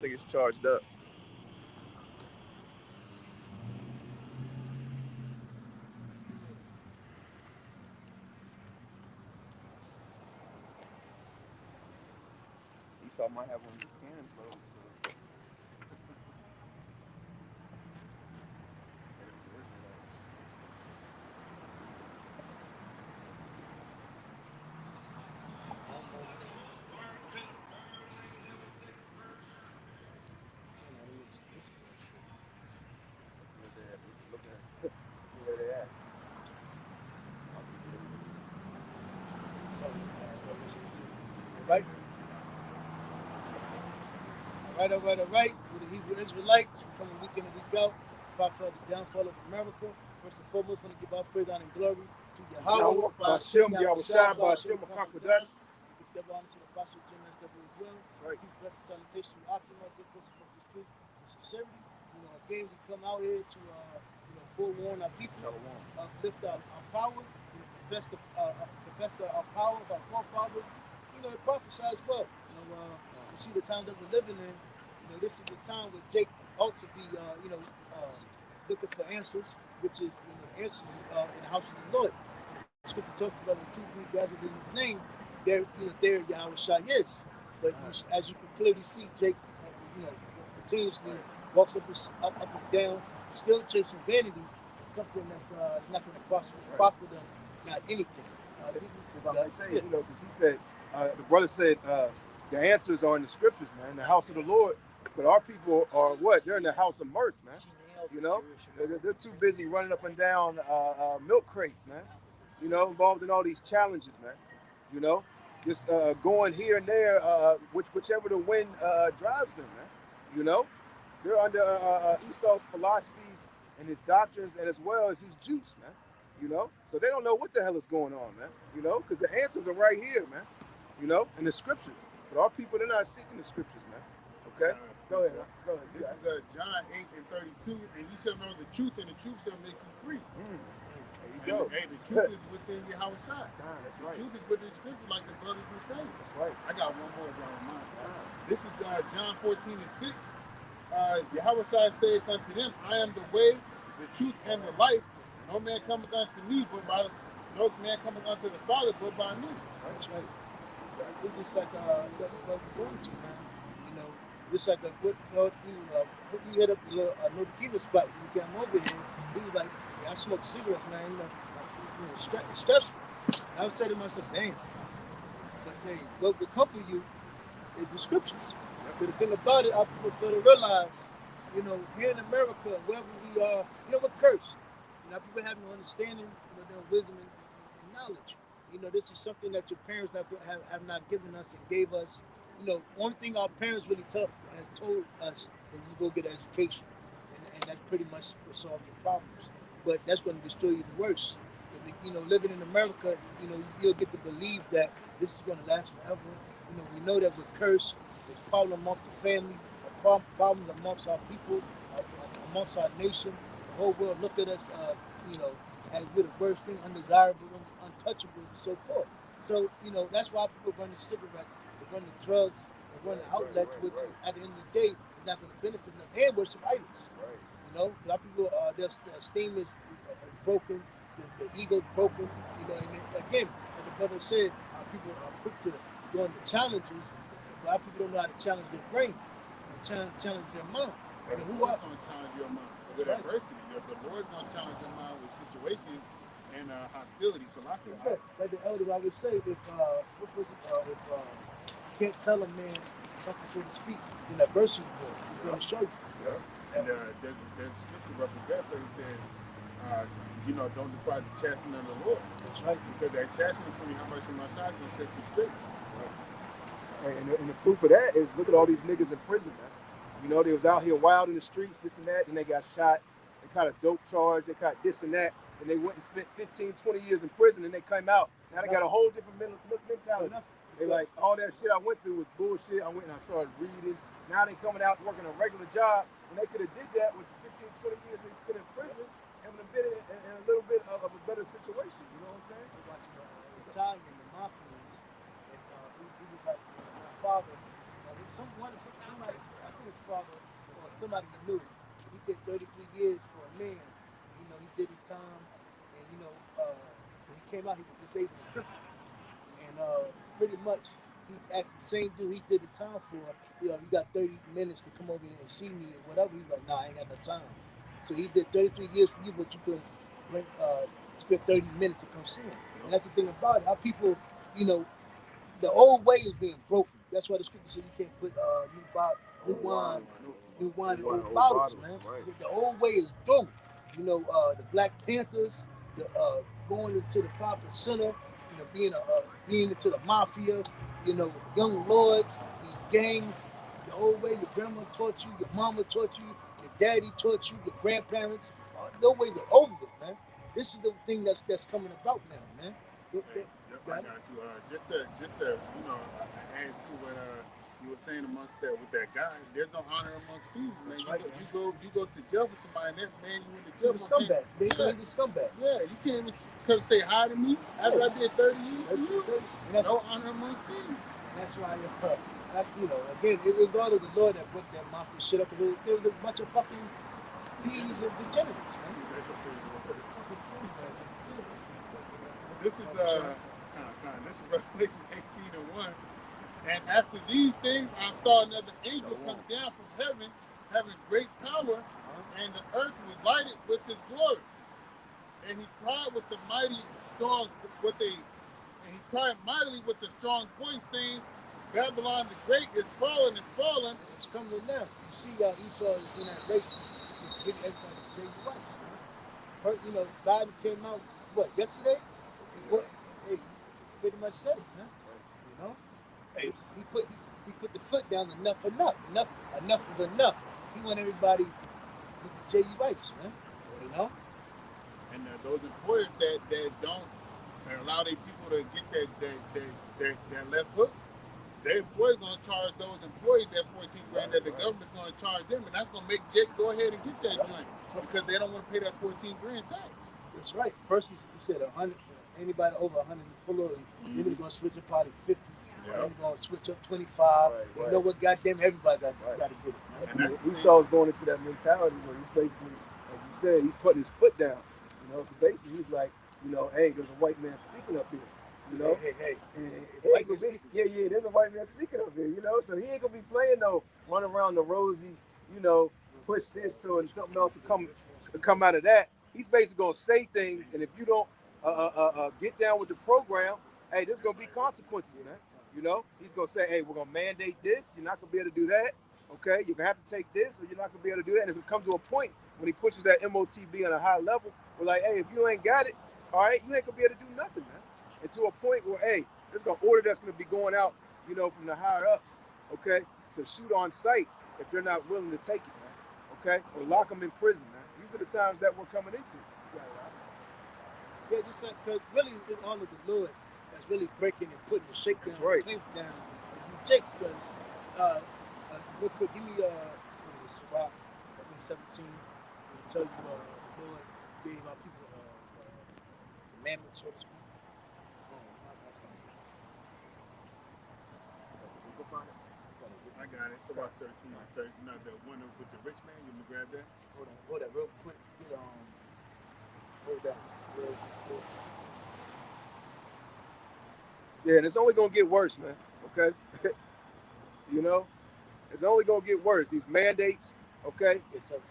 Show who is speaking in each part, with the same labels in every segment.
Speaker 1: think it's charged up. Esau might have one of these cans though. So. Where they at?
Speaker 2: Right? All right. With the Hebrew Israelites, we come week in and week out. Prophet of the downfall of America. First and foremost, want to give our praise, honor, and glory to Yahweh.
Speaker 1: Bashim, Yahushua, Bashim, Makakodash.
Speaker 2: Give double honor to the Apostle Jim S. W. as well.
Speaker 1: Right.
Speaker 2: Peace, blessing, salutation to Optima, good person of this truth and sincerity. Again, we come out here to, forewarn our people, uplift our power, profess our power of our forefathers, to prophesy as well. You see the time that we're living in. This is the time where Jake ought to be, looking for answers, which is, the answers in the house of the Lord. Scripture talks about the two Greek gathered in His name. There Yahushua is. But as you can clearly see, Jake, continuously walks up and down, still chasing vanity, something that's not going to prosper them, not anything.
Speaker 1: If I might say, because he said, the brother said, the answers are in the scriptures, man, the house of the Lord. But our people are what? They're in the house of mirth, man. They're too busy running up and down milk crates, man. Involved in all these challenges, man. Just going here and there, whichever the wind drives them, man. They're under Esau's philosophies and his doctrines, and as well as his juice, man. So they don't know what the hell is going on, man. Because the answers are right here, man. In the scriptures. But our people, they're not seeking the scriptures, man. Okay? Go ahead.
Speaker 3: This is John 8:32, and he shall know the truth, and the truth shall make you free.
Speaker 1: There you go.
Speaker 3: Hey, the truth is within your house shot.
Speaker 1: That's
Speaker 3: The
Speaker 1: right.
Speaker 3: truth is within the scripture, like the brothers were saying.
Speaker 1: That's right.
Speaker 3: I got one more down in mind. This is John 14:6. Yahweh saith unto them, I am the way, the truth, and the life. No man cometh unto me, no man cometh unto the Father, but by me.
Speaker 2: That's right. It's just like what we're going to, man. Just like we hit up the North Cuban spot when we came over here. He was like, I smoke cigarettes, man. It's stressful. And I would say to myself, damn. But hey, what will comfort you is the scriptures. But the thing about it, our people fail to realize, here in America, wherever we are, we're cursed. Our people have no understanding, their wisdom and knowledge. This is something that your parents have not given us and gave us. One thing our parents really has told us is just go get an education. And that pretty much will solve your problems. But that's going to destroy you even worse. Living in America, you'll get to believe that this is going to last forever. We know that we're cursed. There's problems amongst the family, problems amongst our people, amongst our nation. The whole world look at us, as we're the worst thing, undesirable, untouchable, and so forth. So, that's why people run the cigarettes, they run the drugs, they run the outlets, which at the end of the day is not going to benefit them. And worship idols. A lot of people, their esteem is broken, the ego is broken. And again, like the brother said, people are quick to go into challenges. A lot of people don't know how to challenge their brain, challenge their mind.
Speaker 3: And who are going to challenge your mind with adversity? The Lord's going to challenge your mind with situations and hostility. So
Speaker 2: like the elder, I would say, if you can't tell a man something so to speak, in adversity, he's going to show you.
Speaker 3: And there's a scripture reference there where he says, don't despise the chastening of the Lord.
Speaker 2: That's right.
Speaker 3: Because that chastening from you, how much in my side is going to set you straight.
Speaker 1: And the proof of that is, look at all these niggas in prison, man. They was out here wild in the streets, this and that, and they got shot. They caught a dope charge, they caught this and that, and they went and spent 15, 20 years in prison, and they came out. Now they got a whole different mentality. They like, all that shit I went through was bullshit. I went and I started reading. Now they coming out working a regular job, and they could have did that with 15, 20 years they spent in prison, and would have been in a little bit of a better situation. You know what I'm saying?
Speaker 2: Watching the Italian, the mafias, and he was like my father. Somebody, I think it's somebody he knew. He did 33 years for a man. You know, he did his time, and you know, when he came out, he was disabled and crippled, and pretty much he asked the same dude he did the time for. You know, you got 30 minutes to come over here and see me or whatever. He's like, nah, I ain't got no time. So he did 33 years for you, but you could spend 30 minutes to come see him. And that's the thing about it. Our people, you know, the old way is being broken. That's why the scripture says you can't put new wine in old bottles, man. Right. The old way is through. You know, the Black Panthers, the going into the 5%er, you know, being into the mafia, you know, young lords, these gangs. The old way, your grandma taught you, your mama taught you, your daddy taught you, your grandparents. Those ways are over with, man. This is the thing that's coming about now, man.
Speaker 3: I got you. Just to you know, add to what you were saying amongst that with that guy. There's no honor amongst thieves, man.
Speaker 2: Right,
Speaker 3: you go to jail for somebody, and that man you in the jail.
Speaker 2: The scumbag. They the scumbag.
Speaker 3: Yeah, you can't even come say hi to me after I did 30 years for you. No honor amongst thieves.
Speaker 2: And that's why, you know, again, it was God of the Lord that put that mafia shit up. There was a bunch of fucking thieves and degenerates, man.
Speaker 3: This is this is Revelation 18:1. And after these things, I saw another angel come down from heaven, having great power, and the earth was lighted with his glory. And he cried with the mighty strong, and he cried mightily with a strong voice, saying, Babylon the Great is fallen, it's fallen.
Speaker 2: It's coming to now. You see, Esau is in that race to get everybody to pay the rights. First, you know, Biden came out, what, yesterday? He pretty much said it, man. You know? Hey, he put the foot down, enough is enough. He want everybody with the J.E. rights, man. You know?
Speaker 3: And those employers that don't allow their people to get that left hook, their employers gonna charge those employees that 14 grand that the government's gonna charge them, and that's gonna make Jake go ahead and get that joint because they don't want to pay that 14 grand tax.
Speaker 2: That's right. First, you said 100. Anybody over 100 employees, then they're gonna switch up probably 50. Then they're gonna switch up 25. Right. You know what? Goddamn, everybody got to get it.
Speaker 1: Man. Esau's going into that mentality where he's basically, like you said, he's putting his foot down. You know, so basically he's like, you know, hey, there's a white man speaking up here. You know, there's a white man speaking up here. You know, so he ain't gonna be playing no run around the rosy. You know, push this to and something else to come out of that. He's basically gonna say things, and if you don't get down with the program, hey, there's gonna be consequences, man. You know, he's gonna say, hey, we're gonna mandate this. You're not gonna be able to do that. Okay, you're gonna have to take this, or you're not gonna be able to do that. And it's gonna come to a point when he pushes that MOTB on a high level. We're like, hey, if you ain't got it, all right, you ain't gonna be able to do nothing, man. And to a point where, hey, there's gonna order that's gonna be going out, you know, from the higher ups, okay, to shoot on sight if they're not willing to take it, man. Okay, or lock them in prison, man. These are the times that we're coming into.
Speaker 2: Yeah, just like, because really it's all of the Lord that's really breaking and putting the shakedown,
Speaker 1: right.
Speaker 2: The clamp down of you jakes. Because, real quick, give me, what is it, Sirach, I think 17, will tell you the Lord gave our people commandments, so to speak.
Speaker 3: I got it. It's about 13. No, the one with the rich man, you can grab that?
Speaker 2: Hold that real quick. Hold that.
Speaker 1: Yeah, and it's only gonna get worse, man. Okay, you know, it's only gonna get worse. These mandates, okay.
Speaker 2: It's 17,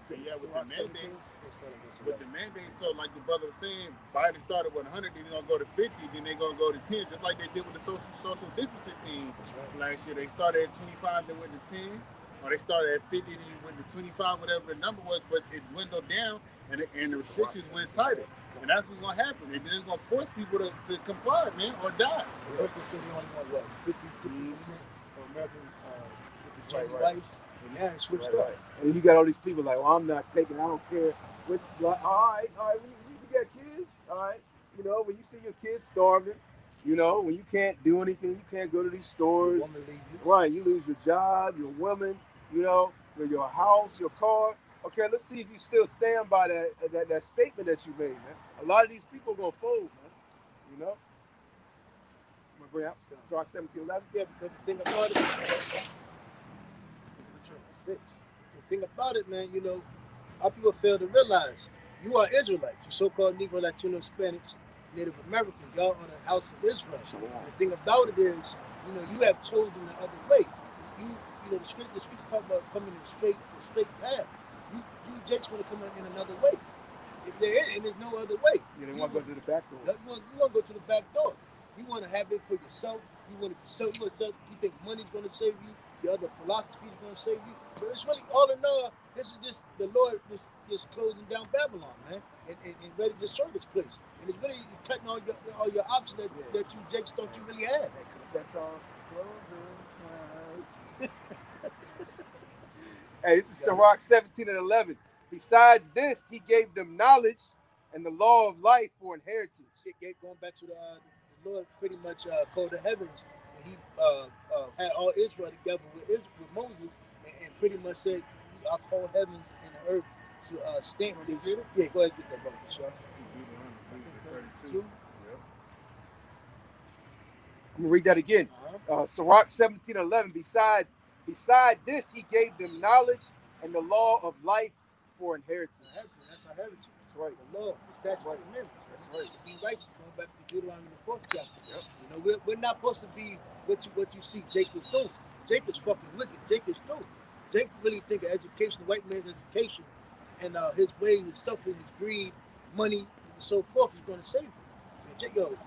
Speaker 3: So yeah, with the mandates, so like the brother was saying, Biden started with 100, then they're gonna go to 50, then they're gonna go to 10, just like they did with the social distancing thing last year. They started at 25, then went to 10, or they started at 50, then went to 25, whatever the number was, but it dwindled down. And the restrictions went tighter. And that's what's going to happen. And then it's going to force people to comply, man, or die.
Speaker 2: First they said they only want, what, 50% of American with the rights. And now it's switched up.
Speaker 1: And you got all these people like, well, I'm not taking, I don't care. Like, all right, when you got kids, all right. You know, when you see your kids starving, you know, when you can't do anything, you can't go to these stores.
Speaker 2: Your woman leaves you.
Speaker 1: Right, you lose your job, your woman, you know, your house, your car. Okay, let's see if you still stand by that statement that you made, man. A lot of these people are gonna fold, man. You know. I'm gonna bring out Sirach 17:11.
Speaker 2: Yeah, because the thing about it, fixed. The thing about it, man, our people fail to realize you are Israelites. You so-called Negro, Latino, Hispanics, Native Americans. Y'all are the house of Israel. And the thing about it is, you have chosen the other way. The scripture talk about coming in the straight path. You Jakes want to come in another way. If there is, and there's no other way.
Speaker 1: You don't want to go to the back door.
Speaker 2: You want to go to the back door. You want to have it for yourself. You want to sell. You think money's going to save you. Your other philosophy is going to save you. But it's really all in all. This is just the Lord just closing down Babylon, man, and ready to destroy this place. And it's really cutting all your options that you Jakes thought you really had.
Speaker 1: That's all. Hey, this is Sirach 17:11. Besides this, he gave them knowledge and the law of life for inheritance.
Speaker 2: Going back to the Lord pretty much called the heavens. And he had all Israel together with Moses and pretty much said, I call heavens and the earth to stamp this. Yeah, go ahead and get that brother, Sean. 32.
Speaker 1: I'm going to read that again. Sirach 17:11. Beside this, he gave them knowledge and the law of life for inheritance.
Speaker 2: That's our heritage.
Speaker 1: That's right.
Speaker 2: The law, the statute, the commandments.
Speaker 1: That's right.
Speaker 2: To be righteous, going back to Deuteronomy the 4th chapter. Yep. We're not supposed to be what you see Jacob's doing. Jacob's fucking wicked. Jacob's doing. Jake really think of education, the white man's education, and his ways, his suffering, his greed, money, and so forth is going to save you. And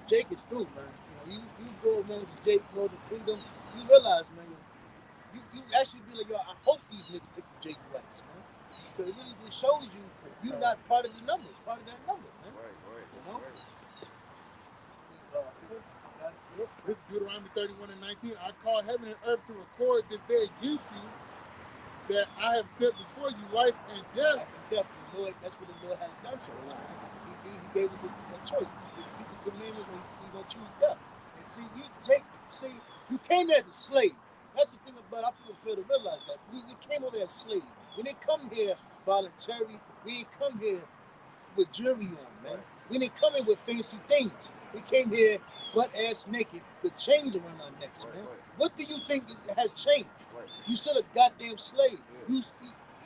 Speaker 2: Jake is through, man. You go amongst Jake, know the freedom. You realize, man. You actually be like, I hope these niggas pick the Jake rights, man. Because it really just shows you're not part of the number, part of that number, man.
Speaker 3: Right. This Deuteronomy 31:19. I call heaven and earth to record this day against you that I have set before you life and death.
Speaker 2: Lord, that's what the Lord has done for us. He gave us a choice. If you keep the commandments, you're going to choose death. And see, you came as a slave. That's the thing about our people fail to realize that. We came over as slaves. We didn't come here voluntarily. We didn't come here with jewelry on, man. We didn't come here with fancy things. We came here butt-ass naked with chains around our necks, man. What do you think has changed? You still a goddamn slave.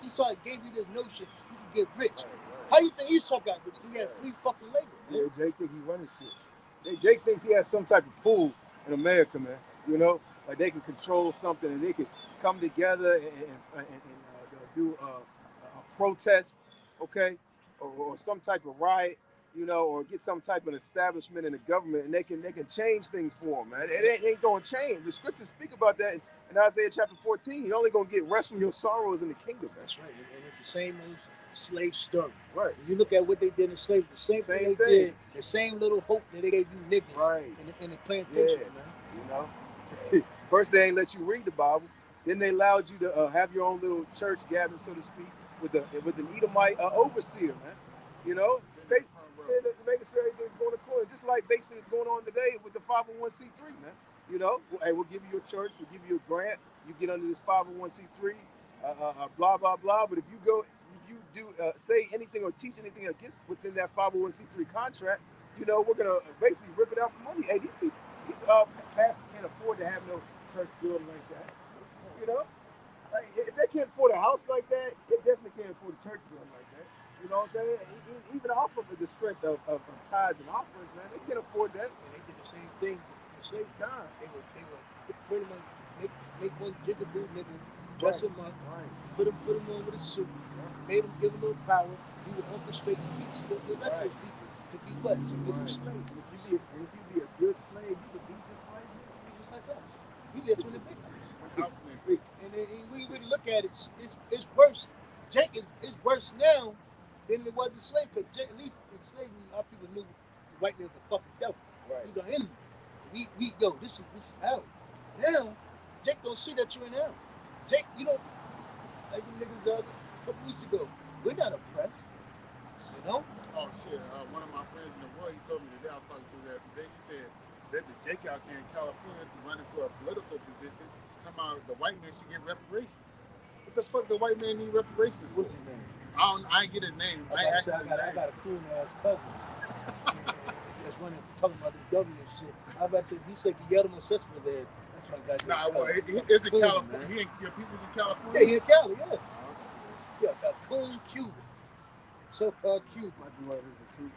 Speaker 2: Esau gave you this notion you can get rich. How you think Esau got rich? He had free fucking labor, man.
Speaker 1: Yeah, Jake think he running shit. Jake thinks he has some type of pull in America, man. Like they can control something and they can come together and do a protest, okay, or some type of riot, or get some type of establishment in the government, and they can change things for them, man. It ain't gonna change. The scriptures speak about that in Isaiah chapter 14. You're only gonna get rest from your sorrows in the kingdom. Man.
Speaker 2: That's right, and it's the same old slave story.
Speaker 1: Right.
Speaker 2: When you look at what they did in slavery, the same thing they did, the same little hope that they gave you niggas in the plantation, man.
Speaker 1: First they ain't let you read the Bible. Then they allowed you to have your own little church gathering, so to speak, with the Edomite overseer, man. Making sure everything's going according, just like basically it's going on today with the 501c3, man. Hey, we'll give you your church, we'll give you a grant, you get under this 501c3, blah blah blah. But if you do say anything or teach anything against what's in that 501c3 contract, we're gonna basically rip it out for money. Hey, these pastors can't afford to have no church building like that. Like, if they can't afford a house like that, they definitely can't afford a church building like that. You know what I'm saying? Even off of the strength of tithes and offerings, man, they can't afford that.
Speaker 2: And they did the same thing at the same time. They would pretty much make one jigaboo nigga, dress him up, put him on with a suit, made him give a little power. He would orchestrate and teach the rest of people to be what? Submissive slave.
Speaker 1: If you be a good slave, you could be just like us.
Speaker 2: He lives in the big house. And when you really look at it, it's worse. Jake is worse now than it was in slavery. Because at least in slavery, our people knew the white man was the fucking devil. Right. He's our enemy. We go. This is hell. Now, Jake don't see that you're in hell. Jake, like the niggas a couple weeks ago. We're not oppressed.
Speaker 3: Oh shit! One of my friends in the world, he told me today. I was talking to him the other day. He said there's a Jake out there in California running for a political position. Come out, the white man should get reparations. What the fuck the white man need reparations for?
Speaker 2: What's his name?
Speaker 3: I ain't get his name.
Speaker 2: I got a cool ass cousin that's running talking about the government shit. I about to say he said Guillermo Sesma there. That's my guy.
Speaker 3: Nah, well, it's in California. Your people's in California?
Speaker 2: Yeah, he in Cali, yeah. Yeah, Cocoon Cuban. So-called Cuban.
Speaker 1: My blood is a truth.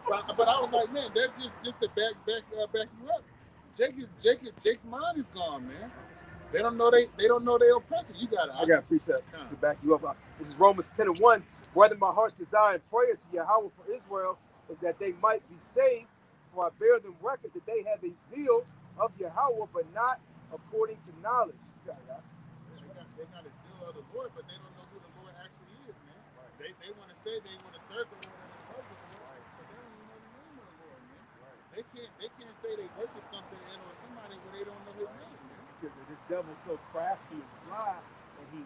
Speaker 3: But I was like, man, that's just to back you up. Jake's mind is gone, man. They don't know they oppressor. You got it.
Speaker 1: I got a precept to back you up. This is Romans 10:1. Whether my heart's desire and prayer to Yahweh for Israel is that they might be saved, for I bear them record that they have a zeal of Yahweh, but not according to knowledge. You got it.
Speaker 3: They got a zeal of the Lord, but they don't know who the Lord actually is, man. Right. They want to say they want to serve the Lord and they love the Lord, but they don't even know the name of the Lord, man. Right. They can't say they worship something or somebody when they don't know his name, man.
Speaker 1: Because this devil's so crafty and sly, and he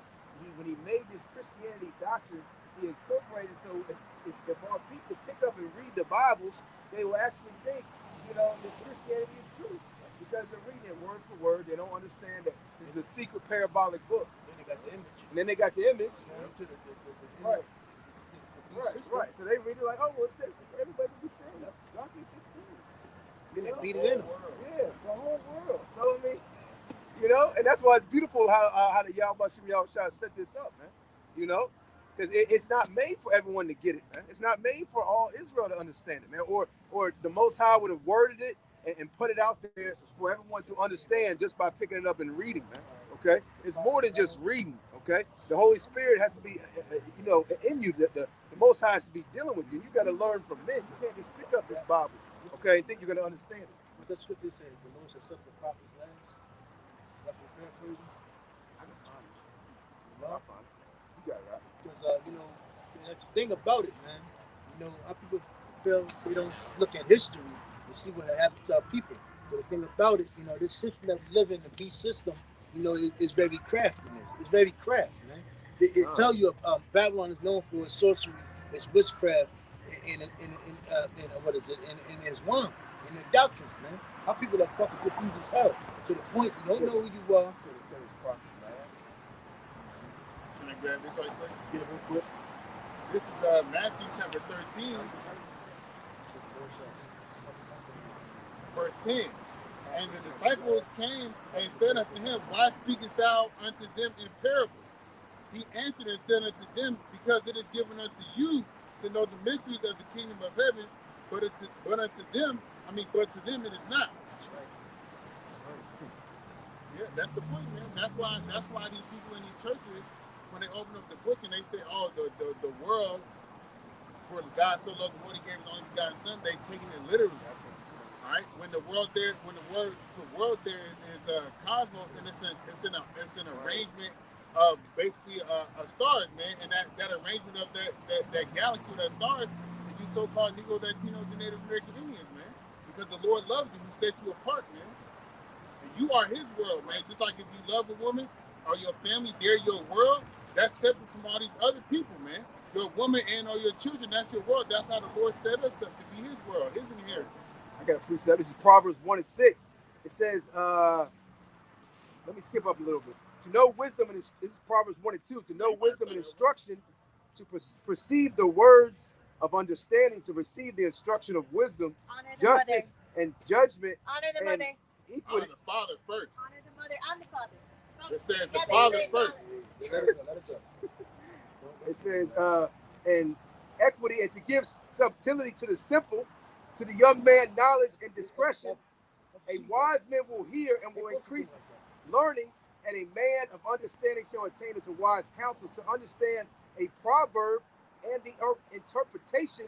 Speaker 1: when he made this Christianity doctrine, he incorporated so if our people pick up and read the Bible, they will actually think, that Christianity is true. Because they're reading it word for word, they don't understand that this is a secret parabolic book.
Speaker 2: Then they got the image.
Speaker 1: And then they got the image.
Speaker 2: Right.
Speaker 1: Right. So they read it like, oh, well, it says everybody be saved. John 16.
Speaker 2: Then they beat it in them.
Speaker 1: Yeah, the whole world. So I mean, and that's why it's beautiful how the Yahweh Shah set this up, man. Because it's not made for everyone to get it, man. It's not made for all Israel to understand it, man. Or the Most High would have worded it and put it out there for everyone to understand just by picking it up and reading, man. Okay, it's more than just reading. Okay, the Holy Spirit has to be, in you. The Most High has to be dealing with you. You got to learn from men. You can't just pick up this Bible, okay, and think you're going to understand it.
Speaker 2: What's that scripture say? The Lord shall set the prophets last. Roughly paraphrasing.
Speaker 1: I can find it. I'll find it. You got it right.
Speaker 2: Because that's the thing about it, man. Our people feel they don't look at history to see what happened to our people. But the thing about it, this system that we live in, the beast system, it's very craftiness. It's very craft, man. It tell you Babylon is known for its sorcery, its witchcraft, in what is it? In its wine, in their doctrines, man. Our people are fucking confused as hell to the point you don't know who you are.
Speaker 3: Can I grab this right quick?
Speaker 2: Get it real quick.
Speaker 3: This is Matthew chapter 13, verse 10. And the disciples came and said unto him, why speakest thou unto them in parables? He answered and said unto them, because it is given unto you to know the mysteries of the kingdom of heaven, but to them it is not.
Speaker 2: That's right.
Speaker 3: Yeah, that's the point, man. That's why these people in these churches, when they open up the book and they say, oh, the world, for God so loved the world, he gave his only begotten son, they taking it literally. All right, when the word there is cosmos, and it's an arrangement of basically stars, man, and that arrangement of that galaxy of that stars is you so-called Negro, Latinos, and Native American Indians, man, because the Lord loves you, he set you apart, man. And you are his world, man. Just like if you love a woman or your family, they're your world. That's separate from all these other people, man. Your woman and or your children, that's your world. That's how the Lord set us up to be his world, his inheritance.
Speaker 1: I got a precept. This is Proverbs 1:6. It says, let me skip up a little bit. To know wisdom, and this is Proverbs 1:2. To know wisdom and instruction, to perceive the words of understanding, to receive the instruction of wisdom, justice and judgment.
Speaker 4: Honor the mother.
Speaker 3: Honor the father first.
Speaker 4: Honor the mother and the father.
Speaker 3: It says the father first.
Speaker 1: It says, and equity, and to give subtlety to the simple, to the young man knowledge and discretion. A wise man will hear and will increase learning, and a man of understanding shall attain unto wise counsel. To understand a proverb and the interpretation,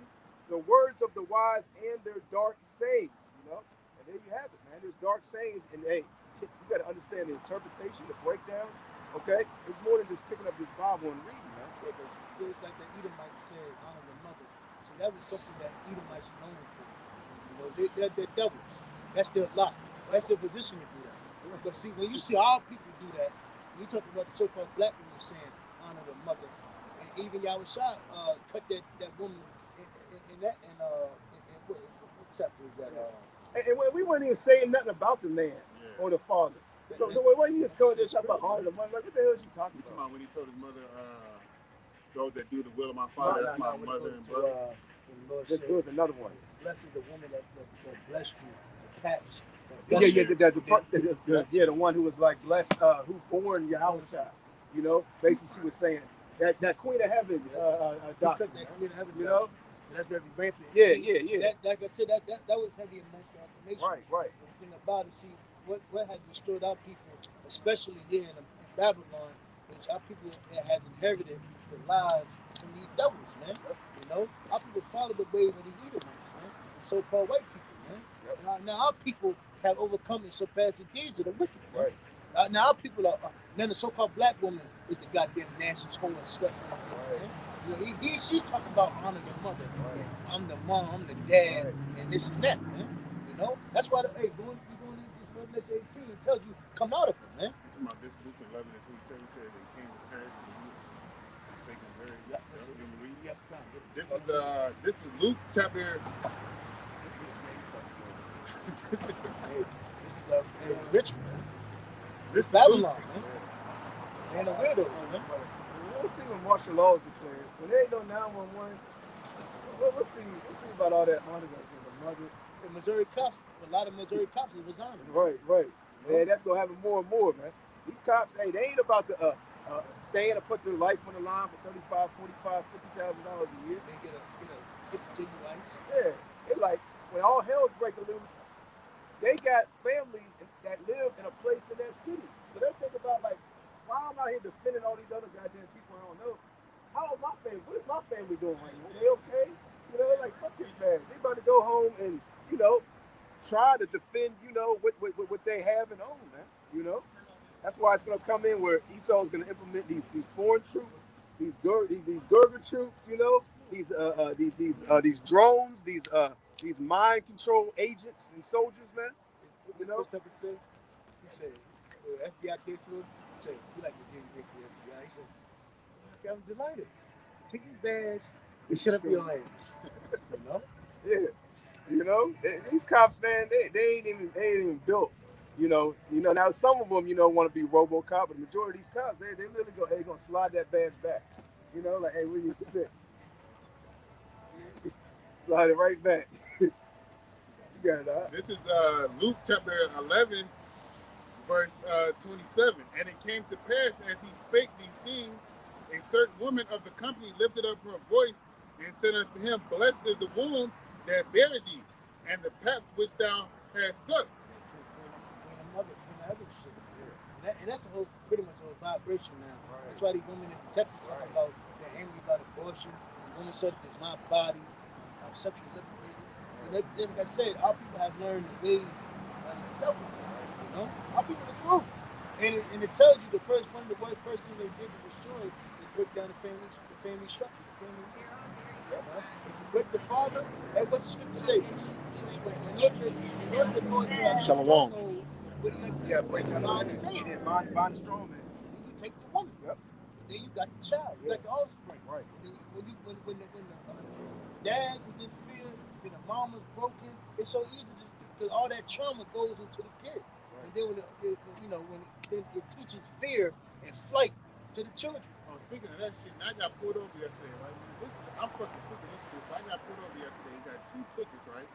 Speaker 1: the words of the wise and their dark sayings. And there you have it, man. There's dark sayings, and hey, you got to understand the interpretation, the breakdowns. Okay, it's more than just picking up this Bible and reading, man.
Speaker 2: Yeah, because it's like the Edomite said, honor the mother. So that was something that Edomites were known for. They're devils. That's their lot. That's their position to do that. But see, when you see our people do that, you talk about the so-called black people saying, honor the mother. And even Yahweh Shah cut that woman in what chapter is that?
Speaker 1: And we weren't even saying nothing about the man or the father. So why you just go there talking about honor the mother? Like, what the hell is you talking about?
Speaker 3: When he told his mother, those that do the will of my father, that's my mother and brother.
Speaker 1: There was another one.
Speaker 2: Blessed is the woman that blessed you, the catch
Speaker 1: The one who was like blessed, who born Yahweh. You know, basically she was saying that Queen of Heaven doctrine.
Speaker 2: That Queen of Heaven,
Speaker 1: you know,
Speaker 2: that's very rampant.
Speaker 1: Yeah,
Speaker 2: see,
Speaker 1: yeah.
Speaker 2: That, like I said, that was heavy amongst the information.
Speaker 1: Right.
Speaker 2: The thing about it, see, what has destroyed our people, especially there in Babylon, is our people that has inherited the lies from these devils, man. You know, our people follow the ways of the Edomites, man. The so-called white people, man. Now our people have overcome and surpassed the deeds of the wicked, man.
Speaker 1: Right.
Speaker 2: Now our people are now the so-called black woman is the goddamn nasty hoe and slut. You know, she's talking about honor your mother. Right. I'm the mom, I'm the dad, right. And this and that, man. You know, that's why going into Revelation 18, it tells you come out of it, man.
Speaker 3: It's about this Luke 11 and 27 said they came to Paris and speaking very. This is Luke chapter.
Speaker 2: This is rich man.
Speaker 3: This is
Speaker 2: Babylon, man. And a widow, man.
Speaker 1: We'll see when martial laws are playing. When there ain't no 911, we'll see about all that money.
Speaker 2: The Missouri cops, a lot of Missouri cops are resigning.
Speaker 1: Right. Man, that's gonna happen more and more, man. These cops, hey, they ain't about to stand and put their life on the line for $35,000, $45,000, $50,000 a year.
Speaker 2: They get a 50 life.
Speaker 1: Yeah, it's like when all hell's breaking loose, they got families that live in a place in that city. So they think about like, why am I here defending all these other goddamn people I don't know? How is my family? What is my family doing right now? Are they okay? You know, like fuck this man. They about to go home and, you know, try to defend, you know, what they have and own, man. You know? That's why it's gonna come in where Esau's gonna implement these foreign troops, these Gurger troops, you know, these drones, these mind control agents and soldiers, man. You know?
Speaker 2: First he said, FBI came to him. He said, "You like to give the FBI?" He said, "Okay, I'm delighted. Take his badge and shut up your ass." You know?
Speaker 1: Yeah. You know, these cops, man, they ain't even built. You know. Now some of them, you know, want to be RoboCop, but the majority of these cops, they literally go, "Hey, gonna slide that badge back." You know, like, "Hey, what you said?" Slide it right back. You got it, huh?
Speaker 3: This is Luke chapter 11, verse 27. And it came to pass as he spake these things, a certain woman of the company lifted up her voice and said unto him, "Blessed is the womb that bare thee, and the pap which thou hast sucked."
Speaker 2: And that's the whole, pretty much the whole vibration now. Right. That's why these women in Texas talk about they're angry about abortion. The woman said, "It's my body. I'm sexually liberated." And that's like I said, our people have learned the ways of the devil. You know, our people are through. And it tells you the first thing they did to destroy is break down the family structure, the family. If you break the father, hey, what's the scripture say? In order to go into a
Speaker 3: Shalom.
Speaker 2: What do you have to
Speaker 1: Yeah, break down
Speaker 2: bond the man.
Speaker 1: Bond strong man.
Speaker 2: You take the woman.
Speaker 1: Yep.
Speaker 2: And then you got the child. You got the offspring.
Speaker 1: Right.
Speaker 2: When the dad was in fear, when the mom was broken, it's so easy because all that trauma goes into the kid. Right. And then when it teaches fear and flight to the children.
Speaker 3: Oh, speaking of that shit, I got pulled over yesterday, right? I'm fucking sick of this shit. So I got pulled over yesterday. He got 2 tickets, right?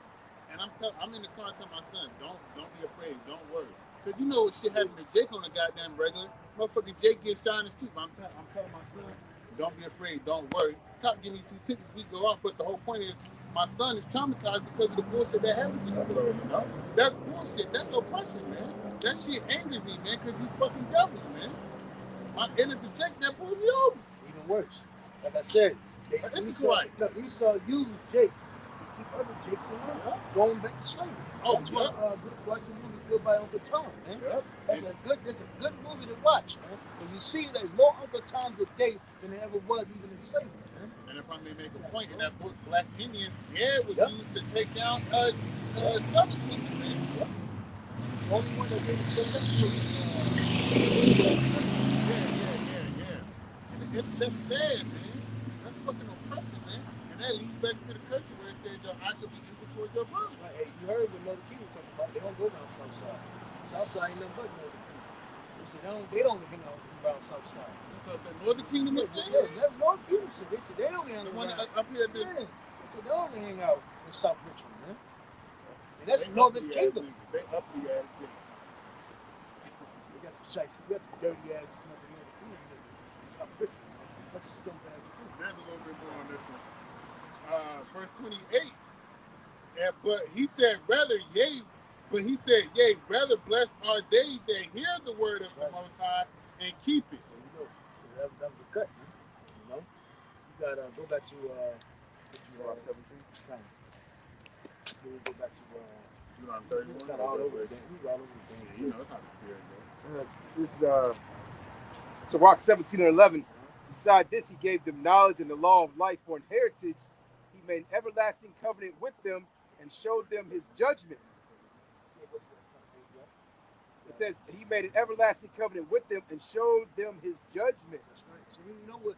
Speaker 3: And I'm in the car telling my son, don't be afraid, don't worry. Cause you know what shit happened to Jake on the goddamn regular. Motherfucking Jake gets shot in the street. But I'm telling my son, don't be afraid, don't worry. Cop give me 2 tickets, we go off. But the whole point is, my son is traumatized because of the bullshit that happens in the world, you know? That's bullshit. That's oppression, man. That shit angers me, man, because you fucking devils, man. My innocent Jake that pulled me over.
Speaker 2: Even worse. Like I said, Esau used Jake to keep other Jakes around, going back to slavery.
Speaker 3: Oh,
Speaker 2: that's why watching the movie Good by Uncle Tom, man. Yep. That's a good movie to watch, man. And you see there's more Uncle Tom today than there ever was even in slavery, man.
Speaker 3: And if I may make a point, in that book, Black Indians, was used to take down Southern people, man.
Speaker 2: Yep. The only one that didn't say that
Speaker 3: Yeah. That's sad, man. That's fucking oppression, man. And that leads back to the curse where it says your eye shall be evil towards your brother.
Speaker 2: Right, hey, you heard what Northern Kingdom talking about. They don't go down Southside. Southside ain't nothing but Northern Kingdom. They don't hang out around Southside.
Speaker 3: So the Northern Kingdom is saying?
Speaker 2: Yeah, Northern Kingdom said they don't hang
Speaker 3: the
Speaker 2: around.
Speaker 3: one up here at this.
Speaker 2: Yeah. They said they only hang out in South Richmond, man. And that's Northern
Speaker 3: uppity
Speaker 2: Kingdom.
Speaker 3: ass niggas. They uppity ass niggas.
Speaker 2: They got some shikes. They got some dirty ass Northern Kingdom niggas. Some bunch of scumbags.
Speaker 3: There's a little bit more on this one. Verse 28. But he said, rather, yea, rather blessed are they that hear the word of the Most High and keep it.
Speaker 2: There you go. That was a cut, man. You know? You gotta go back to
Speaker 1: Sirach 17.
Speaker 2: We'll go back to
Speaker 3: Deuteronomy 31.
Speaker 2: got all over again. We all over again.
Speaker 3: You know, that's how the spirit goes.
Speaker 1: This is Sirach 17 and 11. Beside this, he gave them knowledge and the law of life for an heritage. He made an everlasting covenant with them and showed them his judgments. It says he made an everlasting covenant with them and showed them his judgments.
Speaker 2: That's right. So we know what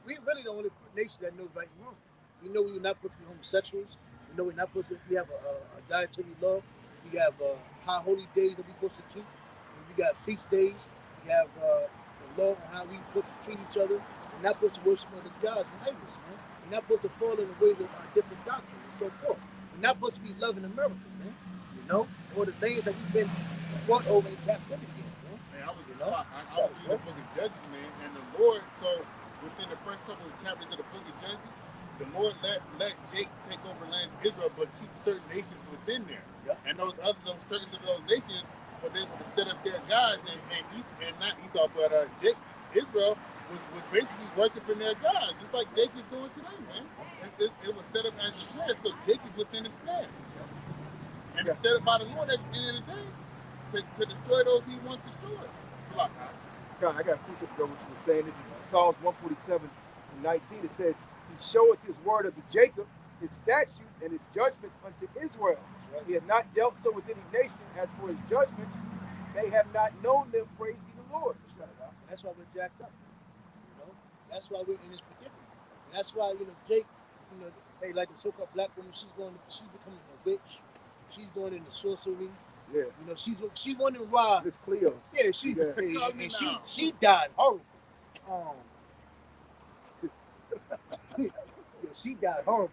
Speaker 2: we really the only nation that knows right and wrong. We know we're not supposed to be homosexuals. We know we're not supposed to. We have a dietary law. We have high holy days that we're supposed to keep. We got feast days. We have the law on how we're supposed to treat each other. We're not supposed to worship other gods and idols, man. We're not supposed to fall in the ways of our different doctrines and so forth. We're not supposed to be loving America, man. You know, or the things that we've been brought over in captivity, man.
Speaker 3: Man, I was reading the book of Judges, man, and the Lord, so within the first couple of chapters of the book of Judges, the Lord let Jake take over lands of Israel, but keep certain nations within there.
Speaker 2: Yep.
Speaker 3: And those certain of those nations was able to set up their gods, and not Esau, but Jake, Israel was basically worshiping their gods, just like Jake is doing today, man. It was set up as a snare, so Jake is within the snare. And it's set up by the Lord at the end of the day to destroy those he wants destroyed. So like,
Speaker 1: God, I got a precept to go what you were saying. This is Psalms 147 and 19. It says, he showeth his word unto Jacob, his statutes and his judgments unto Israel. Right. He had not dealt so with any nation. As for his judgments, they have not known them. Praise ye the Lord.
Speaker 2: And that's why we're jacked up. You know, that's why we're in this predicament. And that's why, Jake, hey, like the so-called black woman, she's becoming a witch. She's going into sorcery.
Speaker 1: Yeah.
Speaker 2: She wondering why.
Speaker 1: It's Cleo.
Speaker 2: Yeah, she died horrible. She died horrible.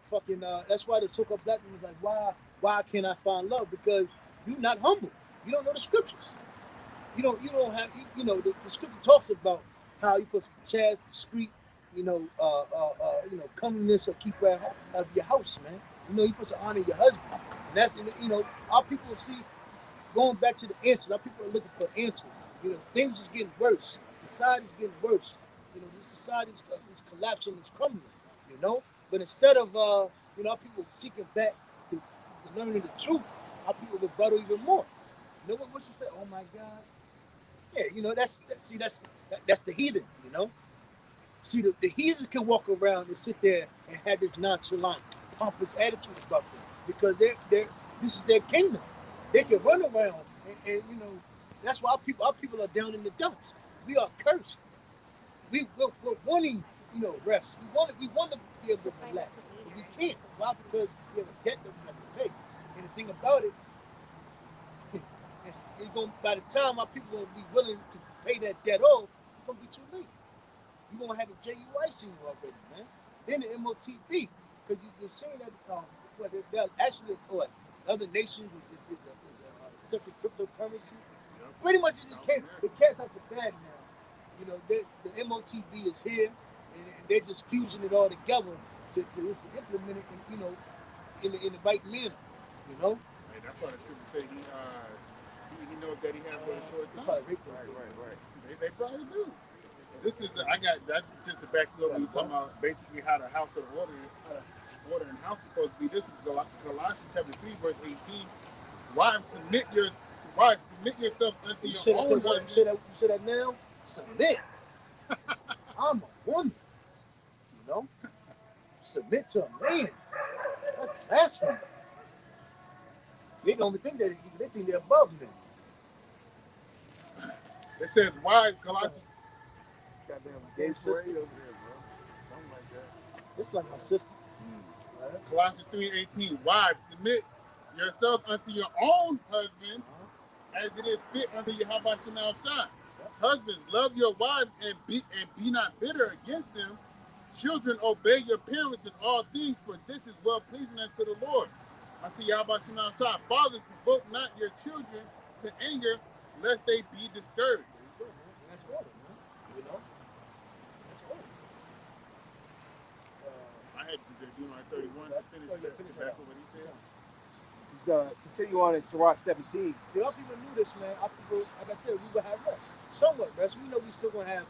Speaker 2: Fucking that's why the so-called black woman is like, why can't I find love? Because you're not humble. You don't know the scriptures. You don't have the scripture talks about how you're supposed to be chaste, discreet, comeliness or keep out of your house, man. You're supposed to honor your husband. And that's our people see going back to the answers. Our people are looking for answers. Things is getting worse. Society's getting worse. The society is collapsing, it's crumbling. But instead of our people seeking back to learning the truth, our people rebuttal even more. What you say? Oh my God. Yeah, that's the heathen. See, the heathens can walk around and sit there and have this nonchalant, pompous attitude about them because this is their kingdom. They can run around and that's why our people are down in the dumps. We are cursed. We're wanting rest. We want to be able to relax, but we can't. Why? Because we have a debt that we have to pay. And the thing about it, it's going by the time our people will be willing to pay that debt off, it's gonna be too late. You're gonna have the JUI seen already, man. Then the MOTB, because you're saying that they're actually other nations is a separate cryptocurrency. Yep. Pretty much the cat's out the bag now. The MOTB is here, and they're just fusing it all together to implement it, in the right manner.
Speaker 3: Hey, that's why the scripture say he knows that he has but a short time. Right. They probably do. This is that's just to back you up when you're talking about basically how the house of order and house is supposed to be. This is Colossians chapter 3, verse 18. Wives, submit yourself unto your own husband.
Speaker 2: You say that now? Submit. I'm a woman. Submit to a man. That's blasphemy. They don't even think that they think they're above me.
Speaker 3: It says, wives, Colossians.
Speaker 1: Goddamn, gay parade over here, bro. Something like that.
Speaker 2: It's like my sister.
Speaker 3: Colossians 3:18. Wives, submit yourself unto your own husbands, as it is fit unto Yahweh Shema Shai. Husbands, love your wives and be not bitter against them. Children, obey your parents in all things, for this is well pleasing unto the Lord. unto Yahweh Shema Shah. Fathers, provoke not your children to anger, lest they be discouraged.
Speaker 2: There you go, man. And that's order, man. You know? That's order.
Speaker 3: I had to do my 31 to finish back with what he said.
Speaker 1: Continue on in Sirach 17.
Speaker 2: See, a lot of people knew this, man. Our people, like I said, we will have rest. Somewhat rest. We know we still going to have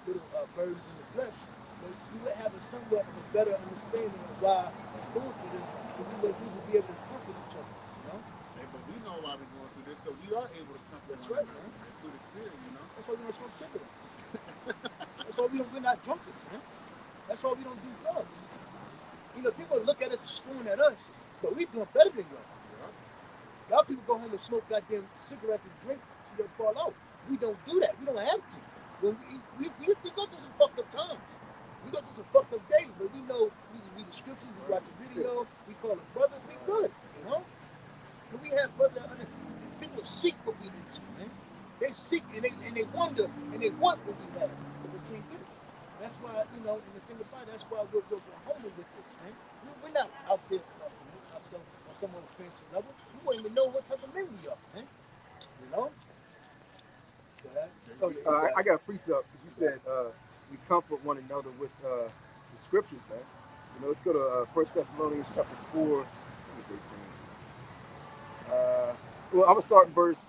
Speaker 2: little burdens in the flesh. But we will have a somewhat of a better understanding of why we're going through this. And we will be able to comfort each other, you know?
Speaker 3: Hey, but we know why we're going through this, so we are able to comfort
Speaker 2: That's
Speaker 3: one
Speaker 2: right,
Speaker 3: another
Speaker 2: man.
Speaker 3: through the Spirit, you know?
Speaker 2: That's why we don't smoke cigarettes. That's why we're not drunkards, man. That's why we don't do drugs. You know, people look at us and scorn at us, but we doing better than y'all. Y'all people go home and smoke goddamn cigarettes and drink till you fall out. We don't do that. We don't have to. When we go through some fucked up times. We go through some fucked up days, but we know we can read the scriptures, we watch the video, we call a brother, we good, you know? And we have brother, people seek what we need to, man. They seek and they wonder and they want what we have, but they can't get it. That's why, you know, and the thing about it, that's why we're humble with this, man. We're not out there on someone's fancy level. We won't even know what type of men we are, man. You know?
Speaker 1: I got a precept because you said we comfort one another with the scriptures, man. You know, let's go to 1 Thessalonians chapter 4. Well, I'm gonna start in verse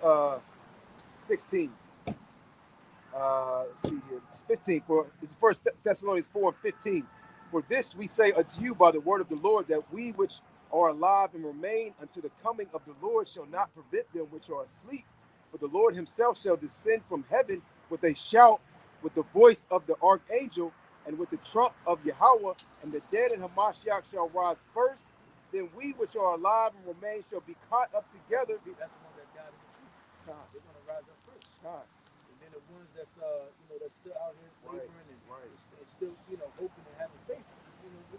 Speaker 1: 16. Let's see here. It's 15. It's 1 Thessalonians 4 and 15. For this we say unto you by the word of the Lord, that we which are alive and remain unto the coming of the Lord shall not prevent them which are asleep. For the Lord himself shall descend from heaven with a shout, with the voice of the archangel, and with the trump of Yahweh, and the dead in Hamashiach shall rise first. Then we which are alive and remain shall be caught up together.
Speaker 2: That's the one that died in the tree. They're going to rise up first. And then the ones that's that's still out here laboring and still hoping and having faith.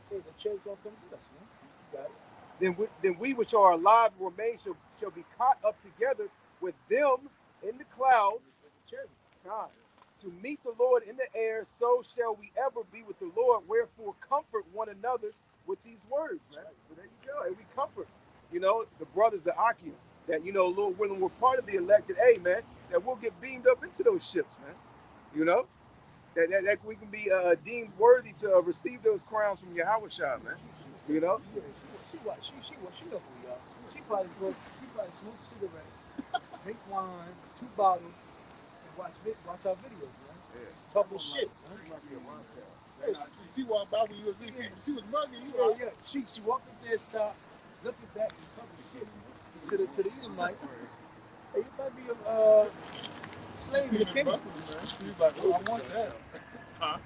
Speaker 2: The church gonna come with us, man. You got it.
Speaker 1: Then we which are alive and remain shall be caught up together with them in the clouds, to meet the Lord in the air. So shall we ever be with the Lord. Wherefore comfort one another with these words, man. So there you go. And we comfort, the brothers, the Akim, that Lord willing, we're part of the elected. Hey, man, that we'll get beamed up into those ships, man. That we can be deemed worthy to receive those crowns from Yahweh Shah, man.
Speaker 2: She know who we are. She probably smoked cigarettes, drink wine, 2 bottles, and watch our videos, man. Yeah. Talk about shit, man.
Speaker 3: She walked by when you was she was mugging you.
Speaker 2: Yeah. She walked up there, stopped, looking back and talking shit to the Edomite. Hey, you might be a slave to the kingdom.
Speaker 3: She was like, oh, I want that. Huh?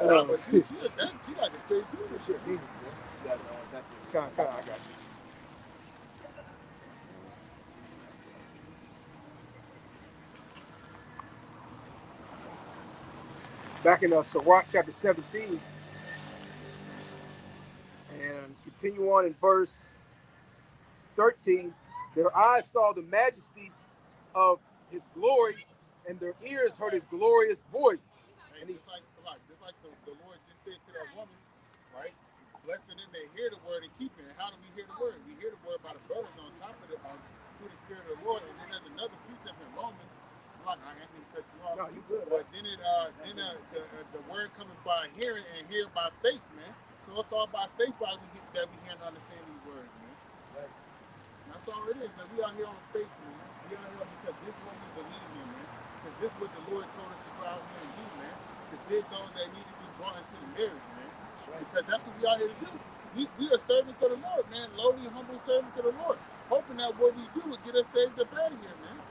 Speaker 3: She like a straight dude.
Speaker 2: Shit, demon, man. I got you.
Speaker 1: Back in Sirach chapter 17, and continue on in verse 13. Their eyes saw the majesty of his glory, and their ears heard his glorious voice.
Speaker 3: And he's like the Lord just said to that woman, right? Blessed are them that hear the word and keep it. And how do we hear the word? We hear the word by the brothers on top of it, through the Spirit of the Lord. And then there's another precept in Romans. I ain't going to cut you off.
Speaker 1: No, you good.
Speaker 3: But then the word coming by hearing, and hearing by faith, man. So it's all by faith that we hear and understand these words, man. Right. That's all it is, man. We out here on faith, man. We out here because this is what we believe in, man. Because this is what the Lord told us to go out here and do, man. To bid those that need to be brought into the marriage, man. Right. Because that's what we out here to do. We are servants of the Lord, man. Lowly, humble servants of the Lord. Hoping that what we do will get us saved up out of here, man.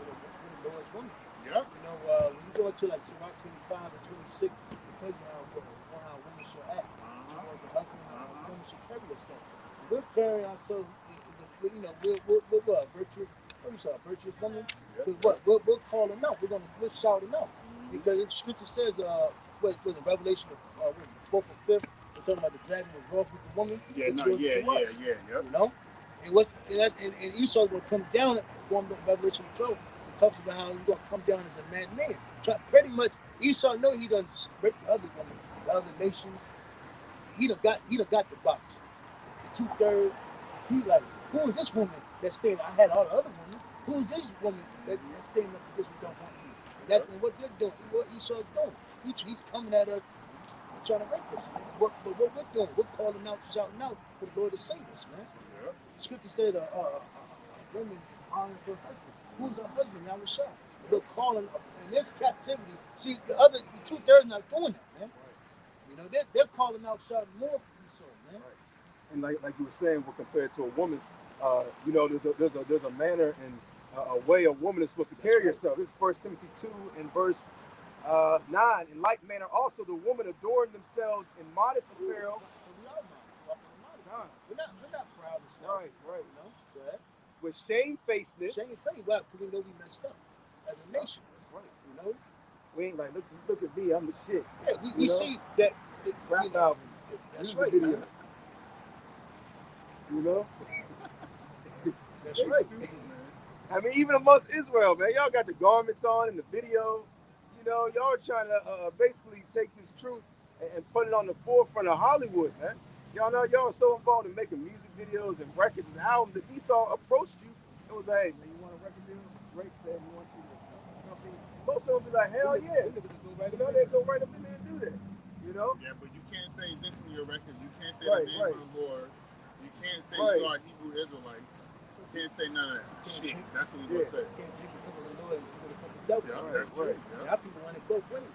Speaker 2: The Lord's woman.
Speaker 3: Yeah.
Speaker 2: When you go into like Sirach 25 and 26, it tells you how women should act. The husband, how women should carry themselves. We're carrying ourselves, we're virtuous. What you say, a virtuous woman? Because we're calling out. We're shouting out. Because the scripture says, was it Revelation 4th and 5th? We're talking about the dragon was wroth with the woman.
Speaker 3: Yeah.
Speaker 2: And Esau will come down. Revelation 12. Talks about how he's going to come down as a madman. Pretty much Esau know he done break the other women, the other nations. He done got the box. The 2/3. He like, who is this woman that's staying? I had all the other women. Who is this woman that's staying up because we don't want you? And that's what they're doing. What Esau's doing. He's coming at us. He's trying to rape us. But what we're doing, we're calling out, shouting out for the Lord to save us, man.
Speaker 3: Yeah.
Speaker 2: The scripture said a woman honoring her husband. Who's her husband? Now we're shot. We're calling in this captivity. See, the 2/3 not doing that, man. You know, they're calling out, shouting more for Esau, man.
Speaker 1: And like you were saying, we're compared to a woman. You know, there's a manner and a way a woman is supposed to carry herself. This is 1 Timothy 2 and verse 9. In like manner, also the women adorn themselves in modest apparel.
Speaker 2: So we are walking in modesty. We're not proud of stuff.
Speaker 1: Right.
Speaker 2: You know, but
Speaker 1: With shamefacedness.
Speaker 2: shame face, well, because we know we messed up as a nation.
Speaker 1: That's right.
Speaker 2: You know,
Speaker 1: We ain't like, look at me, I'm the shit.
Speaker 2: yeah, we see that.
Speaker 1: Rap
Speaker 2: You know,
Speaker 1: albums.
Speaker 2: that's
Speaker 1: music
Speaker 2: right,
Speaker 1: videos.
Speaker 2: man.
Speaker 1: You know?
Speaker 2: That's right.
Speaker 1: I mean, even amongst Israel, man, y'all got the garments on in the video. You know, y'all trying to basically take this truth and put it on the forefront of Hollywood, man. Y'all know y'all are so involved in making music videos and records and albums that Esau approached you and was like, hey, man, you want a record deal? Great, said we want you to company. Most of them be like, hell yeah. You know, they go right up in there and do that. You know?
Speaker 3: Yeah, but you can't say this in your record. You can't say
Speaker 1: Right,
Speaker 3: the name of the Lord. You can't say
Speaker 1: Right.
Speaker 3: you are Hebrew Israelites. You can't say none of that shit. That's what you're
Speaker 1: Yeah.
Speaker 3: going to say.
Speaker 2: Can't drink the cup of the Lord and drink the cup of the devil.
Speaker 3: Yeah,
Speaker 1: Right,
Speaker 3: that's true.
Speaker 1: right.
Speaker 3: Yeah.
Speaker 2: Now people want it both ways.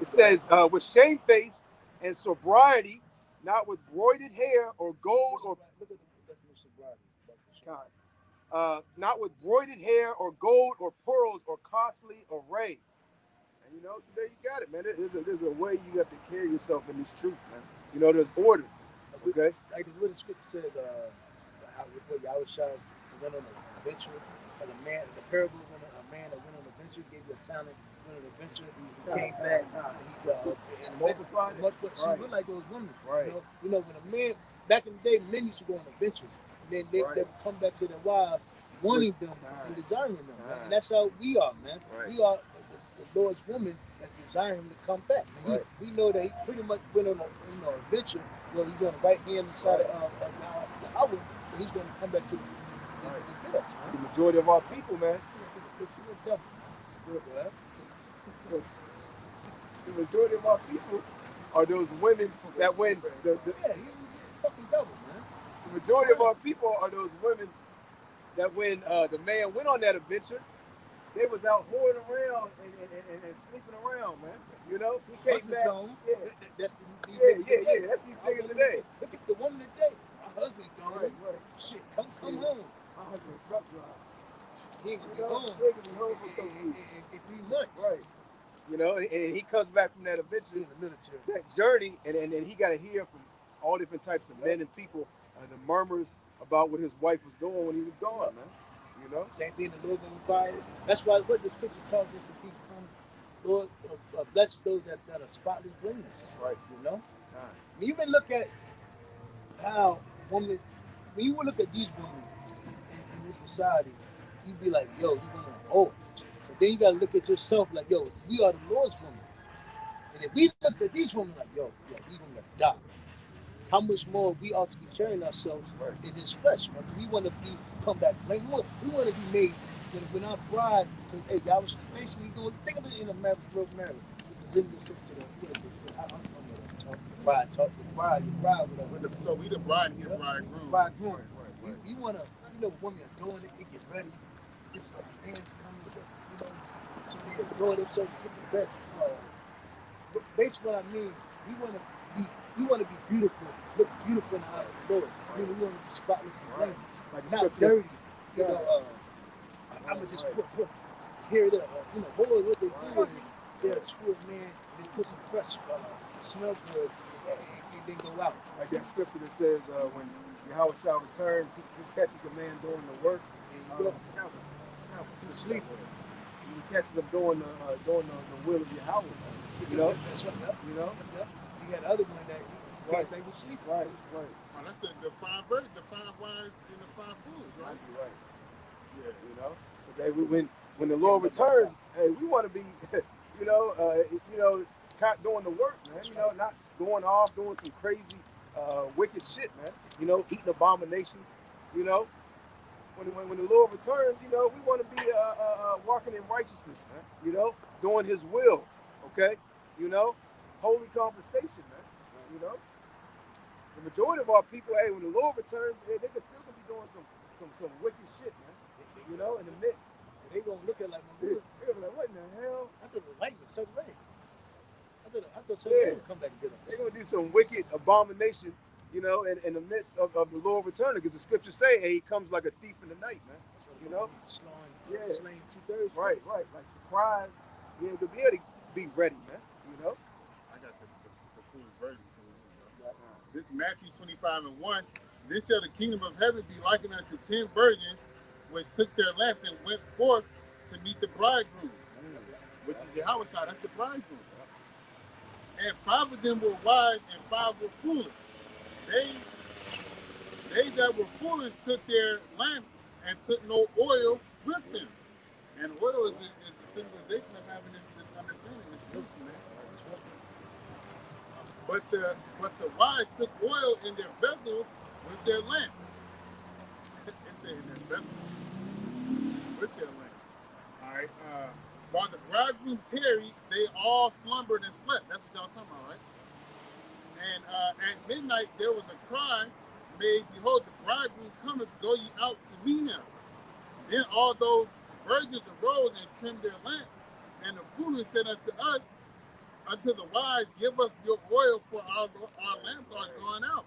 Speaker 1: It says, with shamefaced and sobriety, not with broided hair or gold or
Speaker 2: Look at the definition of sobriety.
Speaker 1: not with broided hair or gold or pearls or costly array. And you know, so there you got it, man. There's a way you have to carry yourself in this truth, man. You know, there's order. Okay.
Speaker 2: Like the little scripture said, what Yahweh went on an adventure, and the parable when a man that went on an adventure, gave you a talent, went on an adventure, he came back, and
Speaker 1: multiplied.
Speaker 2: See, we're like those women.
Speaker 1: Right.
Speaker 2: You know, when a man, back in the day, men used to go on adventures, and then they would come back to their wives, wanting them and desiring them. Man. And that's how we are, man.
Speaker 1: Right.
Speaker 2: We are the Lord's woman that's desiring him to come back. And we know that he pretty much went on an adventure. Well, he's on the right hand side of the hour, and he's going to come back to get us. Man.
Speaker 1: The majority of our people, man. The majority of our people are those women that when
Speaker 2: he's fucking double, man.
Speaker 1: the majority of our people are those women that when the man went on that adventure, they was out whoring around and sleeping around, man. You know, he came back.
Speaker 2: That's
Speaker 1: That's these niggas today.
Speaker 2: Look at the woman today. My husband gone.
Speaker 1: Right.
Speaker 2: Shit, come home.
Speaker 1: My husband truck driver.
Speaker 2: He ain't gonna be home.
Speaker 1: He ain't gonna be home for
Speaker 2: in 3 months.
Speaker 1: Right. You know, and he comes back from that adventure,
Speaker 2: in the military,
Speaker 1: that journey, and he got to hear from all different types of men and people, the murmurs about what his wife was doing when he was gone, man. You know,
Speaker 2: same thing. The Lord gonna require. That's why what the scripture tells us to keep from. Lord, bless those that are spotless blameless.
Speaker 1: Right.
Speaker 2: You know. When you even look at how women, when you look at these women in this society, you be like, yo, you women are old. But then you gotta look at yourself like, yo, we are the Lord's woman. And if we look at these women like, yo, we women die. How much more we ought to be carrying ourselves in His flesh, man? We want to come back. Like, we want to be made when our bride. Hey, y'all was basically doing. Think of it in a marriage, broke marriage. Then listen to the bride, talk to the bride, your bride, whatever.
Speaker 3: So we the bride, he the bridegroom.
Speaker 2: Bridegroom. You want to, women are doing it. They get ready. It's like dance coming, so so they enjoy themselves, get the best. But basically, what I mean, we want to be beautiful, look beautiful in the eye of the Lord. We want to be spotless and blameless, like not dirty. I'm gonna just put here it up. Boy, what they do is they'll screw a man, they put some fresh, smells good, and then go out.
Speaker 1: like that scripture that says when Yahweh shall return, he catches a man doing the work.
Speaker 2: He's sleeping.
Speaker 1: He catches him doing the will of Yahweh. You know.
Speaker 2: You got other one that they was sleeping.
Speaker 1: Right.
Speaker 3: Oh, that's the 5 birds, the 5 wise, and the 5 fools, right?
Speaker 1: Yeah. You know. Okay. When the Lord returns, hey, we want to be doing the work, man. Not going off, doing some crazy, wicked shit, man. Eating abominations. You know, when the Lord returns, we want to be walking in righteousness, man. Doing His will. Okay, holy conversation, man. The majority of our people, hey, when the Lord returns, they can still be doing some wicked shit, man. In the midst.
Speaker 2: They gonna look at like,
Speaker 1: They're like, what in the hell?
Speaker 2: I thought the light was so late. I thought somebody would come back and get them.
Speaker 1: They're gonna do some wicked abomination, in the midst of the Lord returning, because the scriptures say, hey, He comes like a thief in the night, man.
Speaker 2: Slaying 2/3.
Speaker 1: Right, like surprise. Yeah, to be able to be ready, man.
Speaker 3: I got the full version. This is Matthew 25:1. Then shall the kingdom of heaven be likened unto 10 virgins, which took their lamps and went forth to meet the bridegroom, which is Yahweh. That's the bridegroom. And 5 of them were wise, and 5 were foolish. They that were foolish took their lamps and took no oil with them. And oil is the symbolization of having this understanding, this truth, man. But the wise took oil in their vessels with their lamps. It said in their vessels with their lamps. All right. While the bridegroom tarried, they all slumbered and slept. That's what y'all talking about, right? And at midnight there was a cry made, behold, the bridegroom cometh, go ye out to meet him. Then all those virgins arose and trimmed their lamps. And the foolish said unto the wise, give us your oil, for our lamps are gone out.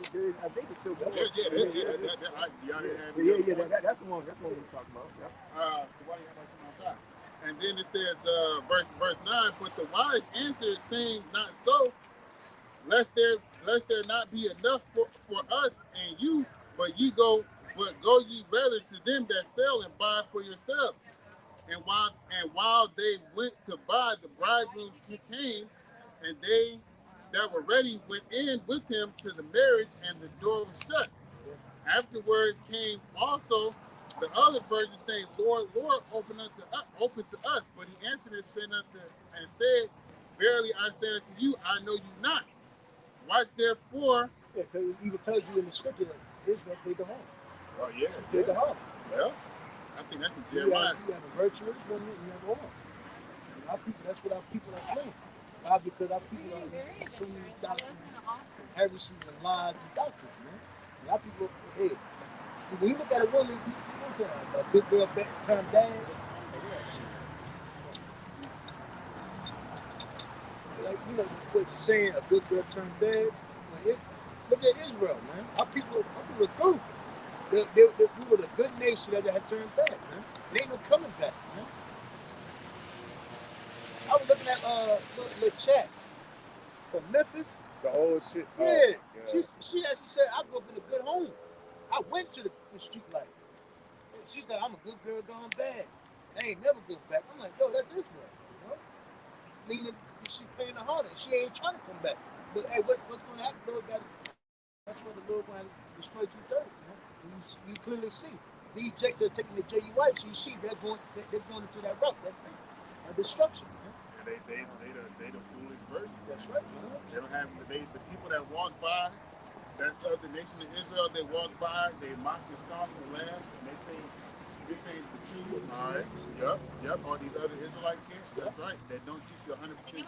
Speaker 1: I think it's still going.
Speaker 3: That's the one
Speaker 1: we're talking about. Yeah.
Speaker 3: And then it says, verse 9, but the wise answered, saying, not so, lest there not be enough for us and you, but go ye rather to them that sell and buy for yourselves. And while they went to buy, the bridegroom came, and they that were ready went in with him to the marriage, and the door was shut. Afterward came also the other virgins, saying, Lord, Lord, open to us. But he answered and said, verily I say unto you, I know you not. Watch therefore.
Speaker 2: Yeah, because it even tells you in the scripture that Israel played the harm.
Speaker 3: Oh yeah,
Speaker 2: Played the harm.
Speaker 3: Yeah, I think that's in Jeremiah.
Speaker 2: You have a virtuous one, you have a harm. Our people, that's what our people are playing. Why? Because our people are so many doctrines, heresies and lies and doctrines, man. And our people, hey, when you look at a woman, what's that? A good girl turned bad. Like, what you're saying, a good girl turned bad. Look at Israel, man. Our people are through. We were a good nation that had turned bad, man. They ain't no coming back, man. I was looking at the chat from Memphis.
Speaker 1: The old shit.
Speaker 2: Yeah. She actually said, I grew up in a good home. I went to the street life. She said, I'm a good girl gone bad. I ain't never go back. I'm like, yo, that's Israel. Meaning she paying the harder. She ain't trying to come back. But hey, what's going to happen? That's what the Lord going to destroy 2/3. So you clearly see these jakes are taking the JUI. So you see they're going into that route, that thing, destruction.
Speaker 3: They the foolish virgin.
Speaker 2: That's right.
Speaker 3: They don't have the people that walk by. That's of the nation of Israel. They walk by. They mock the song of the Lamb, and they say, "This ain't the truth." All right. Yep. All these other Israelite kids. That's right. That don't teach you 100% truth.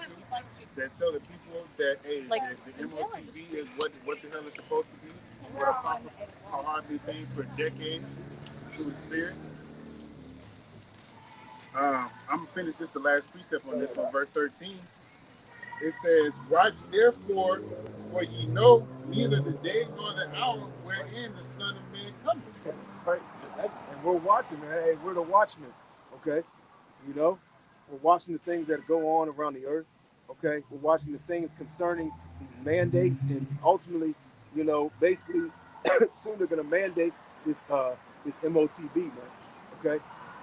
Speaker 3: That tell the people that hey, the MOTV is what the hell is supposed to be. What Apostle Paul been saying for decades through the Spirit. I'm gonna finish this the last precept on this one, verse 13. It says, watch therefore, for ye know neither the day nor the hour wherein the Son of Man cometh.
Speaker 1: Right. And we're watching, man. Hey, we're the watchmen. Okay. We're watching the things that go on around the earth. Okay. We're watching the things concerning these mandates, and ultimately, basically soon they're gonna mandate this MOTB, man. Okay.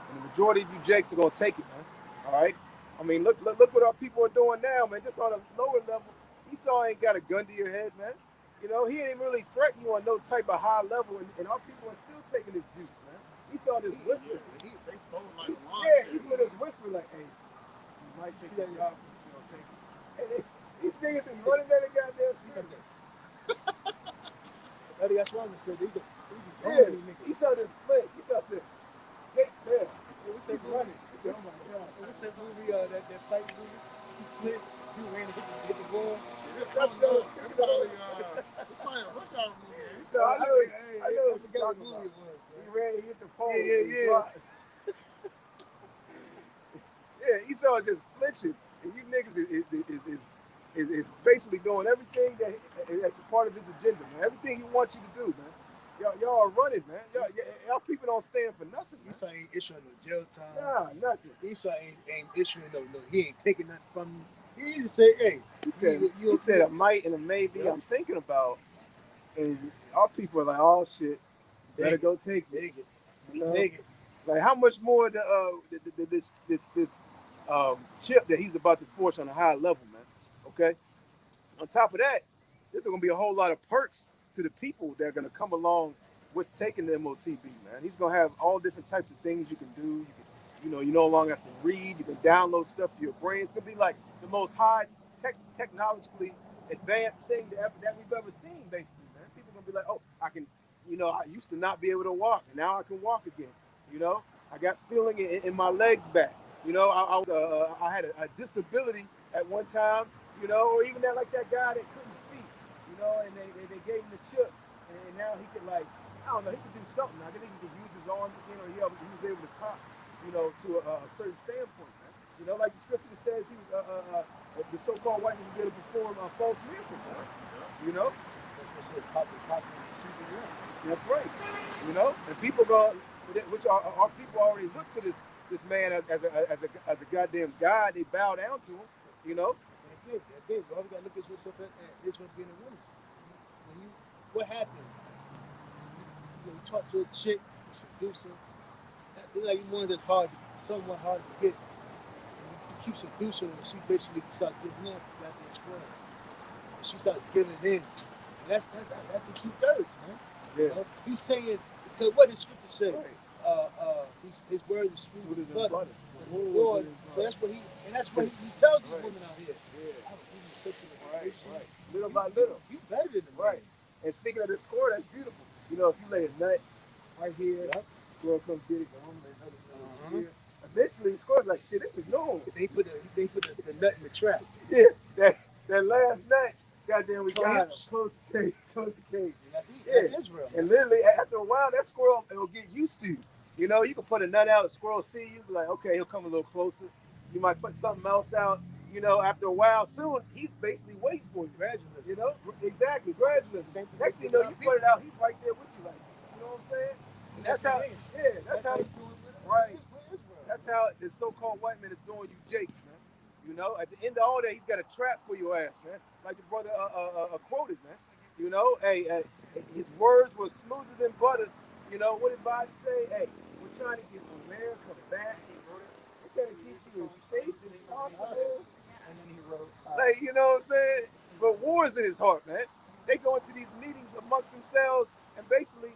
Speaker 1: And the majority of you jakes are gonna take it, man. All right. I mean, look what our people are doing now, man. Just on a lower level, Esau ain't got a gun to your head, man. He ain't really threaten you on no type of high level, and our people are still taking this juice, man. Esau just whispering.
Speaker 3: They told like a lawn
Speaker 1: Yeah,
Speaker 3: chair.
Speaker 1: he's with us whispering like, hey, you might take that job, you know, take it. And these niggas is running down the goddamn street.
Speaker 2: That's why I said these are
Speaker 1: Yeah,
Speaker 2: hungry niggas.
Speaker 1: he saw this flint. He saw this. Get there.
Speaker 2: Hey, what's that
Speaker 1: Keep
Speaker 2: movie?
Speaker 1: running. He said, oh my God.
Speaker 2: Hey, what's that movie? That fight movie? He flipped. He ran and hit the ball.
Speaker 3: That's probably a rush hour movie.
Speaker 1: No, I know. I know
Speaker 2: I
Speaker 1: what
Speaker 2: forgot
Speaker 1: you're
Speaker 2: what
Speaker 1: talking
Speaker 2: movie
Speaker 1: about.
Speaker 2: it was.
Speaker 1: He ran, he hit the pole.
Speaker 2: Yeah.
Speaker 1: Yeah, Esau is just flinching, and you niggas is basically doing everything that's a part of his agenda, man. Everything he wants you to do, man. Y'all are running, man. Y'all people don't stand for nothing, man.
Speaker 2: Esau ain't issuing no jail time.
Speaker 1: Nah, nothing.
Speaker 2: Esau ain't issuing no. He ain't taking nothing from you. He just say, hey,
Speaker 1: He said a might and a maybe.
Speaker 2: Yeah.
Speaker 1: I'm thinking about, and our people are like, oh shit, better go take it.
Speaker 2: Take it.
Speaker 1: You know?
Speaker 2: Take it.
Speaker 1: Like how much more this chip that he's about to force on a high level, man. Okay. On top of that, there's going to be a whole lot of perks to the people that are going to come along with taking the MOTB, man. He's going to have all different types of things you can do. You no longer have to read. You can download stuff to your brain. It's going to be like the most high technologically advanced thing that we've ever seen, basically, man. People are going to be like, oh, I can, I used to not be able to walk, and now I can walk again. I got feeling in my legs back. I had a disability at one time, or even like that guy that couldn't speak, and they gave him the chip, and now he could I don't know, he could do something. I think he could use his arms again, or he was able to talk, to a certain standpoint, man. Like the scripture says, he was the so-called white man was able to perform false miracles, man.
Speaker 2: That's what said possibly deceiving you.
Speaker 1: That's right. And people which are our people already look to this man as a goddamn god. They bow down to him.
Speaker 2: And again, all we gotta look at yourself at Israel being a woman. What happens? You talk to a chick, seduce her. It's like one that's somewhat hard to get. You keep seducing her, and she basically starts giving in. Goddamn squirrel. She starts giving in. And that's the 2/3, man.
Speaker 1: Yeah.
Speaker 2: He's saying, because what the scripture say?
Speaker 1: Right.
Speaker 2: His word is sweet with butter.
Speaker 1: Lord,
Speaker 2: so that's what he tells these women out here.
Speaker 1: Yeah.
Speaker 2: I will give you such an
Speaker 1: Right.
Speaker 2: education.
Speaker 1: Little by little.
Speaker 2: You better than the
Speaker 1: Right. And speaking of the score, that's beautiful. If you lay a nut right here, squirrel comes get it, go home, lay another nut here. Eventually, the squirrel's like, shit, this is normal.
Speaker 2: They put the nut in the trap.
Speaker 1: Yeah, that last nut, goddamn, we got him. Close to cage.
Speaker 2: That's Israel.
Speaker 1: And literally, after a while, that squirrel will get used to you. You can put a nut out, a squirrel see you, be like, okay, he'll come a little closer. You might put something else out. After a while, soon, he's basically waiting for you.
Speaker 2: Gradually.
Speaker 1: Exactly, gradually. Next thing you know, you put it out, he's right there with you. Like, you know what I'm saying? And that's how right. That's how the so-called white man is doing you jakes, man. At the end of all that, he's got a trap for your ass, man. Like the brother quoted, man. Hey, his words were smoother than butter. What did Biden say? Hey, we're trying to get America back. We're trying to keep you as safe as possible.
Speaker 2: And then he wrote,
Speaker 1: Like, you know what I'm saying? But war is in his heart, man. They go into these meetings amongst themselves and basically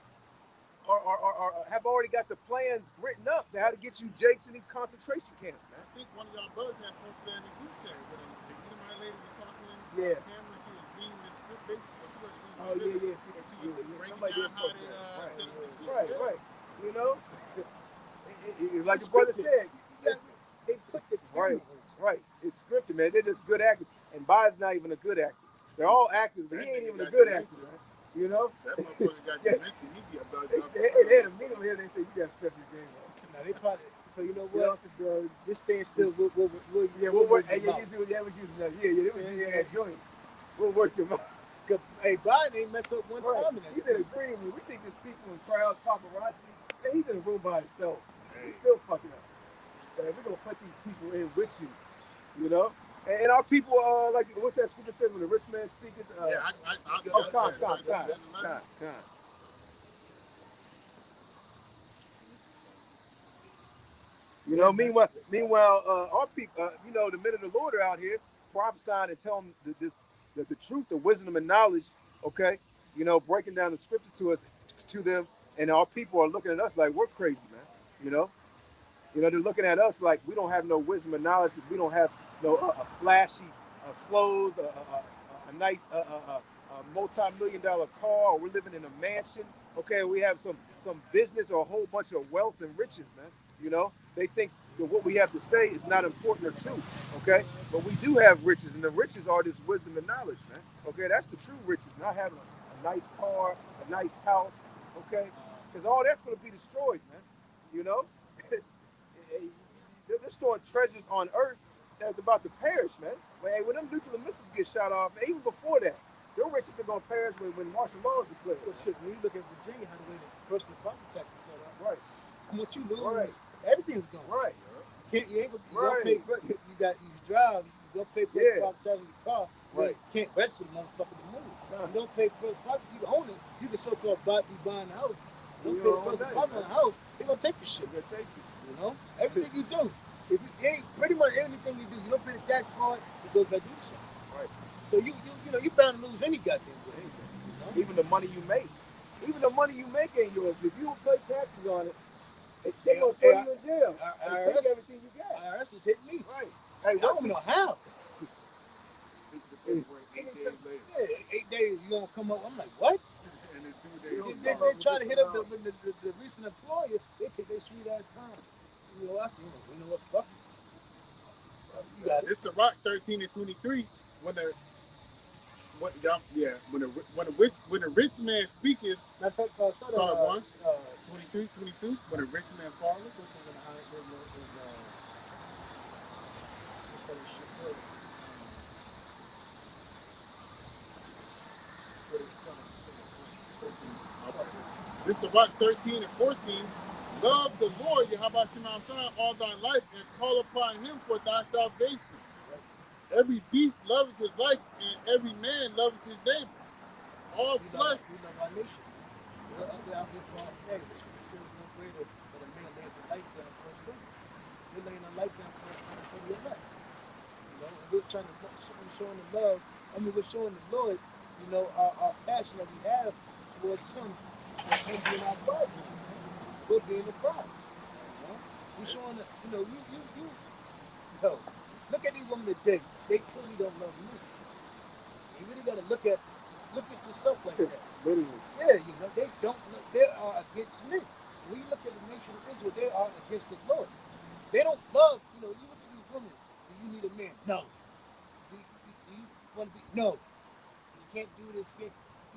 Speaker 1: have already got the plans written up to how to get you jakes in these concentration camps, man.
Speaker 3: I think one of y'all brothers had posted that in the group chat. But the Edomite lady was talking on
Speaker 1: Yeah.
Speaker 3: camera. She was reading the script, basically. She was reading
Speaker 1: Oh,
Speaker 3: the
Speaker 1: yeah.
Speaker 3: script. She was breaking
Speaker 1: Somebody
Speaker 3: down
Speaker 1: did
Speaker 3: how
Speaker 1: post
Speaker 3: they
Speaker 1: that.
Speaker 3: set up the shit.
Speaker 1: Right. Like the brother said,
Speaker 2: they put the
Speaker 1: right. It's scripted, man. They're just good actors. And Biden's not even a good actor. They're all actors, but he ain't even a good actor, man.
Speaker 3: That motherfucker got dementia. He be about
Speaker 1: They had a meeting here. They say you got to step your game up.
Speaker 2: Now they probably. So you know what? This stand still. We'll
Speaker 1: work. Hey, they was using that. Yeah, they was using that joint. We'll work your mouth.
Speaker 2: Hey, Biden ain't mess up one time in that.
Speaker 1: He's in a green room. We think there's people in crowds, paparazzi. And he's in a room by himself. He's still fucking up. We're gonna put these people in with you, And our people, like what's that scripture says when the rich man speaks? Con. Meanwhile, our people, the men of the Lord are out here prophesying and telling the truth, the wisdom and knowledge. Okay, breaking down the scripture to them, and our people are looking at us like we're crazy, man. You know, they're looking at us like we don't have no wisdom and knowledge because we don't have no flashy clothes, a nice multi-million dollar car, or we're living in a mansion. Okay, we have some business or a whole bunch of wealth and riches, man. You know, they think that what we have to say is not important or true. Okay, but we do have riches, and the riches are this wisdom and knowledge, man. Okay, that's the true riches, not having a nice car, a nice house. Okay, because all that's going to be destroyed, man. You know, they're storing treasures on earth that's about to perish, man. When them nuclear missiles get shot off, man, even before that, your riches are going to perish when martial law is declared.
Speaker 2: Well, shit, when you look at Virginia, how the way the personal property tax is set up,
Speaker 1: Right,
Speaker 2: how much you lose,
Speaker 1: right,
Speaker 2: everything's gone.
Speaker 1: right,
Speaker 2: You ain't gonna,
Speaker 1: right.
Speaker 2: pay. You drive. You don't pay personal
Speaker 1: Yeah,
Speaker 2: property tax on your car.
Speaker 1: right.
Speaker 2: You can't register the motherfucker to move.
Speaker 1: Nah.
Speaker 2: You don't pay personal property. You own it. You can so-called be buying a house. You
Speaker 1: You
Speaker 2: don't pay
Speaker 1: don't own
Speaker 2: personal
Speaker 1: nothing,
Speaker 2: property on
Speaker 1: man.
Speaker 2: a house. They gonna take the shit.
Speaker 1: They're gonna take you.
Speaker 2: You know, everything you do. If you ain't pretty much everything you do, you don't pay the tax for it. It goes back to you.
Speaker 1: Right.
Speaker 2: So you know you bound to lose any goddamn way.
Speaker 1: Anything.
Speaker 2: You know?
Speaker 1: Even the money you make. Even the money you make ain't yours. If you don't pay taxes on it, they gonna throw you in jail. They take everything you got.
Speaker 2: IRS is hitting me.
Speaker 1: Right. Hey,
Speaker 2: I don't know how.
Speaker 3: Eight days later.
Speaker 2: Yeah, 8 days you gonna come up. I'm like, what?
Speaker 3: And then 2 days.
Speaker 2: They try to hit up the recent employer. They take their sweet ass time. You know, I said, you know what? Fuck it. You got it.
Speaker 3: It's the Rock 13 and 23 when the when the rich man speaketh.
Speaker 2: Matter of fact,
Speaker 3: Start 1, 23, 22. When a rich man falleth. This is Rock 13 and 14. Love the Lord, Yahweh Shema Shah, all thy life, and call upon him for thy salvation. Every beast loveth his life, and every man loveth his neighbor. All flesh.
Speaker 2: We love our nation. We're up there out here for our day. The scripture says no greater than a man laying his life down for his friend. We're laying our life down for the elect. You know, and we're trying to showing the love. I mean, we're showing the Lord, you know, our passion that we have towards him and him being our bride. We're being the bride. You know? We're showing that, you know, yo, look at these women today. They truly don't love me. You really gotta look at yourself like that.
Speaker 1: Literally.
Speaker 2: Yeah, you know, they don't look, they are against me. When you look at the nation of Israel, they are against the Lord. They don't love, you know, you look at these women, do you need a man? No. Do you want to be? No. You can't do this, you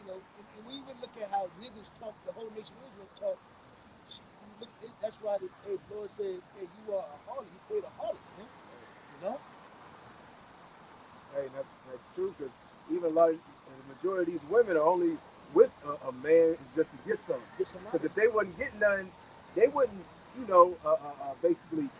Speaker 2: know, and when you even look at how niggas talk, the whole nation of Israel talk, that's why the Lord said, hey, you are a harlot, you played a harlot, man. You know?
Speaker 1: Hey, that's true because even a lot of the majority of these women are only with a man just to get something. Because if they wasn't getting none, they wouldn't, you know, basically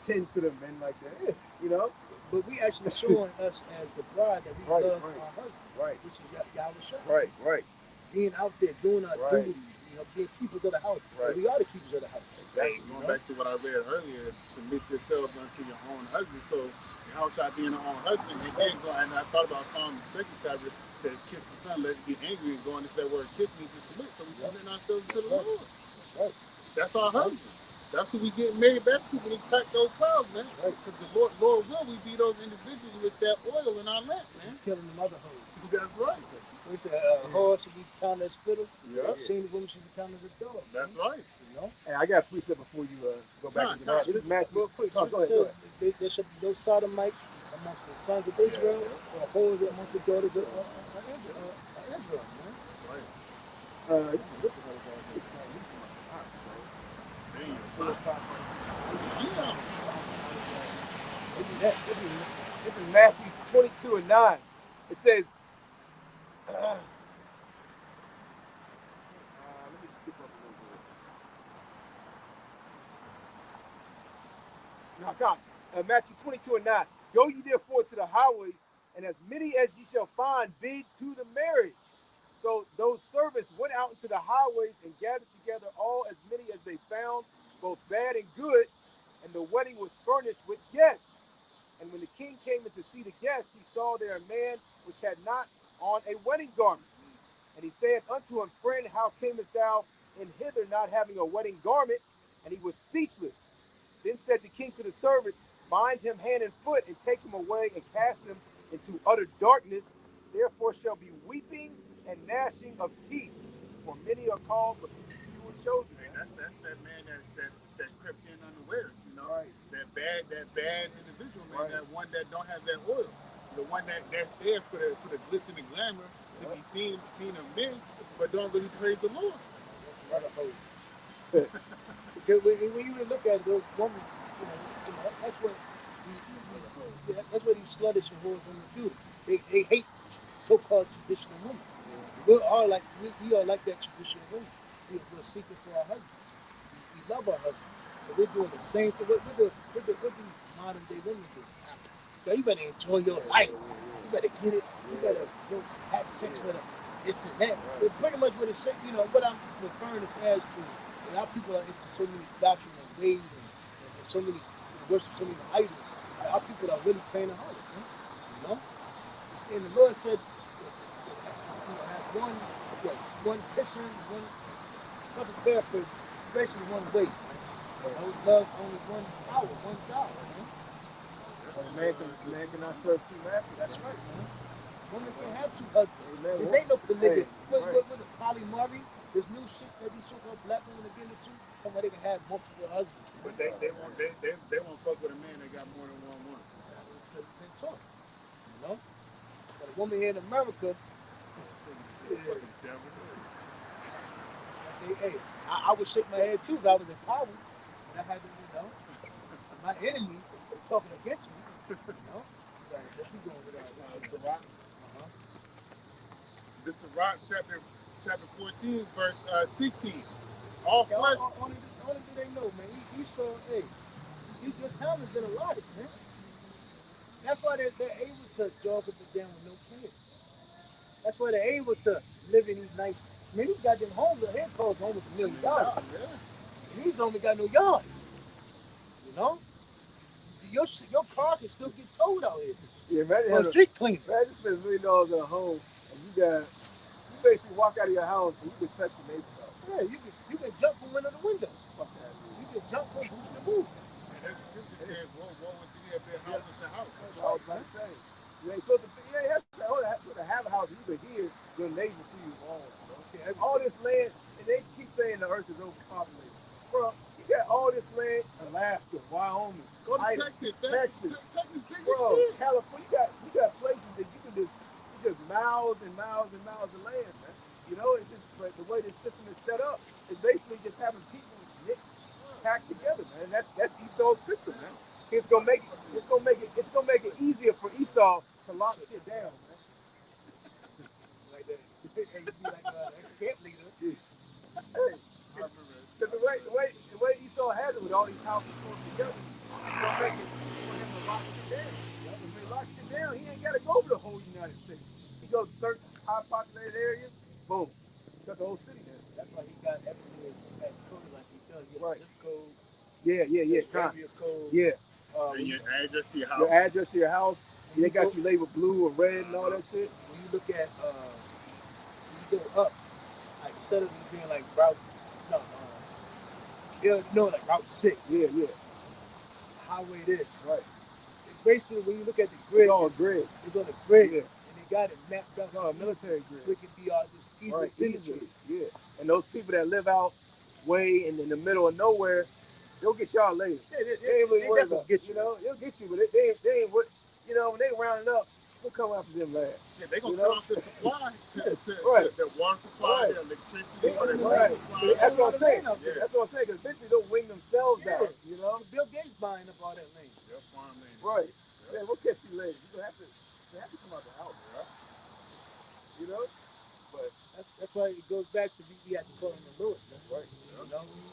Speaker 1: tend to the men like that. You know.
Speaker 2: But we actually showing us as the bride that we love our husband.
Speaker 1: Right.
Speaker 2: Which is Yahweh Shah.
Speaker 1: Right.
Speaker 2: Being out there doing our duties, you know, being keepers of the house.
Speaker 1: Right.
Speaker 2: We are the keepers of the house.
Speaker 3: Exactly. Going back to what I read earlier, submit yourselves unto your own husband. So your house shall be in our own husband. And I thought about Psalm the 2nd chapter says, kiss the son, let's get angry and go into that word kiss means to submit. So we submit ourselves to the Lord.
Speaker 2: Right.
Speaker 3: That's our husband. That's who we get married back to when he crack those clouds, man. Because the Lord will we be those individuals with that oil in our lamp, man.
Speaker 2: Killing the mother hoes.
Speaker 3: That's right.
Speaker 2: We said whore should be counted as fiddle.
Speaker 3: Yeah.
Speaker 2: Seen woman should be counted as dog.
Speaker 3: That's right.
Speaker 2: You know?
Speaker 1: Hey, I got a precept before you go back into that. This is Matthew.
Speaker 2: Real quick.
Speaker 1: Oh, go ahead.
Speaker 2: There should be no sodomite amongst the sons of Israel or whores amongst the daughters of Israel, man.
Speaker 3: Right.
Speaker 1: This is looking at it. This is Matthew 22 and 9. It says, let me skip up a little bit. Now, come. Matthew 22 and 9. Go ye therefore to the highways, and as many as ye shall find, bid to the marriage. So those servants went out into the highways and gathered together all as many as they found, both bad and good, and the wedding was furnished with guests. And when the king came in to see the guests, he saw there a man which had not on a wedding garment. And he said unto him, Friend, how camest thou in hither not having a wedding garment? And he was speechless. Then said the king to the servants, bind him hand and foot, and take him away, and cast him into utter darkness. Therefore shall be weeping and gnashing of teeth, for many are called, but few are chosen.
Speaker 3: Hey, that's that man that crept in unawares, you know.
Speaker 1: Right.
Speaker 3: That bad individual, man.
Speaker 1: Right.
Speaker 3: That one that don't have that oil. The one that's there for the glitz and the glamour to be seen of men, but don't really praise the Lord.
Speaker 2: Because when you really look at it, those women, that's what these sluttish and whores women do. They hate so-called traditional women. We are like that traditional woman. We're seeking for our husband. We love our husband. So we're doing the same thing. What these modern day women do? Now, you better enjoy your life. You better get it. You better go have sex with her. This and that. But pretty much what it's saying, what I'm referring this as to, a lot of people are into so many doctrinal ways and so many worship so many idols. Our people are really playing the harlot, you know? And the Lord said, have one pisser, another paraphrase, basically one way. Love only one power, one God.
Speaker 1: Man cannot serve two masters.
Speaker 2: That's right, man. Women can have two husbands.
Speaker 1: Amen.
Speaker 2: This ain't no polygamy.
Speaker 1: Right.
Speaker 2: With the polyamory, this new shit that these so-called black women are getting into, somebody can have multiple husbands.
Speaker 3: But they won't fuck with a man that got more than one woman.
Speaker 2: That's talk, you know? But a woman here in America, hey, I would shake my head too if I was in power. And I had to, my enemy talking against me, What you doing with that?
Speaker 3: The Rock. This is Rock chapter 14, verse 16. All flesh.
Speaker 2: Only do they know, man. Esau, your time has been allotted, man. That's why they're able to jog up and down with no kids. That's why they're able to live in these nice. Man, these goddamn homes, their head costs almost $1 million.
Speaker 3: Yeah.
Speaker 2: And these don't even got no yard. You know? Your car can still get towed out here.
Speaker 1: Yeah, imagine
Speaker 2: street cleaning.
Speaker 1: Imagine spending $1 million on a home, and you basically walk out of your house and you can touch your neighbor's house.
Speaker 2: Yeah, you can jump from window to window.
Speaker 1: Fuck that.
Speaker 2: You can jump from roof to roof.
Speaker 3: That's the scripture says, woe unto you have been house to house.
Speaker 1: That's what I was about to say. You ain't supposed to have a house. You can hear your neighbor through your walls. Okay, all this land, and they keep saying the earth is overpopulated. Bro, you got all this land, Alaska, Wyoming,
Speaker 3: Go to
Speaker 1: Idaho,
Speaker 3: Texas. Texas big as
Speaker 1: bro,
Speaker 3: shit.
Speaker 1: California. You got places that you can just miles and miles and miles of land, man. It's just but the way this system is set up, it's basically just having people packed together, man. That's Esau's system, man. It's gonna make it easier for Esau to lock shit down, man.
Speaker 2: Like that. And you be like camp leader.
Speaker 1: Hey, because the way Esau has it with all these houses close together, it's gonna make it for him to lock it down. If he locks it down, he ain't gotta go over the whole United States. He goes to certain high populated areas, boom, got the whole city there.
Speaker 2: That's why he got everything as code like he does. He has zip code.
Speaker 1: Yeah.
Speaker 2: Area code.
Speaker 1: Yeah.
Speaker 3: And your address to your house.
Speaker 1: Your address to your house. They got you labeled blue or red and all that shit.
Speaker 2: When you look at, when you go up, like instead of it being like route, like route 6.
Speaker 1: Yeah.
Speaker 2: Highway this.
Speaker 1: Right.
Speaker 2: Basically, when you look at the grid,
Speaker 1: It's on a grid.
Speaker 2: It's on the grid,
Speaker 1: Yeah.
Speaker 2: and they got it mapped out.
Speaker 1: It's on a military grid.
Speaker 2: So it can be just easily penetrated.
Speaker 1: Yeah. And those people that live out way in the middle of nowhere, they'll get y'all later. They ain't really worried about
Speaker 2: get you.
Speaker 1: They'll get you, but they ain't what. When they round it up, we'll come after them last.
Speaker 3: Yeah, they gonna cut off the supply to the water supply, the electricity,
Speaker 1: Right. That's what I'm saying.
Speaker 3: Yeah.
Speaker 1: That's what I'm saying. Because eventually they'll wing themselves out.
Speaker 2: Bill Gates buying up all that land.
Speaker 3: They're farmland.
Speaker 1: Right. Yeah, we'll catch you later. You're gonna have to come out the house, right? But
Speaker 2: that's why it goes back to we have to call him the Lord. That's
Speaker 1: right.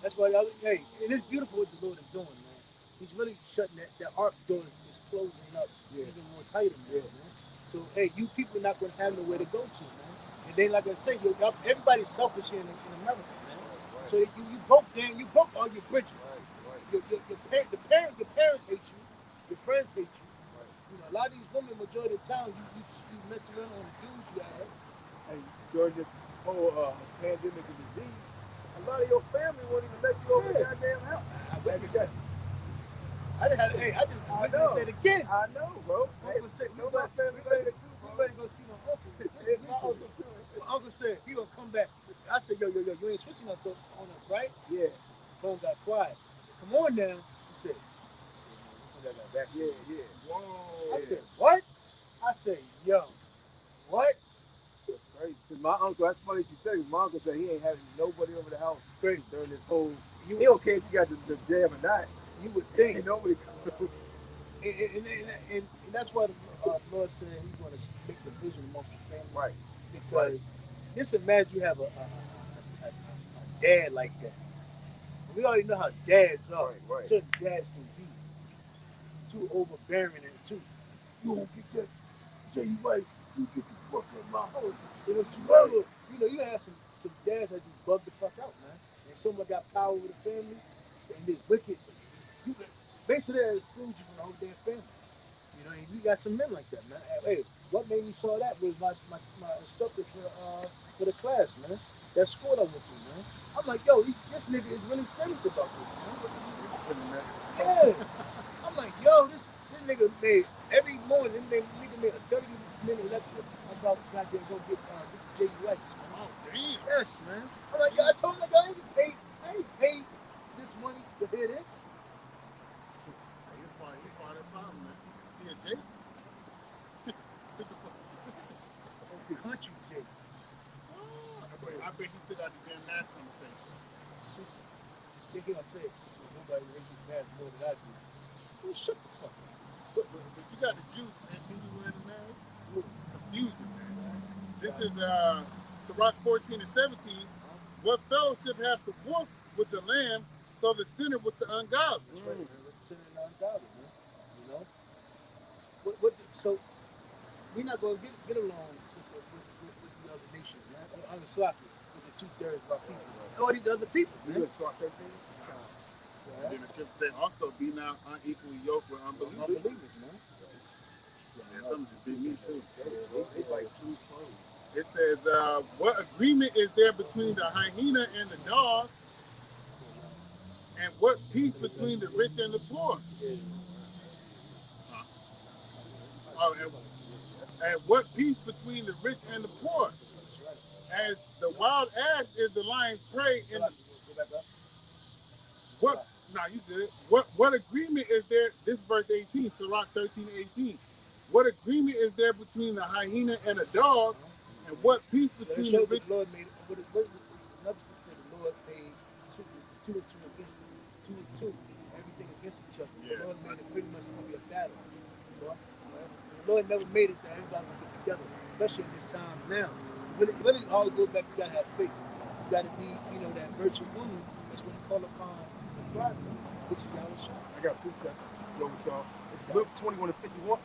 Speaker 2: That's why and it's beautiful what the Lord is doing, man. He's really shutting that ark door is closing up even more tighter, man. So you people are not gonna have nowhere to go to, man. And then like I say, everybody's selfish here in America, man. Right. So you broke all your bridges. Right. Your parents hate you, your friends hate you. Right. A lot of these women, majority of the time, you mess around on the dudes you have.
Speaker 1: And during this whole pandemic and disease, a lot of your family won't even let you over the goddamn house.
Speaker 2: I didn't have. Hey, I just said again.
Speaker 1: I know, bro.
Speaker 2: Uncle said
Speaker 1: No, my family later too,
Speaker 2: we
Speaker 1: bro.
Speaker 2: better go see my uncle.
Speaker 1: It's my uncle too.
Speaker 2: My uncle said he gonna come back. I said, yo, you ain't switching us on us, right?
Speaker 1: Yeah,
Speaker 2: Phone got quiet. I said, come on now. He said, back.
Speaker 1: yeah, yeah.
Speaker 3: Whoa.
Speaker 2: I said, what? I said, yo, what?
Speaker 1: Right. Cause my uncle, that's funny you say. My uncle said he ain't having nobody over the house
Speaker 2: Crazy.
Speaker 1: during this whole. He don't care if you got the jam or not.
Speaker 2: You would think.
Speaker 1: Ain't nobody coming.
Speaker 2: And that's why the Lord said He's going to make division amongst the family.
Speaker 1: Right.
Speaker 2: Because just imagine you have a dad like that. We already know how dads are.
Speaker 1: Right.
Speaker 2: Certain dads can be too overbearing and too. You won't get that. Tell you right. You get the fuck out of my house. And if you ever, you have some dads that just bug the fuck out, man. And someone got power over the family, and they wicked. You basically that excludes you from the whole damn family. And we got some men like that, man. Hey, what made me saw that was my instructor for the class, man. That school I went to, man. I'm like, yo, this nigga is really serious about this, man. Yeah. I'm like, yo, this nigga made every morning. This nigga made a 30-minute lecture about goddamn go get J.U. Rice.
Speaker 3: Oh, damn.
Speaker 2: Yes, man. I'm like, yo, I told him, like, I ain't paid this money to hear this.
Speaker 3: He's part of the problem, man. He a Jake?
Speaker 2: That's the country, Jake.
Speaker 3: I bet he still got the damn mask on his face.
Speaker 2: They gonna say nobody makes you mad more than I do. Well, shut the fuck up.
Speaker 3: But you got the juice and then you wearing the mask? Confusion, man. This is Sirach 14 and 17. What fellowship hath the wolf with the lamb, so the sinner with the ungodly?
Speaker 2: That's right, man. With the sinner and the ungodly, man. So we're not gonna get along with the other nations, man. I'm Slocky with the 2/3 of our people. And all these other people, man.
Speaker 3: And then the scripture says also be not unequally yoked with unbelievers.
Speaker 2: Unbelievers, man.
Speaker 3: Yeah, something just beat me too. It says, what agreement is there between the hyena and the dog? And what peace between the rich and the poor? Oh, and what peace between the rich and the poor? As the wild ass is the lion's prey in the... What? Nah, you did it. What agreement is there? This verse 18, Sirach 13:18. What agreement is there between the hyena and a dog? And what peace between the rich?
Speaker 2: The Lord made another scripture. The Lord made two and two, everything against each other.
Speaker 3: Yeah.
Speaker 2: The Lord made it pretty much gonna be a battle. The Lord never made it that everybody gonna get together, especially in this time now. Really all goes back. You gotta have faith. You gotta be, that virtuous woman. That's what you call upon the prophet, which is Yahweh.
Speaker 1: I got 2 seconds. Go with y'all. It's Luke 21 and 51,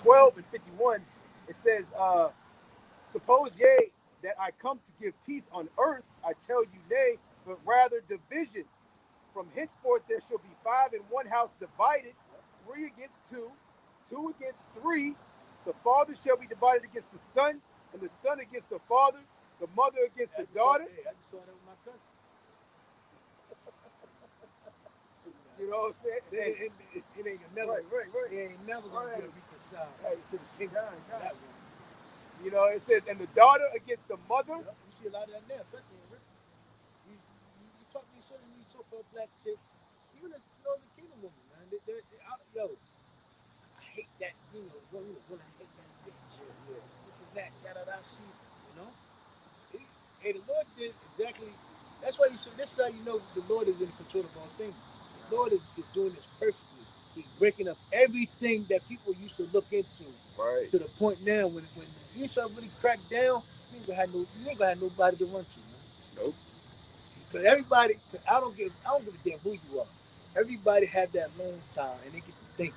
Speaker 1: 12 and 51. It says, suppose ye that I come to give peace on earth, I tell you nay, but rather division. From henceforth there shall be 5 in one house divided, 3 against 2, 2 against 3. The father shall be divided against the son, and the son against the father, the mother against the daughter.
Speaker 2: I just saw that with my cousin.
Speaker 1: You know what I'm saying?
Speaker 2: It ain't never.
Speaker 1: Right.
Speaker 2: It ain't never gonna be reconciled to the kingdom. That one.
Speaker 1: You know, it says, and the daughter against the mother.
Speaker 2: You see a lot of that now, especially in Richmond. You talk to some of these so-called black chicks, even as the kingdom women, man. I hate that, when I hate that bitch. Yeah. This and that, Hey, the Lord did exactly. That's why you see. This is how you know the Lord is in control of all things. The Lord is doing this perfectly. He's breaking up everything that people used to look into.
Speaker 1: Right.
Speaker 2: To the point now when you start really crack down, you ain't gonna have nobody to run to, man.
Speaker 1: Nope.
Speaker 2: Because everybody, I don't give a damn who you are. Everybody have that lone time and they get to think.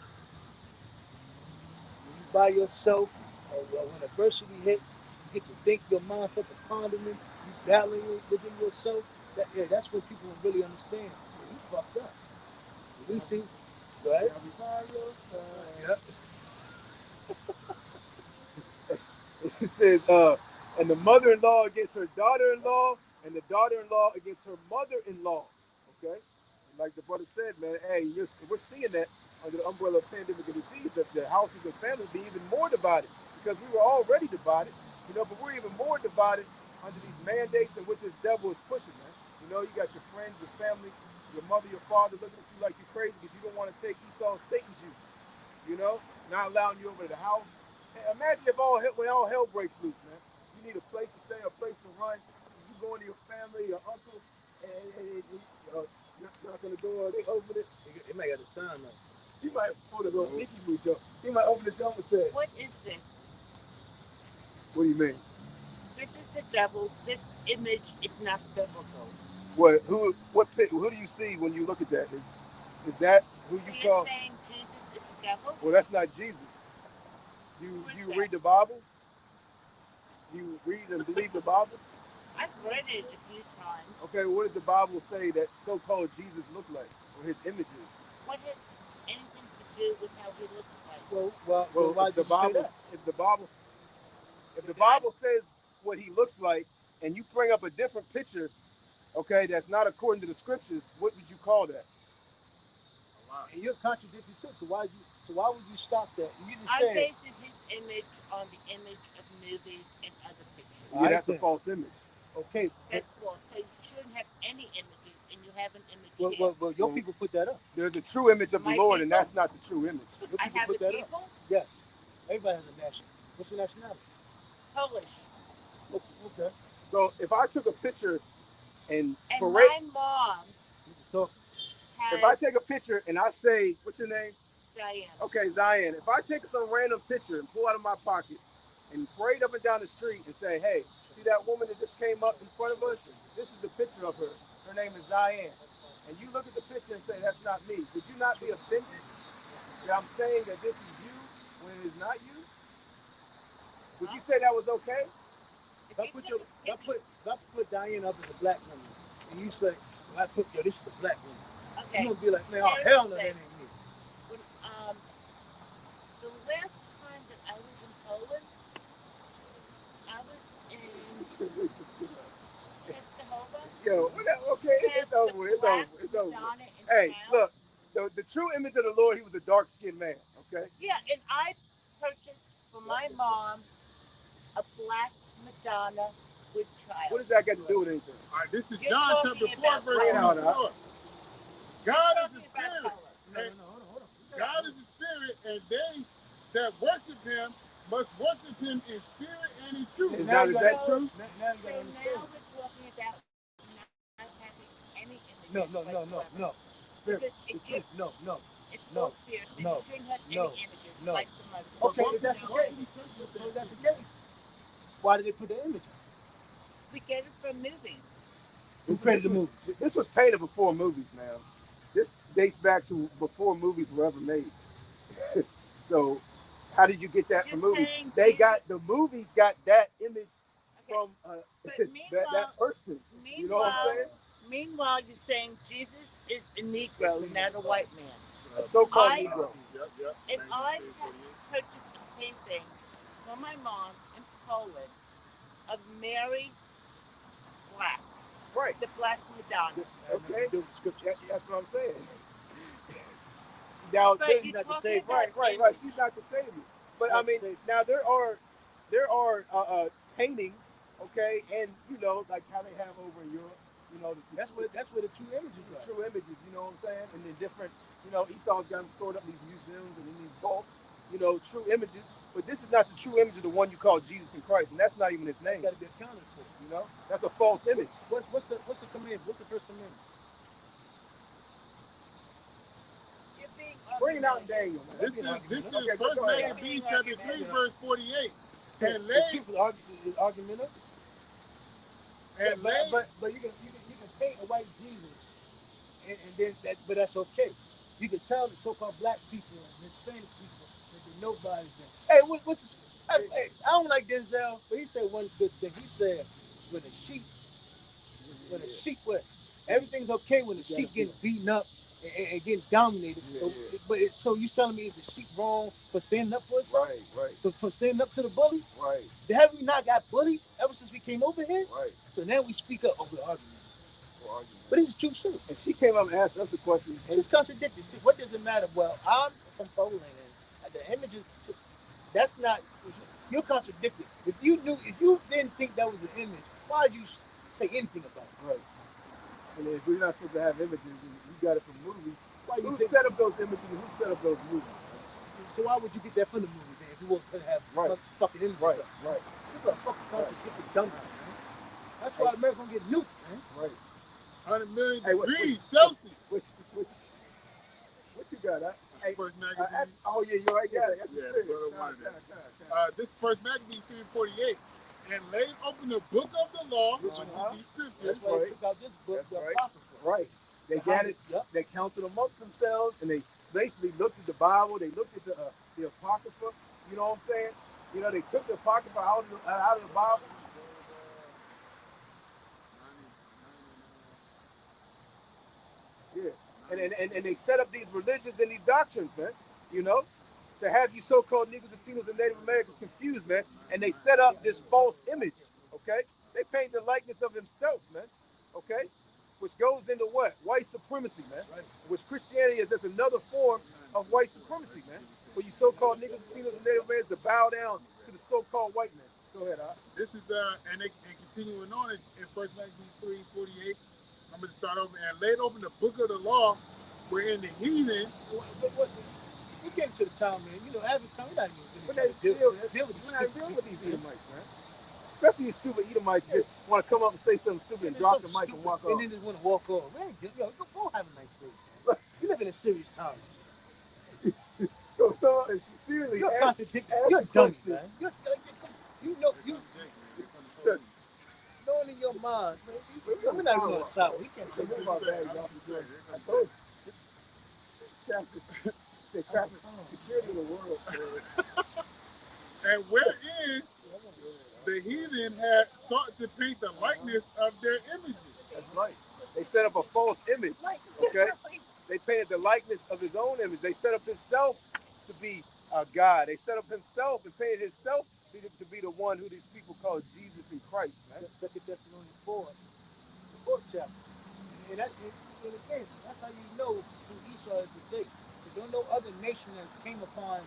Speaker 2: When you by yourself, or when adversity hits, you get to think your mind's up a condiment, you battling within yourself. That's when people will really understand. You fucked up. We see, right? Yep.
Speaker 1: It says, and the mother-in-law against her daughter-in-law, and the daughter-in-law against her mother-in-law. Okay? like the brother said, man, hey, we're seeing that under the umbrella of pandemic and disease, that the houses and families be even more divided because we were already divided, but we're even more divided under these mandates and what this devil is pushing, man. You got your friends, your family, your mother, your father looking at you like you're crazy because you don't want to take Esau's Satan juice, not allowing you over to the house. Hey, imagine if when all hell breaks loose, man. You need a place to stay, a place to run. You go into your family, your uncle, and knock on the door, they open it.
Speaker 2: It might got a sign on.
Speaker 1: He might pull the little sneaky boot jump. He might open the jump and say,
Speaker 4: What is this?
Speaker 1: "What do you mean?
Speaker 4: This is the devil. This image is not biblical.
Speaker 1: What? Who do you see when you look at that? Is that who
Speaker 4: So
Speaker 1: you
Speaker 4: you're
Speaker 1: call?
Speaker 4: saying Jesus is the devil?
Speaker 1: Well, that's not Jesus.
Speaker 4: Who is
Speaker 1: You
Speaker 4: that?
Speaker 1: read the Bible? You read and believe the Bible?
Speaker 4: I've read it a few times.
Speaker 1: Okay, what does the Bible say that so-called Jesus looked like, or his images?
Speaker 4: What has anything to do with how he looks like?
Speaker 2: Well,
Speaker 1: Well,
Speaker 2: why
Speaker 1: if the
Speaker 2: did you say
Speaker 1: Bible,
Speaker 2: that?
Speaker 1: if the Bible says what he looks like, and you bring up a different picture, okay, that's not according to the scriptures, what would you call that?
Speaker 2: And you're contradicting too. So why would you stop that? You just
Speaker 4: I'm
Speaker 2: said,
Speaker 4: basing his image on the image of movies and other pictures.
Speaker 1: Yeah, that's a false image.
Speaker 2: okay,
Speaker 4: That's false. So you shouldn't have any images, and you have an image
Speaker 2: well,
Speaker 4: here.
Speaker 2: your people put that up.
Speaker 1: There's a true image of the
Speaker 4: My
Speaker 1: Lord, and
Speaker 4: people?
Speaker 1: that's not the true image.
Speaker 2: Your
Speaker 4: I
Speaker 2: people
Speaker 4: have
Speaker 2: put
Speaker 4: a
Speaker 2: that up.
Speaker 4: people,
Speaker 2: Yes. Everybody has a national. What's your nationality?
Speaker 4: Polish,
Speaker 2: Okay.
Speaker 1: So if I took a picture and
Speaker 4: and
Speaker 1: parade,
Speaker 4: my mom
Speaker 2: You can talk.
Speaker 1: if I
Speaker 4: has
Speaker 1: take a picture and I say, what's your name?
Speaker 4: Diane.
Speaker 1: Okay, Zion. If I take some random picture and pull out of my pocket and parade up and down the street and say, hey, see that woman that just came up in front of us? This is the picture of her. Her name is Zion. And you look at the picture and say, that's not me. Would you not be offended that I'm saying that this is you when it is not you? Would you say that was okay?
Speaker 2: If I put Diane up as a black woman, and you say, well, this is a black woman,
Speaker 4: Okay.
Speaker 2: you're gonna be like, man, oh
Speaker 4: Here's
Speaker 2: hell
Speaker 4: the
Speaker 2: no, that
Speaker 4: thing.
Speaker 2: ain't me.
Speaker 4: When, the last time that I was in Poland, I was in Czestochowa.
Speaker 1: Yo, okay, it's over. It's over. It's over. Hey, look, the true image of the Lord, he was a dark-skinned man, okay?
Speaker 4: Yeah, and I purchased for my mom a black Madonna with child.
Speaker 1: What does that got to do with anything?
Speaker 3: All right, this is
Speaker 4: You're
Speaker 3: John
Speaker 4: talking
Speaker 3: chapter 4,
Speaker 4: about
Speaker 3: verse
Speaker 1: color.
Speaker 3: 24. God is a
Speaker 4: Talking about
Speaker 3: spirit.
Speaker 4: color.
Speaker 3: And
Speaker 2: Hold on.
Speaker 3: God is a spirit, and they that worship him must worship him in spirit and in truth.
Speaker 1: Is that true?
Speaker 2: Now you
Speaker 4: So
Speaker 2: gotta
Speaker 4: now
Speaker 2: understand.
Speaker 4: we're talking about not having any images
Speaker 2: No.
Speaker 4: whatsoever.
Speaker 2: Spirit.
Speaker 4: Because
Speaker 2: The
Speaker 4: if you,
Speaker 2: truth. No.
Speaker 4: it's
Speaker 2: No.
Speaker 4: all spirit, then
Speaker 2: No.
Speaker 4: you shouldn't have
Speaker 2: No.
Speaker 4: any images
Speaker 2: No.
Speaker 4: like the Muslims.
Speaker 2: Okay, if that's the case, why did they put the image?
Speaker 4: We get it from movies.
Speaker 2: Who created the movie?
Speaker 1: This was painted before movies, man. This dates back to before movies were ever made. So, how did you get that from
Speaker 4: You're
Speaker 1: movies?
Speaker 4: saying
Speaker 1: They
Speaker 4: Jesus-
Speaker 1: got the movies got that image
Speaker 4: Okay.
Speaker 1: from
Speaker 4: But
Speaker 1: that person. You know what I'm saying?
Speaker 4: Meanwhile, you're saying Jesus is a Negro, not a white man.
Speaker 1: A so-called
Speaker 4: I-
Speaker 1: Negro.
Speaker 3: Yep.
Speaker 4: And I purchased a painting for my mom in Poland of Mary Black,
Speaker 1: Right.
Speaker 4: the Black Madonna.
Speaker 1: Okay. That's what I'm saying. Now,
Speaker 4: But
Speaker 1: she's
Speaker 4: you're
Speaker 1: not the
Speaker 4: talking
Speaker 1: savior.
Speaker 4: about
Speaker 1: Right.
Speaker 4: image.
Speaker 1: She's not the savior. But I mean, now there are paintings, okay, and like how they have over in Europe.
Speaker 2: That's where the true images are.
Speaker 1: True images. You know what I'm saying? And the different, Esau's got them stored up in these museums and in these vaults. True images. But this is not the true image of the one you call Jesus in Christ, and that's not even his name.
Speaker 2: Got to be accounted for.
Speaker 1: That's a false image.
Speaker 2: What's the commandment? What's the first commandment?
Speaker 4: You're being
Speaker 1: Bring it out in Daniel, man.
Speaker 3: This is First
Speaker 1: go ahead.
Speaker 3: Maccabees chapter 3, verse 48.
Speaker 2: So
Speaker 3: And
Speaker 2: the
Speaker 3: lay
Speaker 2: truth is argumentative.
Speaker 3: and lay.
Speaker 2: But you can paint a white Jesus, and then but that's okay. You can tell the so-called black people and Hispanic people that they're nobody's there. Hey, I don't like Denzel, but he said one good thing. He said when a sheep everything's okay when the sheep getting beaten up and getting dominated.
Speaker 1: Yeah.
Speaker 2: So you telling me is the sheep wrong for standing up for itself?
Speaker 1: Right.
Speaker 2: For standing up to the bully?
Speaker 1: Right.
Speaker 2: Have we not got bullied ever since we came over here?
Speaker 1: Right.
Speaker 2: So now we speak up over the argument.
Speaker 1: for argument.
Speaker 2: But it's true too.
Speaker 1: And she came up and asked us a question.
Speaker 2: She's contradicted. See, what does it matter? Well, I'm from Poland, and the images. That's not. You're contradicted. If you didn't think that was an image, why did you say anything about it?
Speaker 1: Right. And if we're not supposed to have images, and you got it from movies.
Speaker 2: Why you
Speaker 1: Who
Speaker 2: think,
Speaker 1: set up those images? And who set up those movies?
Speaker 2: so why would you get that from the movie then if you weren't gonna have fucking images?
Speaker 1: Right.
Speaker 2: Up?
Speaker 1: Right.
Speaker 2: People are fucking contradicted dummies, man. That's why America gonna get nuked, man.
Speaker 1: Right.
Speaker 3: 100 million
Speaker 1: Hey,
Speaker 3: degrees Celsius.
Speaker 1: What you got? Hey,
Speaker 3: First magazine.
Speaker 1: oh yeah, you right. Got it. That's
Speaker 3: Yeah,
Speaker 1: the
Speaker 3: brother wanted that. This first magazine, 348, and laid open the book of the law, which is these scriptures.
Speaker 2: That's why they took out this book, the Apocrypha.
Speaker 1: Right. They got it.
Speaker 2: Yep.
Speaker 1: They counted amongst themselves, and they basically looked at the Bible. They looked at the Apocrypha. You know what I'm saying? You know, they took the Apocrypha out of the Bible. Yeah. And they set up these religions and these doctrines, man. You know, to have you so-called Negroes, Latinos, and Native Americans confused, man. And they set up this false image. Okay. They paint the likeness of himself, man. Okay. Which goes into what? White supremacy, man. Right. Which Christianity is just another form of white supremacy, man. For you so-called Negroes, Latinos, and Native Americans to bow down to the so-called white man. Go ahead, Al.
Speaker 3: This is and continuing on in First Magazine 348. I'm going to start over and laid open the book of the law, wherein the heathen.
Speaker 2: We came to the town, man. You know, every time we're not even deal with these
Speaker 1: Edomites, man. Especially these stupid Edomites just want to come up and say something stupid and drop the mic and walk off.
Speaker 2: And then just want to walk off. Man, go have a nice day, man. You live in a serious time.
Speaker 1: So seriously,
Speaker 2: you're contradicting. You're a dummy, man. You know, knowing in your mind, man. We're not going to stop. We can't say about that.
Speaker 1: I told you. Chapter security in the world.
Speaker 3: And wherein the heathen had sought to paint the likeness of their images.
Speaker 1: That's right. They set up a false image. Okay? They painted the likeness of his own image. They set up himself to be God. They set up himself and painted himself to be the one who these people call Jesus and Christ, man.
Speaker 2: 2 Thessalonians 4, the 4th chapter. And again, that's how you know who Esau is today. Because there's no other nation that's came upon.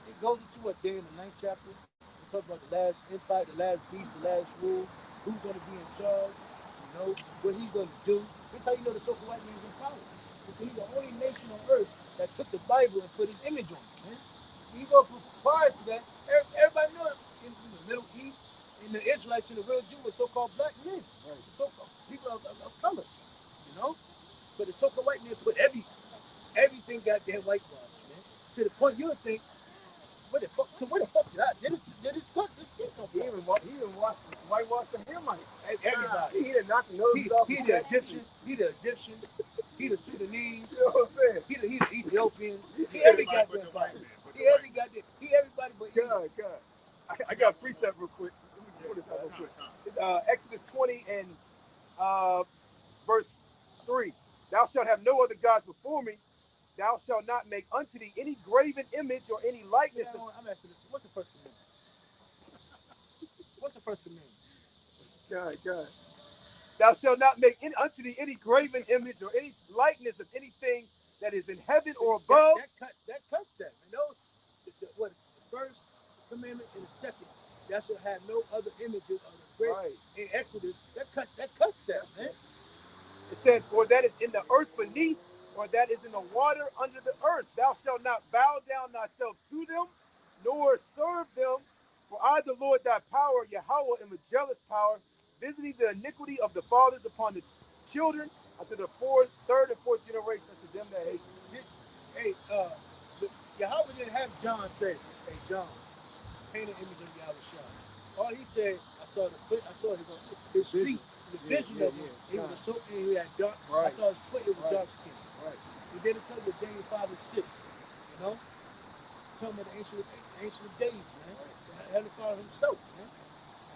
Speaker 2: It goes into what day in the 9th chapter. We talk about the last empire, the last beast, the last rule, who's going to be in charge, you know, what he's going to do. That's how you know the so-called white man's in power. Because he's the only nation on earth that took the Bible and put his image on it. Man. You go prior to that, everybody knows in the Middle East, in the Israelites and the real Jews were so-called black men, right? So-called people of color, you know. But the so-called white man put everything goddamn whitewashed, man. To the point you would think, where the fuck did I? Did this come from?
Speaker 1: He even whitewashed the Hamites.
Speaker 2: Everybody.
Speaker 1: He did knock the noses off.
Speaker 2: He the Egyptian. He the Sudanese.
Speaker 1: You know what I'm saying?
Speaker 2: He the Ethiopians. He every goddamn body. He everybody but
Speaker 1: God. I got a precept real quick. Let me put this out real quick. It's Exodus 20 and verse 3. Thou shalt have no other gods before me. Thou shalt not make unto thee any graven image or any likeness.
Speaker 2: Yeah, I'm asking this. What's the first commandment? What's the first commandment?
Speaker 1: God. Thou shalt not make unto thee any graven image or any likeness of anything that is in heaven or above.
Speaker 2: That cuts that. You know, the first commandment and the second. Thou shalt have no other images of the great. Right. In Exodus, that cuts that, man.
Speaker 1: It says, for that is in the earth beneath, or that is in the water under the earth. Thou shalt not bow down thyself to them, nor serve them. For I, the Lord thy power, Yahweh, am a jealous power, visiting the iniquity of the fathers upon the children, unto the third and fourth generation, unto them that hate me.
Speaker 2: Hey, Yahweh didn't have John say, hey, John, paint an image of Yahweh. All he said, I saw his feet, the vision of him. He was he had dark. Right. I saw his foot, it was dark skin. Right. And then it tells you Daniel 5 and 6. You know? Talking about the ancient of days, man. The Heavenly Father himself, man.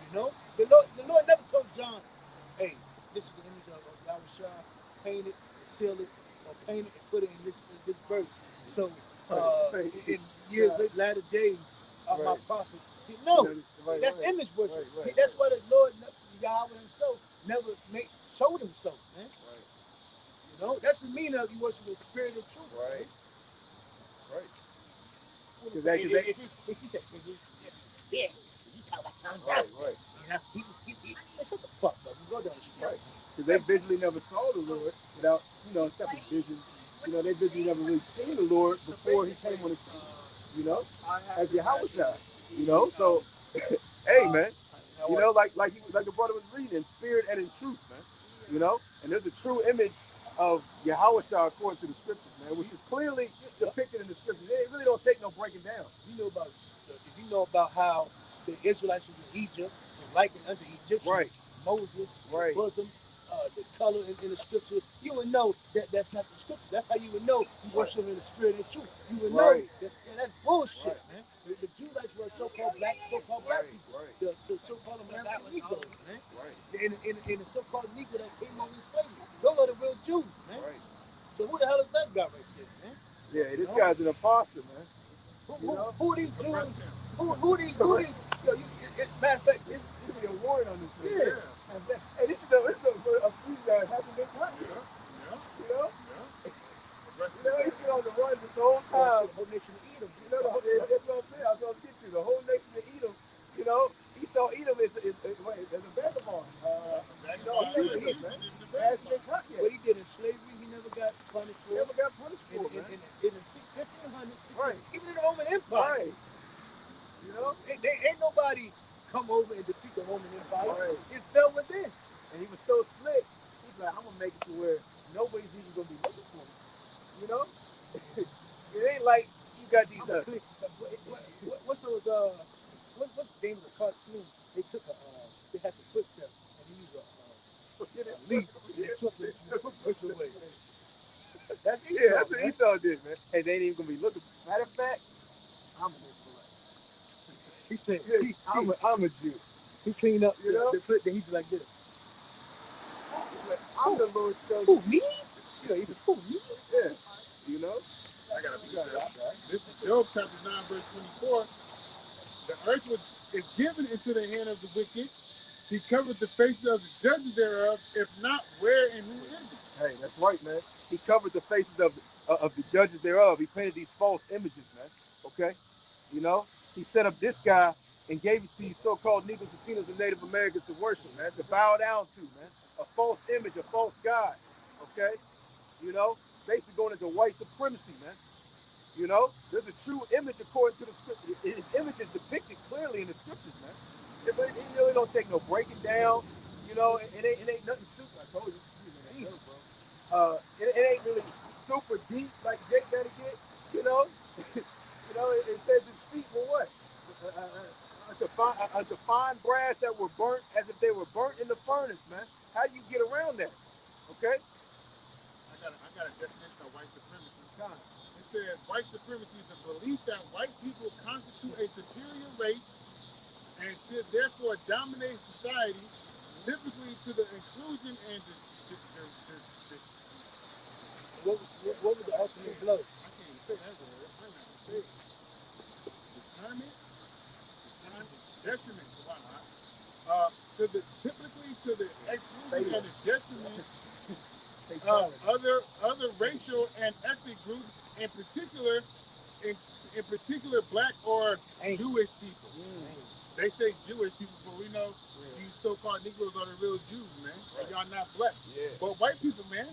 Speaker 2: You know? The Lord never told John, hey, this is the image of Yahweh, paint it, seal it, or paint it and put it in this verse. So in years later days of my prophets. No, that's image worship. Right. That's why the Lord Yahweh himself never showed himself, man.
Speaker 1: Right.
Speaker 2: You know, that's the meaning of you worship in spirit and truth.
Speaker 1: Right.
Speaker 2: Man.
Speaker 1: Right.
Speaker 2: What
Speaker 1: Because
Speaker 2: he
Speaker 1: they,
Speaker 2: say?
Speaker 1: cause
Speaker 2: She said, yeah, you talk like I'm
Speaker 1: right,
Speaker 2: down.
Speaker 1: right,
Speaker 2: You know, man, shut the fuck up. You go down the street.
Speaker 1: right. Because they visually never saw the Lord without, except for vision. They visually never really seen the Lord before he came on the scene, as Yahweh. So, hey, man, like the brother was reading, in spirit and in truth, man. And there's a true image of Yahweh according to the scriptures, man, which is clearly depicted in the scriptures. It really don't take no breaking down.
Speaker 2: If you know about how the Israelites was in Egypt and likened unto Egyptians,
Speaker 1: Right.
Speaker 2: Moses,
Speaker 1: Right.
Speaker 2: the bosom, the color in the scripture, you would know that that's not the scripture. That's how you would know you worship in the spirit and truth. You would know that's bullshit, man. The Judites were so-called black people.
Speaker 1: Right.
Speaker 2: The so-called American Negroes, man.
Speaker 1: Right.
Speaker 2: And the so-called Negro that came over in slavery. Those are the real Jews, man.
Speaker 1: Right.
Speaker 2: So who the hell is that guy right there, man?
Speaker 1: Yeah, this guy's an imposter, man.
Speaker 2: Who these Jews? Who these? Matter of fact,
Speaker 1: this is a warrant on this thing.
Speaker 2: Yeah.
Speaker 1: Hey, this is a few that hasn't been caught. He's been on the run this whole time.
Speaker 2: The whole nation of Edom.
Speaker 1: That's what I'm saying. I was going to get you. The whole nation of Edom, Esau Edom is a vagabond. He hasn't been caught yet.
Speaker 2: What he did in slavery, he never got punished for.
Speaker 1: Never got punished for, man.
Speaker 2: In the 1500s,
Speaker 1: Right.
Speaker 2: Even in the Roman Empire.
Speaker 1: Right.
Speaker 2: They ain't nobody come over and defeat the Roman Empire.
Speaker 1: Right.
Speaker 2: It fell within.
Speaker 1: And he was so slick, he's like, I'm going to make it to where nobody's even going to be looking for me. It ain't like you got these.
Speaker 2: What's those? What's the name of the cartoon? They took they had some footsteps and he used a leaf and took the push away. That's Esau,
Speaker 1: that's what Esau did, man. Hey, they ain't even gonna be looking. Matter of fact, I'm an Israelite.
Speaker 2: He said,
Speaker 1: I'm a Jew.
Speaker 2: He cleaned up the foot, then he's like this.
Speaker 1: I'm the Lord's chosen.
Speaker 2: Who, me? He said, who, me?
Speaker 1: Yeah.
Speaker 3: I gotta be this is Job chapter 9, verse 24. The earth is given into the hand of the wicked. He covered the faces of the judges thereof. If not, where and who is it?
Speaker 1: Hey, that's right, man. He covered the faces of the judges thereof. He painted these false images, man. Okay? He set up this guy and gave it to you so-called Negroes, Latinos, and Native Americans to worship, man, to bow down to, man. A false image, a false god. Okay? Basically going into white supremacy, man. There's a true image according to the scripture. His image is depicted clearly in the scriptures, man. But it really don't take no breaking down. It ain't nothing super. I told you. It ain't really super deep like Jake gotta get. It says his feet were what? To fine brass that were burnt as if they were burnt in the furnace, man. How do you get around that? Okay.
Speaker 3: I got a definition of white supremacy. It says white supremacy is the belief that white people constitute a superior race and should therefore dominate society, typically to the inclusion and
Speaker 2: what was the ultimate blow?
Speaker 3: I can't even say that word. I don't know. Detriment. Typically to the exclusion and the detriment other racial and ethnic groups, in particular black or Jewish people. They say Jewish people, but we know these so-called Negroes are the real Jews, man. And y'all not black. But white people, man,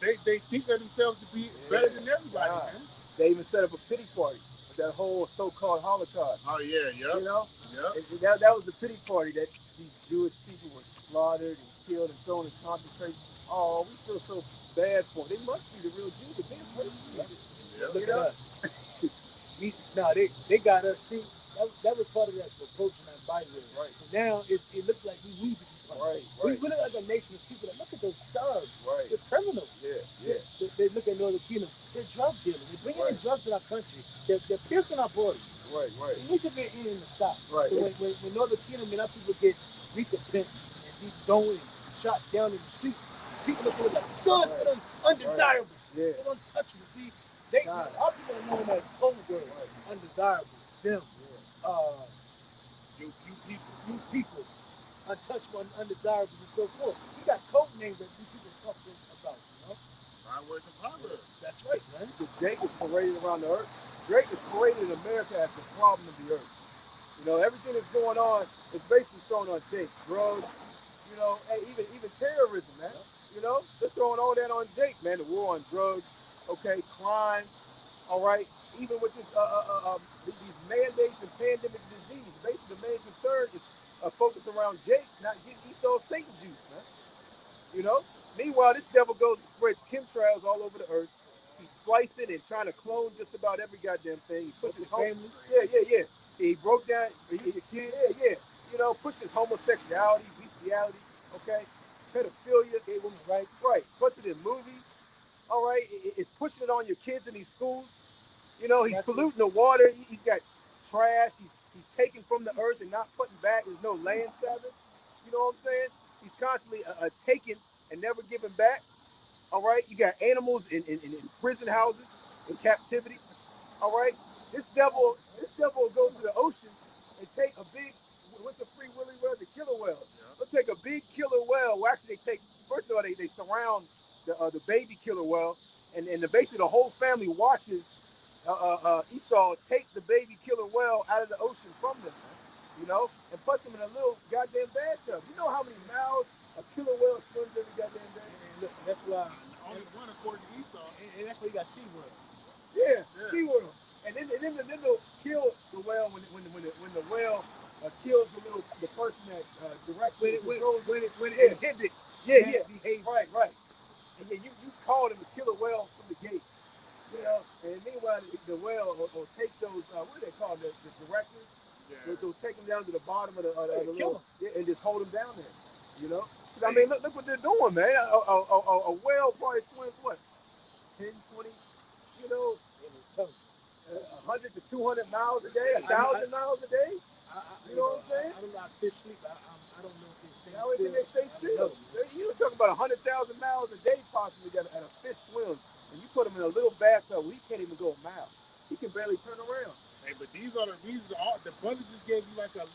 Speaker 3: they think of themselves to be better than everybody, man.
Speaker 1: They even set up a pity party with that whole so-called Holocaust.
Speaker 3: Oh yeah.
Speaker 1: That was the pity party that these Jewish people were slaughtered and killed and thrown in concentration. Oh, we feel so bad for them. They must be the real Jews, but they're persecuted.
Speaker 2: They got us. See, that was part of that approach in that Bible.
Speaker 1: Right.
Speaker 2: So now it looks like we need to be punished.
Speaker 1: Right.
Speaker 2: We look like a nation of people that look at those thugs.
Speaker 1: Right.
Speaker 2: They're criminals.
Speaker 1: Yeah.
Speaker 2: They look at Northern Kingdom. They're drug dealers. They're bringing in drugs in our country. They're piercing our borders.
Speaker 1: Right.
Speaker 2: We need to be in the stop.
Speaker 1: Right.
Speaker 2: So when Northern Kingdom and our people get recompense and be thrown and shot down in the street, people look at it like guns for them undesirables.
Speaker 1: Yeah.
Speaker 2: They don't touch them. See, our people are known as homegirls, undesirables. Them. You people. untouchable, undesirable, and so forth. He got code names that these people talk to us about, you know?
Speaker 3: I words and Proverbs.
Speaker 2: That's right, man.
Speaker 1: The Jake is paraded around the earth. Drake is paraded in America as the problem of the earth. You know, everything that's going on is basically thrown on Jake. Drugs, you know, hey, even terrorism, man. You know, they're throwing all that on Jake, man. The war on drugs, okay, crime, all right. Even with this, these mandates and pandemic disease, basically the main concern is focused around Jake not getting Esau Satan juice, man. You know. Meanwhile, this devil goes and spreads chemtrails all over the earth. He's splicing and trying to clone just about every goddamn thing. He puts his family. Yeah. He broke down. Yeah. You know, pushes homosexuality, bestiality, okay, pedophilia, gay women's rights, right. Puts it in movies. All right, it's pushing it on your kids in these schools. You know, he's polluting the water. He's got trash. He's taking from the earth and not putting back. There's no land Sabbath. You know what I'm saying? He's constantly taking and never giving back. All right, you got animals in prison houses in captivity. All right, this devil will go to the ocean and take a big, what's the free willy whale? The killer whale. Yeah. They'll take a big killer whale. Well, actually, they take, first of all, they surround the baby killer whale, and basically the whole family watches Esau take the baby killer whale out of the ocean from them, you know, and puts them in a little goddamn bathtub. You know how many miles a killer whale swims every goddamn day?
Speaker 2: And look, that's why
Speaker 3: only one according to Esau.
Speaker 2: And that's why you got SeaWorld.
Speaker 1: Yeah. SeaWorld. And then they'll kill the whale when the whale kills the person that directly controls when it inhibits. Yeah. Behavior. Right. And then you call him to kill a whale from the gate. You know, and meanwhile, the whale will take those, what do they call them, the directors? Yeah. They'll take them down to the bottom of the little, and just hold them down there, you know? I mean, look what they're doing, man. A whale probably swims, what, 10, 20, you know, 100 to 200 miles a day, 1,000 miles a day? You know what I'm saying?
Speaker 2: I don't know how fish sleep. I don't know if they stay
Speaker 1: still. They stay still. You were talking about 100,000 miles a day possibly that a fish swims. And you put him in a little bathtub where he can't even go a mile. He can barely turn around.
Speaker 3: Hey, but these are the reasons. The brother just gave you like 30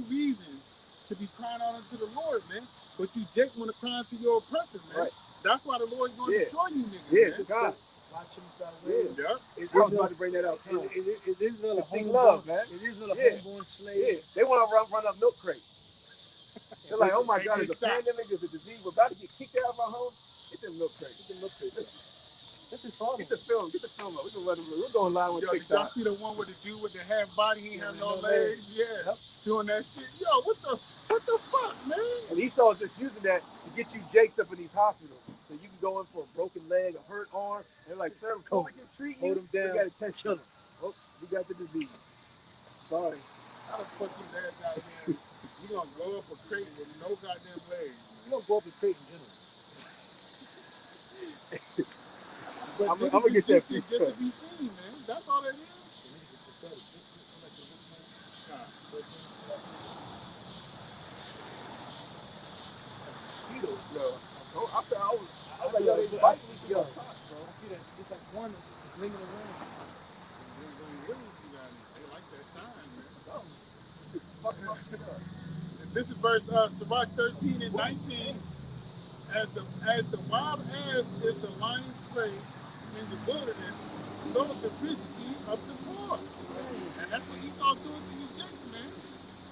Speaker 3: reasons to be crying out unto the Lord, man. But you just want to cry unto your oppressor, man. Right. That's why the Lord's going to destroy you niggas, man.
Speaker 1: God.
Speaker 2: Watch him start
Speaker 1: I was about to bring that up.
Speaker 2: It is not a
Speaker 1: homeborn, man.
Speaker 2: It is not a homeborn slave.
Speaker 1: Yeah. They want to run up milk crates. They're like, oh my God, there's a pandemic, there's a disease. We're about to get kicked out of our home. Get them milk crates. This is fun. Get the film up. We're going live with TikTok.
Speaker 3: Y'all see the one with the dude with the half body, he ain't have no legs? Yeah. Yep. Doing that shit. Yo, what the fuck, man?
Speaker 1: And Esau's just using that to get you jakes up in these hospitals. So you can go in for a broken leg, a hurt arm, and they're like, sir, we can treat you.
Speaker 2: Hold him down.
Speaker 1: We got to test you. Oh, we got the disease. Sorry.
Speaker 3: How the fuck you that goddamn? You gonna blow up a crate with no goddamn legs?
Speaker 2: You don't blow up a crate in general.
Speaker 1: I'm gonna get that piece
Speaker 3: just to be seen, man. That's all that is.
Speaker 1: I was like, yo, they fight each other.
Speaker 2: I see that. It's like one bringing around.
Speaker 3: They like that sign, man. This is verse Sirach 13 and 19. As the wild ass is the lion's prey in the wilderness, so is the rich eat of the poor. And that's what Esau doing to you jakes, man.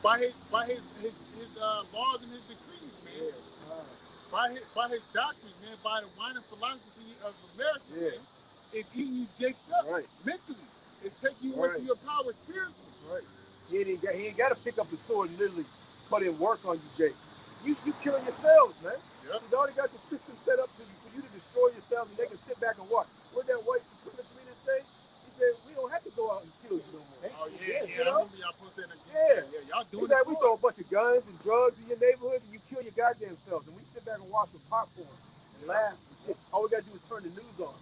Speaker 3: By his laws and his decrees, man. By his doctrines, man. By the wine and philosophy of America, man. It's eating you jakes up mentally. It's taking you away from your power spiritually.
Speaker 1: Right. He ain't got to pick up the sword and literally put in work on you, Jake. You killing yourselves, man. Yep. He's already got the system set up for you to destroy yourselves, and they can sit back and watch. What that white supremacist leader say? He said, we don't have to go out and kill you no more.
Speaker 3: Oh, yeah. You know? I remember y'all posted that.
Speaker 1: Yeah,
Speaker 3: y'all doing
Speaker 1: it. We throw a bunch of guns and drugs in your neighborhood, and you kill your goddamn selves. And we sit back and watch with popcorn and laugh and shit. All we got to do is turn the news on.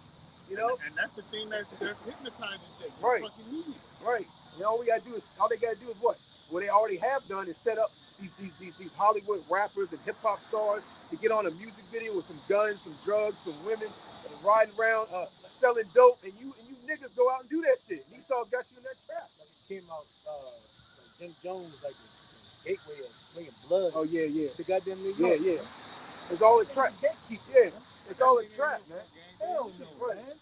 Speaker 1: You know?
Speaker 3: And that's the thing that's hypnotizing Jake.
Speaker 1: Right.
Speaker 3: Fucking media.
Speaker 1: Right. And all they got to do is what? What they already have done is set up these Hollywood rappers and hip hop stars to get on a music video with some guns, some drugs, some women, riding around selling dope, and you niggas go out and do that shit. Esau got you in that trap.
Speaker 2: Like it came out like Jim Jones, like gateway of bringing blood.
Speaker 1: Oh yeah, yeah,
Speaker 2: To goddamn New
Speaker 1: yeah,
Speaker 2: York.
Speaker 1: yeah. It's all a trap. Yeah, it's all a trap, man.
Speaker 2: Hell no,
Speaker 1: Right.
Speaker 2: man.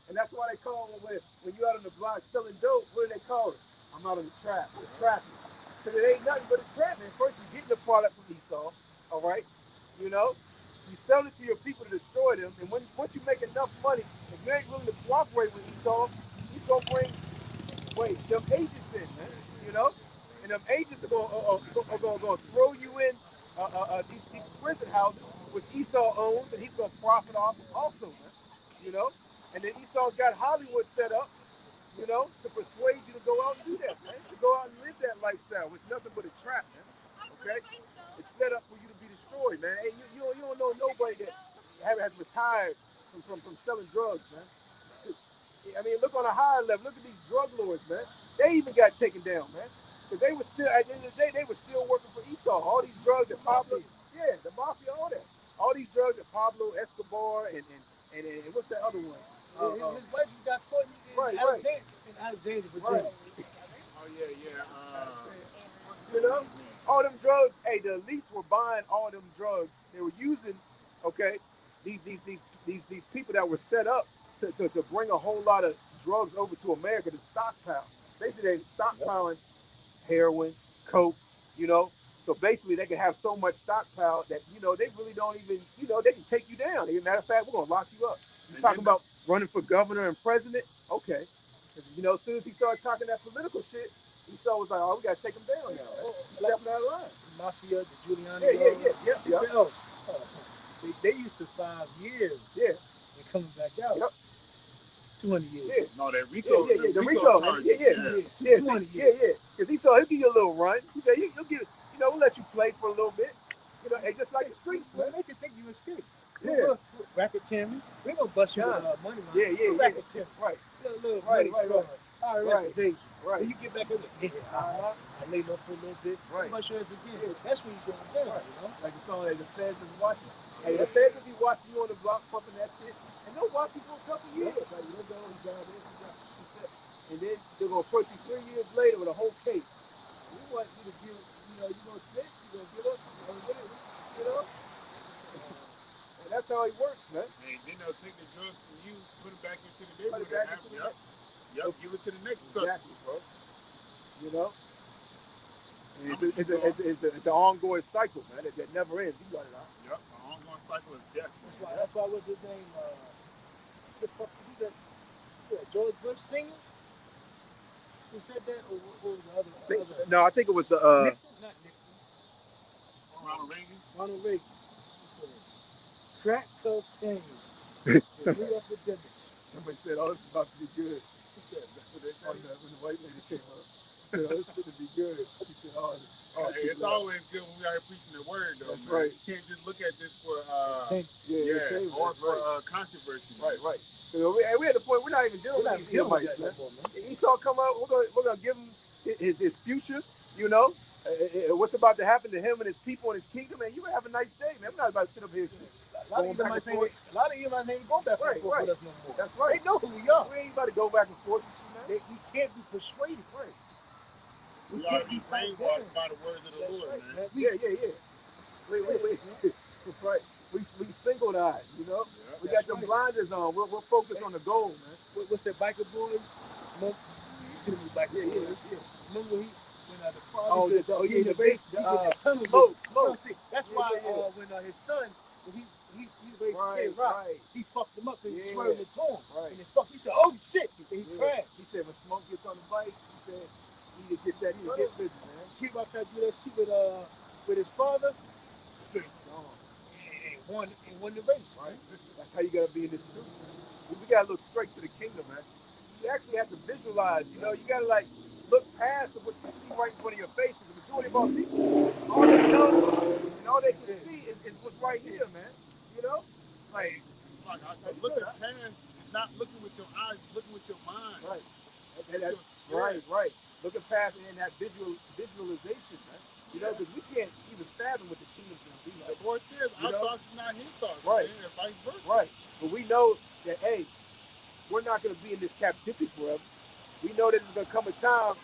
Speaker 1: And that's why they call it when you out on the block selling dope. What do they call it? I'm out on the trap. The trapping. Because it ain't nothing but a trap, man. First, you getting the product from Esau, all right? You know, you sell it to your people to destroy them, and once you make enough money, if you ain't willing to cooperate with Esau, he's gonna bring them agents in, man. You know, and them agents are gonna throw you in these prison houses, which Esau owns, and he's gonna profit off also, man. You know, and then Esau's got Hollywood set up, you know, to persuade you to go out and do that, man. To go out and live that lifestyle. It's nothing but a trap, man. Okay? It's set up for you to be destroyed, man. Hey, you don't know nobody that has retired from selling drugs, man. I mean, look on a higher level. Look at these drug lords, man. They even got taken down, man. Because they were still, at the end of the day, they were still working for Esau. All these drugs that Pablo, yeah, the mafia, all that. All these drugs that Pablo Escobar and what's that other one?
Speaker 2: His wife got caught in Alexandria, Virginia.
Speaker 1: Right.
Speaker 3: Oh yeah.
Speaker 1: You know, all them drugs. Hey, the elites were buying all them drugs. They were using, okay, these people that were set up to bring a whole lot of drugs over to America to stockpile. Basically, they stockpiling heroin, coke. You know, so basically they can have so much stockpile that they really don't even they can take you down. As a matter of fact, we're gonna lock you up. You talking about running for governor and president? Okay, as soon as he started talking that political shit, Esau was like, "Oh, we gotta take him down now. Stepping out of line."
Speaker 2: Mafia, the Giuliani.
Speaker 1: Yeah.
Speaker 2: They used to 5 years.
Speaker 1: Yeah.
Speaker 2: And coming back out.
Speaker 1: Yep.
Speaker 2: 200 years.
Speaker 1: Yeah.
Speaker 3: No, that Rico.
Speaker 1: The Rico. Yeah.
Speaker 2: 200 years.
Speaker 1: Yeah. Because Esau, he'll give you a little run. He said, "He'll give, we'll let you play for a little bit. And just like the streets,
Speaker 2: Well,
Speaker 1: man.
Speaker 2: they can think you escaped.
Speaker 1: Yeah.
Speaker 2: Racketeering. We gonna bust you with money.
Speaker 1: Yeah.
Speaker 2: Racketeering.
Speaker 1: Right.
Speaker 2: Little
Speaker 1: Right.
Speaker 2: IRS evasion.
Speaker 1: Right.
Speaker 2: When you get back in I lay low for a little bit.
Speaker 1: Right.
Speaker 2: Bust your ass again. That's when you going down,
Speaker 1: Like it's all like the feds is watching. Hey, the feds will be watching you on the block pumping that shit, and they'll watch you for a couple years. Like, let's go, he got this, he got this. And then they're gonna approach you 3 years later with a whole case. We want you to give, you gonna snitch, you gonna give up, you gonna get it, And that's how it works, man.
Speaker 3: And then they'll take the drugs from you, put them back into the neighborhood. Yep, give it to the next sucker.
Speaker 1: Exactly, bro. It's an ongoing cycle, man. That never ends. You got it out.
Speaker 3: Yep, an ongoing cycle is death.
Speaker 2: That's why what's his name? The fuck is that? George Bush singing? Who said that? Or the other?
Speaker 1: No, I think it was
Speaker 2: Nixon? Not Nixon.
Speaker 3: Ronald Reagan.
Speaker 2: Crack cocaine. The new epidemic.
Speaker 1: Somebody said, "Oh, this is about to be good." He said, "That's what they said when the white lady came up." He said, "Oh, this is going to be good." He said,
Speaker 3: Hey, it's always good when we are preaching the word, though.
Speaker 1: That's
Speaker 3: man.
Speaker 1: right.
Speaker 3: You can't just look at this for
Speaker 1: or
Speaker 3: for controversy.
Speaker 1: Right. We at the point we're not even dealing with these Edomites, man. Esau come out, we're gonna give him his future. What's about to happen to him and his people and his kingdom, man. You gonna have a nice day, man. We're not about to sit up here.
Speaker 2: A lot of you might ain't go back and forth with us no more.
Speaker 1: That's right.
Speaker 2: They know who we are.
Speaker 1: We ain't about to go back and forth with you, man.
Speaker 2: We can't be persuaded. Right.
Speaker 3: We ought to be brainwashed by the words of the Lord, man.
Speaker 1: Yeah. Wait. Right. We single-eyed,
Speaker 3: Yeah,
Speaker 1: we got them blinders on. We're focused on the goal, man.
Speaker 2: What's that biker boy? Remember when the father
Speaker 1: the base,
Speaker 2: smoke.
Speaker 1: Smoke.
Speaker 2: That's why when his son, when he raised Kid Rock, he fucked him up and he swerved it to him.
Speaker 1: Right.
Speaker 2: And he said, "Oh shit!" He crashed.
Speaker 1: He said when Smoke gets on the bike, he said he get that hit business, man.
Speaker 2: Kid Rock tried to do that shit with his father. Straight gone. And won the race.
Speaker 1: Right. That's how you gotta be in this truth. We gotta look straight to the kingdom, man. You actually have to visualize. You gotta look past what you see right in front of your face. The majority of our people, all they know and all they can see is what's right here, man.
Speaker 3: Like looking past, not looking with your eyes, looking with your mind.
Speaker 1: Right. Right. Looking past it in that visualization, man. Because we can't even fathom what the kingdom's gonna be like.
Speaker 3: The Lord says, our thoughts are not his thoughts,
Speaker 1: right?
Speaker 3: Man, and vice versa.
Speaker 1: Right. But we know that, hey, we're not gonna be in this captivity forever. We know that there's gonna come a time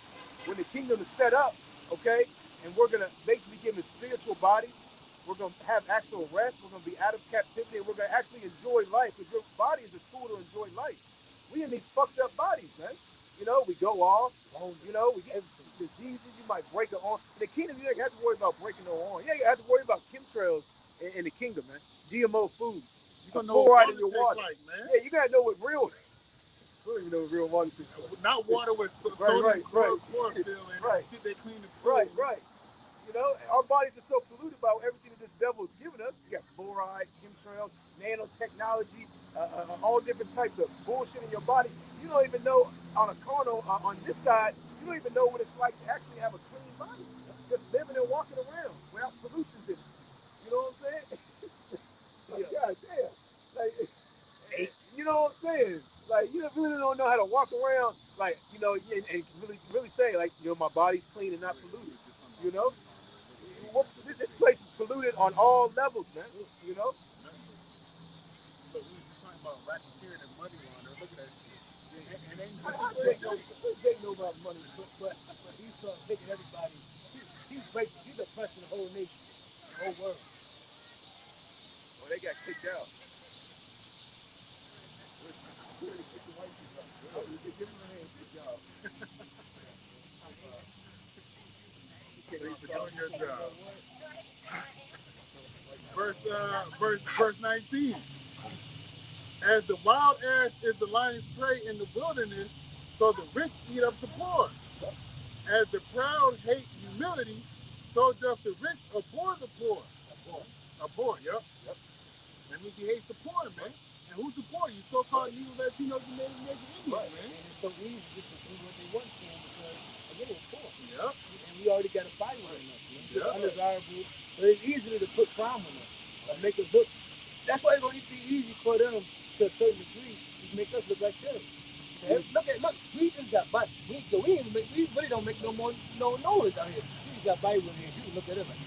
Speaker 1: when the kingdom is set up, okay? and we're gonna basically give them spiritual bodies. We're gonna have actual rest. We're gonna be out of captivity, and we're gonna actually enjoy life. Because your body is a tool to enjoy life. We in these fucked up bodies, man. You know, we go off. You know, we get diseases. You might break an arm. In the kingdom, you ain't have to worry about breaking no arm. You ain't have to worry about chemtrails in the kingdom, man. GMO foods.
Speaker 3: You gonna know what
Speaker 1: Fluoride
Speaker 3: water
Speaker 1: in your
Speaker 3: tastes
Speaker 1: water.
Speaker 3: like, man.
Speaker 1: Yeah, you gotta know what real. You don't even know what real water tastes like.
Speaker 3: Not water with
Speaker 1: Right,
Speaker 3: sodium
Speaker 1: right.
Speaker 3: chlorophyll and
Speaker 1: Right.
Speaker 3: shit they clean the
Speaker 1: Right,
Speaker 3: food.
Speaker 1: right. You know, our bodies are so polluted by everything that this devil has given us. You got fluoride, chemtrails, nanotechnology, all different types of bullshit in your body. You don't even know on a carnal, on this side, you don't even know what it's like to actually have a clean body. Just living and walking around without pollutions in it. You know what I'm saying? Like, God damn. Like, you know what I'm saying? Like, you really don't know how to walk around, like, you know, and really say, like, you know, my body's clean and not polluted. You know? This place is polluted on all levels, man. You know?
Speaker 3: But we were talking about racketeering and money laundering. Look at that shit. And ain't
Speaker 2: Jake know about money, but he's taking everybody. He's oppressing the whole nation, the whole world.
Speaker 1: Well, they got kicked out. They kicked the white people out. Give them a hand. Good job.
Speaker 3: thanks for doing your job. Verse 19. As the wild ass is the lion's prey in the wilderness, so the rich eat up the poor. As the proud hate humility, so doth the rich abhor the poor. Abhor, yep. That means he hates the poor, man. And who's the poor? You so-called Negro, Latinos, and Native Indians, man.
Speaker 2: And it's so easy just to do what they want to because again, we're poor.
Speaker 3: Yep.
Speaker 2: And we already got a fight on us, man. It's
Speaker 3: Yep.
Speaker 2: undesirable, but it's easier to put crime on us. Make us look. That's why it's gonna be easy for them to a certain degree to make us look like terrorists. Look, we just got Bible. We really don't make no more noise out here. We just got Bible in here. You can look at it like,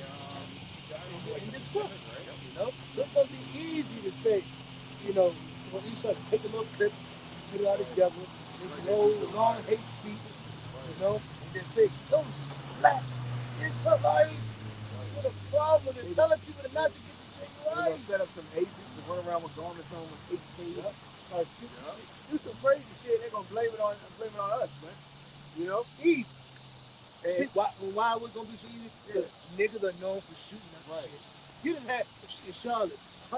Speaker 2: and this sucks, you know? It's gonna be easy to say, you know, when you start to take a little clip, put it all together, make a long hate speech, you know, and then say, those black Israelites, what a problem. They're telling people to not to get the thing
Speaker 1: They're
Speaker 2: right.
Speaker 1: gonna set up some agents to run around with garments on with HKs. Do some crazy shit. They're gonna blame it on us, man. You know,
Speaker 2: Easy.
Speaker 1: and
Speaker 2: See, why we're gonna be so easy? Because niggas are known for shooting up
Speaker 1: right.
Speaker 2: shit. You didn't have in Charlotte.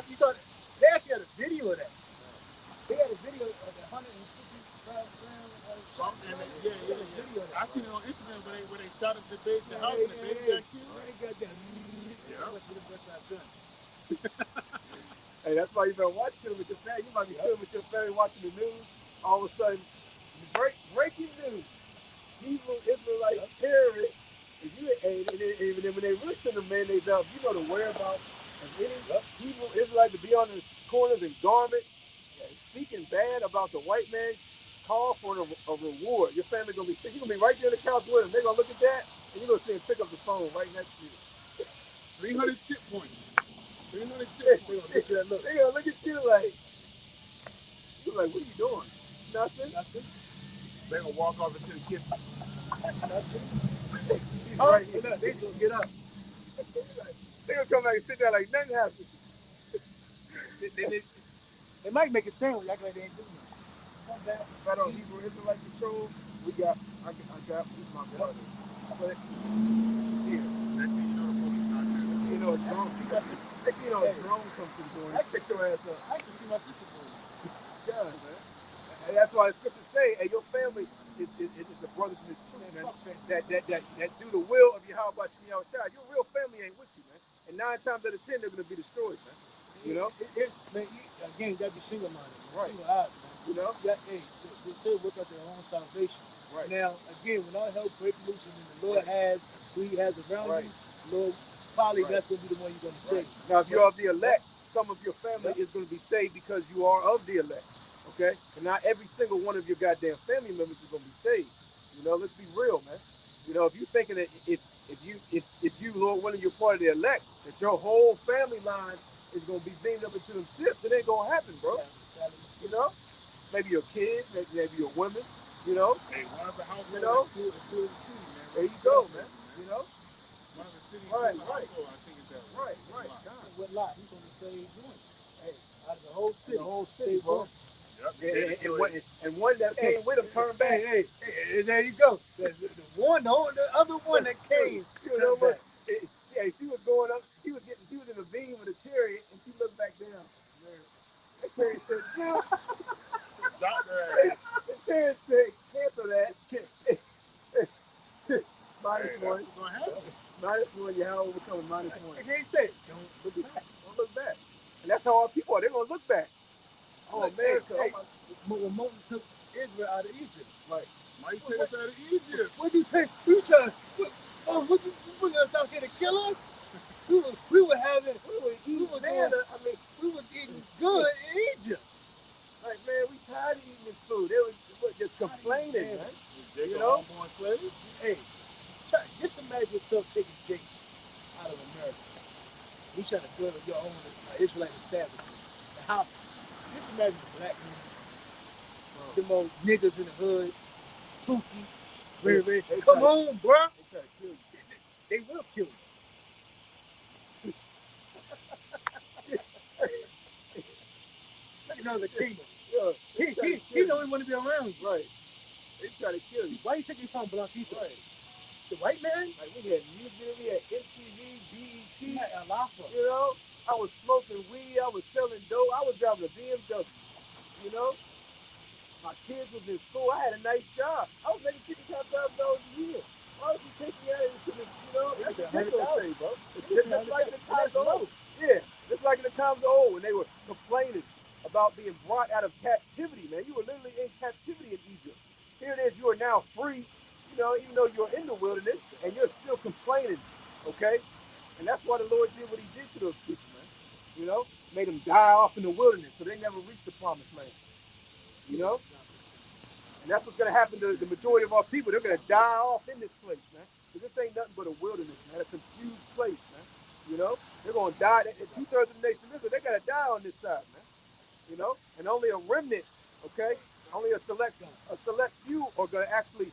Speaker 2: You saw that? They actually had a video of that. They had a video of the 155 gram shot.
Speaker 3: Yeah. I seen it on Instagram where they shot up the house and the baby got killed.
Speaker 2: They got that. That's what the best I've done.
Speaker 1: Hey, that's why you better watch it with your family. You might be chilling with your family watching the news. All of a sudden, breaking news. Hebrew Israelite terrorists. And then when they really send the mayonnaise out, you know the whereabouts of any Hebrew Israelite to be on the corners and garments, speaking bad about the white man, call for a reward. Your family gonna be sick. You're gonna be right there on the couch with them. They're gonna look at that, and you're gonna see him pick up the phone right next to you.
Speaker 3: 300 chip points. 300
Speaker 1: They're
Speaker 3: chip points.
Speaker 1: gonna look at you like, what are you doing? Nothing.
Speaker 3: They're gonna walk off into the kitchen.
Speaker 1: Nothing. He's right here. They gonna get up. They're gonna come back and sit there like nothing happened.
Speaker 2: They might make it sound like they ain't doing nothing.
Speaker 1: Come back. Right on Hebrew Israelite Control. I got this my brother. But here.
Speaker 3: Next thing you know, the police not there.
Speaker 1: You know, a drone. A drone comes to the door and picks your ass up.
Speaker 2: I used to see my sister doing it.
Speaker 1: God, man. And that's why the scriptures say, hey, your family is the brothers in this truth, man. That do the will of Yahweh Shem Yahushua. Your real family ain't with you, man. And 9 times out of 10, they're gonna be destroyed, man. You know?
Speaker 2: Man, again, you gotta be single-minded,
Speaker 1: Right.
Speaker 2: single-eyed, man.
Speaker 1: You know?
Speaker 2: They say work out their own salvation.
Speaker 1: Right.
Speaker 2: Now, again, when all hell break loose and the Lord has who He has around you, Lord, probably that's gonna be the one you're gonna save.
Speaker 1: Now, if you're of the elect, some of your family is gonna be saved because you are of the elect. Okay? And not every single one of your goddamn family members is gonna be saved. You know, let's be real, man. You know, if you're thinking that if you, Lord willing, you're part of the elect, that your whole family line is gonna be beamed up into them ships, it ain't gonna happen, bro. You know? Maybe your kids, maybe your women, you know?
Speaker 3: Hey, one of the households,
Speaker 1: You know?
Speaker 3: two of the man.
Speaker 1: There you go, man. You know?
Speaker 3: One of the cities
Speaker 1: Right,
Speaker 3: in the
Speaker 1: right.
Speaker 3: household, I think it's that way.
Speaker 1: Right.
Speaker 3: Lot.
Speaker 1: God.
Speaker 2: What lot? He's gonna say one. Hey, out of the whole city.
Speaker 1: The whole city,
Speaker 2: say
Speaker 1: bro.
Speaker 2: one.
Speaker 3: Yep.
Speaker 1: And one that came with him turned back.
Speaker 2: Hey, there you go. The other one that came.
Speaker 1: You know what? Yeah, she was going up. She was in a beam with a chariot, and she looked back down. The chariot said, "Yeah."
Speaker 3: Doctor
Speaker 1: The chariot said, "Cancel that." Minus
Speaker 3: Hey,
Speaker 1: one.
Speaker 3: that's what's gonna happen.
Speaker 1: Minus one. You how overcome minus one.
Speaker 2: And they said, don't look back.
Speaker 1: Don't look back. And that's how our people are. They're gonna look back. Oh, America.
Speaker 2: Hey, when Moses took Israel out of Egypt,
Speaker 1: Right.
Speaker 3: Why you take us out of Egypt?
Speaker 2: what you take? Would you bring us out here to kill us? We were eating good in Egypt.
Speaker 1: Like, man, we tired of eating this food. They was just complaining, man.
Speaker 3: Jacob,
Speaker 1: You know?
Speaker 3: homeborn slave?
Speaker 2: Hey, just imagine yourself taking Jake out of America. We trying to build your own Israelite establishment. How? Just imagine the black men, them old niggas in the hood, Pookie, Ray. Come on, bro.
Speaker 1: They try to kill you.
Speaker 2: They will kill you. The kingdom.
Speaker 1: Yeah,
Speaker 2: He don't even want to be around you.
Speaker 1: right. They try to kill you.
Speaker 2: Why you think he's from Blanquito?
Speaker 1: Right.
Speaker 2: The white man?
Speaker 1: Like, we had music, we had MTV,
Speaker 2: He
Speaker 1: BET.
Speaker 2: had a lot of
Speaker 1: You know, I was smoking weed, I was selling dope, I was driving a BMW. You know, my kids was in school, I had a nice job. I was making $55,000 a year. Why would you take me out into this? You know, that's a $100,000, bro. It's just like in the times of old. Yeah, it's like in the times of old when they were complaining about being brought out of captivity, man. You were literally in captivity in Egypt. Here it is, you are now free, you know, even though you're in the wilderness, and you're still complaining, okay? And that's why the Lord did what he did to those people, man. You know, made them die off in the wilderness, so they never reached the promised land. You know? And that's what's going to happen to the majority of our people. They're going to die off in this place, man. Because this ain't nothing but a wilderness, man, a confused place, man. You know? They're going to die. Two-thirds of the nation of Israel, they got to die on this side, man. You know? And only a remnant, okay? Only a select few are going to actually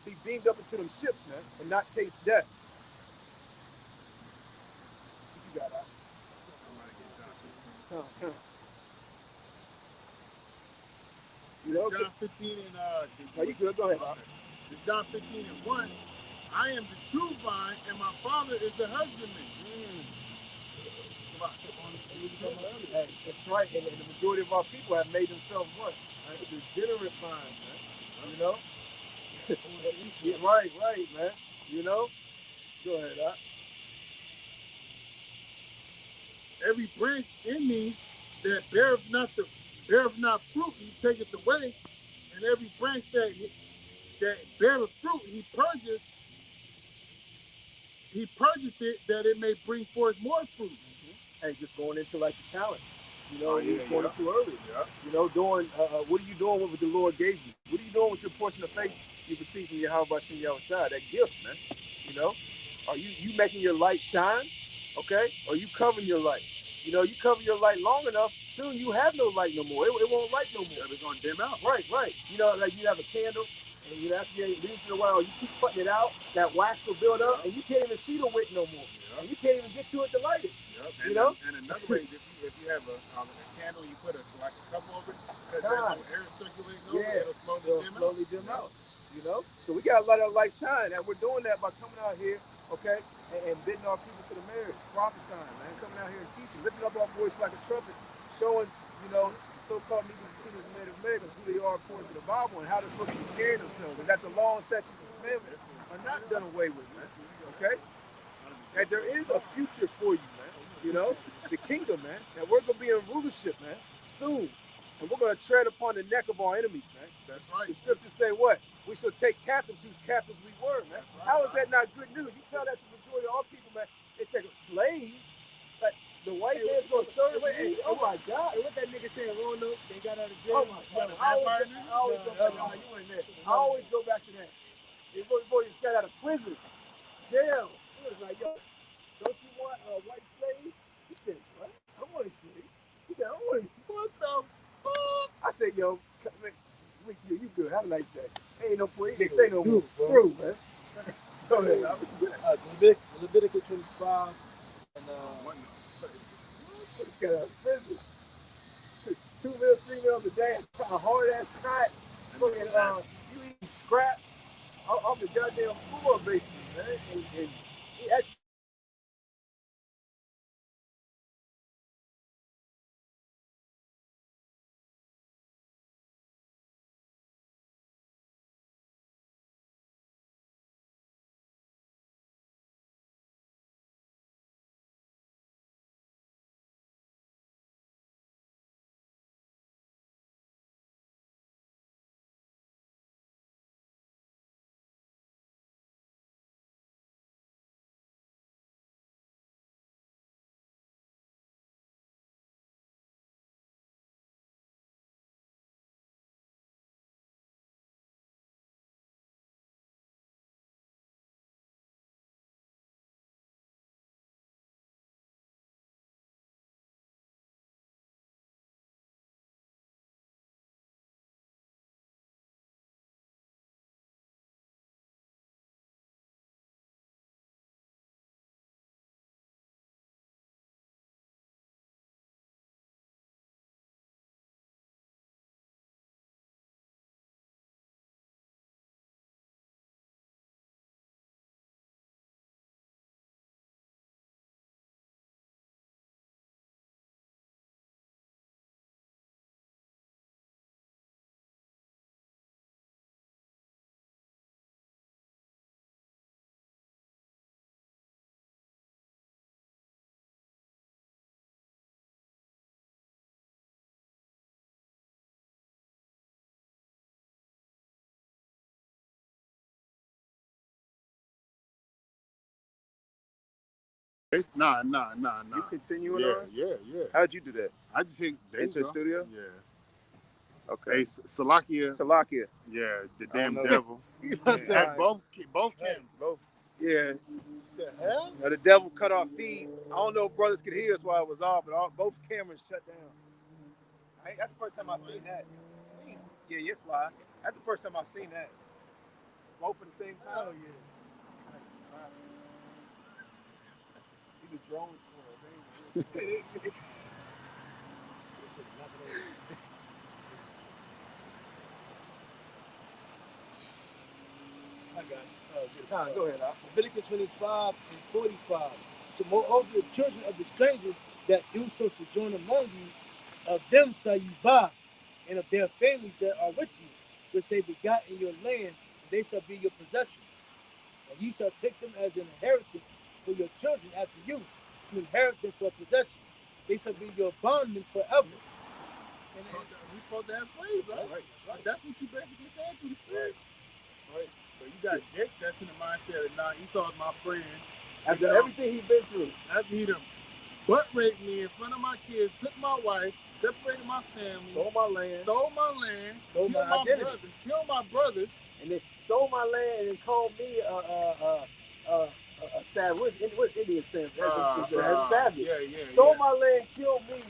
Speaker 1: be beamed up into them ships, man, and not taste death. What you got, Al? Huh. You know,
Speaker 3: John 15 and
Speaker 1: no, you good. Go ahead, Al.
Speaker 3: It's John 15 and 1. I am the true vine, and my Father is the husbandman.
Speaker 1: Hey, that's right. And the majority of our people have made themselves what? Right? Degenerate vines, man. You know? Yeah, right, man. You know? Go ahead, Al.
Speaker 3: Every branch in me that beareth not fruit, he taketh away, and every branch that beareth fruit, he purgeth it that it may bring forth more fruit.
Speaker 1: Hey, just going into like the talent. You know, we was going into earlier. Yeah. You know, doing what are you doing with what the Lord gave you? What are you doing with your portion of faith you received from Yahweh Shem Yahushua? That gift, man. You know, are you making your light shine? Okay, or you covering your light? You know, you cover your light long enough, soon you have no light no more. It won't light no more.
Speaker 3: It's gonna dim out.
Speaker 1: Right. You know, like you have a candle, and you after you leave it a while, you keep putting it out, that wax will build up, and you can't even see the wick no more. And you can't even get to it to light it.
Speaker 3: And,
Speaker 1: you know?
Speaker 3: And another way, if you have a candle, you put a cup over it, because there's no air circulating over it, it'll slowly dim out.
Speaker 1: You know? So we got to let our light shine, and we're doing that by coming out here, okay, and bidding our people to the marriage, prophesying, man, coming out here and teaching, lifting up our voice like a trumpet, showing, you know, the so-called Negroes and Teenagers and Native Americans who they are according to the Bible and how they're supposed to be carrying themselves, and that the law and statutes and commandments are not done away with, man, okay? That there is a future for you, man. You know, the kingdom, man. That we're gonna be in rulership, man, soon, and we're gonna tread upon the neck of our enemies, man.
Speaker 3: That's right.
Speaker 1: The scriptures say what? We shall take captives whose captives we were, man. Right. How is that not good news? You tell that to the majority of our people, man. They say slaves, but the white man's gonna serve me. Oh my God!
Speaker 2: And what that nigga saying, Roanoke, they got out of
Speaker 1: Oh
Speaker 2: jail.
Speaker 1: my God! I always go back. You ain't there. I always go back to that. Before you got out of prison, jail. It was like, yo, don't you want a white slave? He said, what? I want a slave. He said, I want a slave. What the fuck? I said, yo, you good. Have a nice day. Ain't no point. They say no more. Screw, man. Go ahead.
Speaker 2: Leviticus 25 and
Speaker 1: It's got a business. 2 meals, 3 meals a day. Kind of hard ass night. Fucking you eat scraps off the goddamn floor, basically, man. And he actually.
Speaker 3: Nah.
Speaker 1: You continuing
Speaker 3: Yeah,
Speaker 1: on?
Speaker 3: yeah.
Speaker 1: How'd you do that?
Speaker 3: I just hit
Speaker 1: Enter studio?
Speaker 3: Yeah.
Speaker 1: Okay.
Speaker 3: Hey, Salakia.
Speaker 1: Salakia.
Speaker 3: Yeah, the
Speaker 1: I don't
Speaker 3: damn
Speaker 1: know.
Speaker 3: devil.
Speaker 1: Yeah.
Speaker 3: Had both cameras.
Speaker 1: Both. Yeah.
Speaker 2: the hell?
Speaker 1: Now, the devil cut off feed. I don't know if brothers could hear us while it was off, but both cameras shut down. That's the first time I've seen that. Yeah, yes, Sly. That's the first time I've seen that. Both at the same time.
Speaker 2: Oh yeah.
Speaker 1: These are drones for it's
Speaker 2: I got it.
Speaker 1: Go ahead, Al.
Speaker 2: Leviticus 25 and 45. So moreover, the children of the strangers that do so sojourn among you, of them shall you buy, and of their families that are with you, which they begot in your land, they shall be your possession. And ye shall take them as an inheritance for your children after you, to inherit them for possession. They shall be your bondmen forever.
Speaker 3: And we supposed to have slaves, right? That's what you basically saying to the spirits.
Speaker 1: Right.
Speaker 3: But you got Jake that's in the mindset of, nah, Esau's my friend.
Speaker 1: After everything he's been through.
Speaker 3: After he done butt raped me in front of my kids, took my wife, separated my family,
Speaker 1: Stole my land,
Speaker 3: killed my brothers, killed my brothers,
Speaker 1: and then stole my land and then called me a savage. What Indian stand for? Savage.
Speaker 3: Yeah.
Speaker 1: Stole my land, killed me,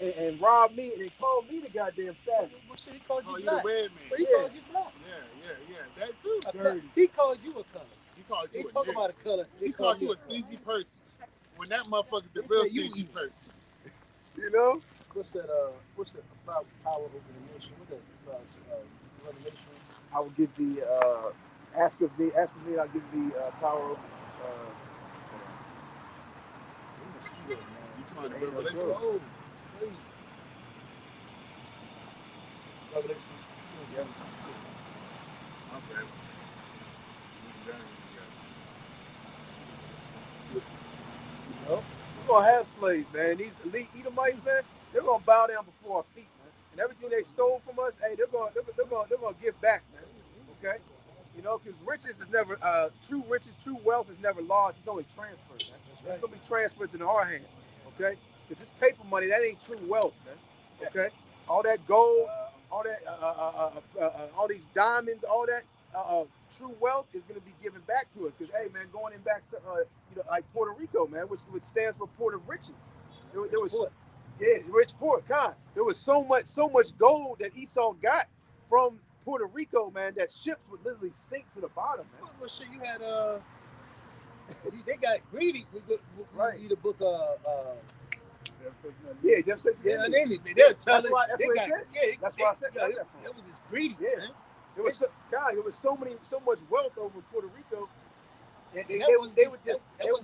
Speaker 1: and robbed me, and then called me the goddamn savage.
Speaker 2: Well, shit, he called you
Speaker 3: you
Speaker 2: black.
Speaker 3: the red man.
Speaker 2: But he called you black.
Speaker 3: Yeah. That too.
Speaker 2: He called you a color.
Speaker 3: He called you
Speaker 2: He
Speaker 3: a
Speaker 2: talk
Speaker 3: nigga.
Speaker 2: about a color.
Speaker 3: He called you a stingy person. When that motherfucker's the
Speaker 2: He
Speaker 3: real
Speaker 2: said you
Speaker 3: stingy
Speaker 2: eat.
Speaker 3: person.
Speaker 1: You know?
Speaker 2: What's that power over the nation? What's that revelation?
Speaker 1: I will give the ask of me, I'll give the power over.
Speaker 3: You talking about Revelation? Oh, crazy.
Speaker 2: Revelation 2.
Speaker 1: Yeah.
Speaker 3: Okay.
Speaker 1: You know? We're gonna have slaves, man. And these elite Edomites, man, they're gonna bow down before our feet, man. And everything they stole from us, hey, they're gonna give back, man. Okay? You know, because riches is never true riches, true wealth is never lost. It's only transferred, man. It's gonna be transferred to our hands, okay? Because this paper money, that ain't true wealth, man. Okay? All that gold, all that, all these diamonds, all that true wealth is gonna be given back to us. Because hey, man, going in back to like Puerto Rico, man, which stands for port of riches. There was rich port, kind. There was so much gold that Esau got from Puerto Rico, man, that ships would literally sink to the bottom, man.
Speaker 2: Well, shit, you had They got greedy. We
Speaker 1: Right.
Speaker 2: read the book
Speaker 1: Yeah, Jeff said
Speaker 2: yeah, and they'll tell
Speaker 1: That's
Speaker 2: it.
Speaker 1: why. That's
Speaker 2: they
Speaker 1: what
Speaker 2: got,
Speaker 1: it said.
Speaker 2: yeah,
Speaker 1: That's why I said
Speaker 2: yeah,
Speaker 1: that.
Speaker 2: it was just greedy.
Speaker 1: Yeah.
Speaker 2: Man.
Speaker 1: It was it was so much wealth over Puerto Rico. And they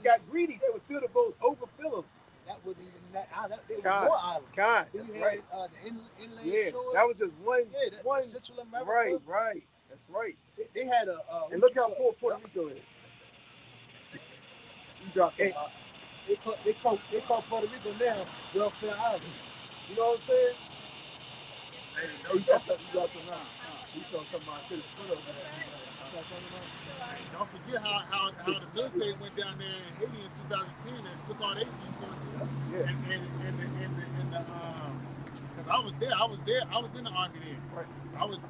Speaker 1: got greedy. They would fill the boats, overfill them.
Speaker 2: That wasn't even that island. There was
Speaker 1: Kind.
Speaker 2: more islands.
Speaker 1: Kind.
Speaker 2: Then
Speaker 1: That's
Speaker 2: you
Speaker 1: right.
Speaker 2: had the inland
Speaker 1: Yeah,
Speaker 2: shores.
Speaker 1: that was just one.
Speaker 2: Yeah,
Speaker 1: one.
Speaker 2: Central America.
Speaker 1: Right. That's right.
Speaker 2: They had a.
Speaker 1: And look how poor Puerto Rico is. You dropped some.
Speaker 2: They call Puerto Rico now Welfare Island.
Speaker 1: You know what I'm saying?
Speaker 3: Hey,
Speaker 1: No, you dropped some now. We saw some of my shit split over there.
Speaker 3: don't forget how the military went down there in Haiti in 2010 and took all their resources.
Speaker 1: Yeah.
Speaker 3: And because I was in the army then.
Speaker 1: Right.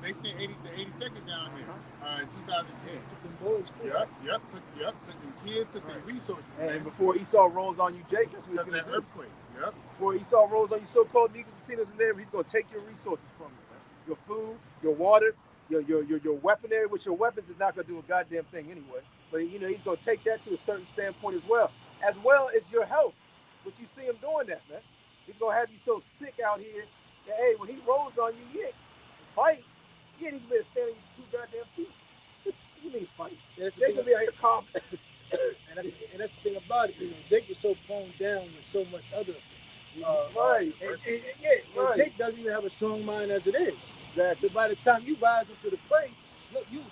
Speaker 3: They sent the 82nd down there in 2010.
Speaker 2: Took them boys too.
Speaker 3: Took them kids, took their resources.
Speaker 1: And before Esau rolls on you, Jake, that's what he's
Speaker 3: Because of
Speaker 1: going
Speaker 3: that
Speaker 1: to do.
Speaker 3: earthquake. Yep.
Speaker 1: Before Esau rolls on you, so-called Negroes, Latinos, and them, he's going to take your resources from you, man. Your food, your water, your weaponry, which your weapons is not going to do a goddamn thing anyway. But he's going to take that to a certain standpoint as well as your health, which you see him doing that, man. He's going to have you so sick out here that, hey, when he rolls on you, yeah, it's a fight. You ain't even been standing on your 2 goddamn feet. You mean fight?
Speaker 2: That's the
Speaker 1: They're
Speaker 2: thing.
Speaker 1: going to be out here coughing.
Speaker 2: And that's the thing about it. Jake is so prone down with so much other.
Speaker 1: Right. Right.
Speaker 2: Jake doesn't even have a strong mind as it is.
Speaker 1: Exactly.
Speaker 2: So by the time you rise into the prey, you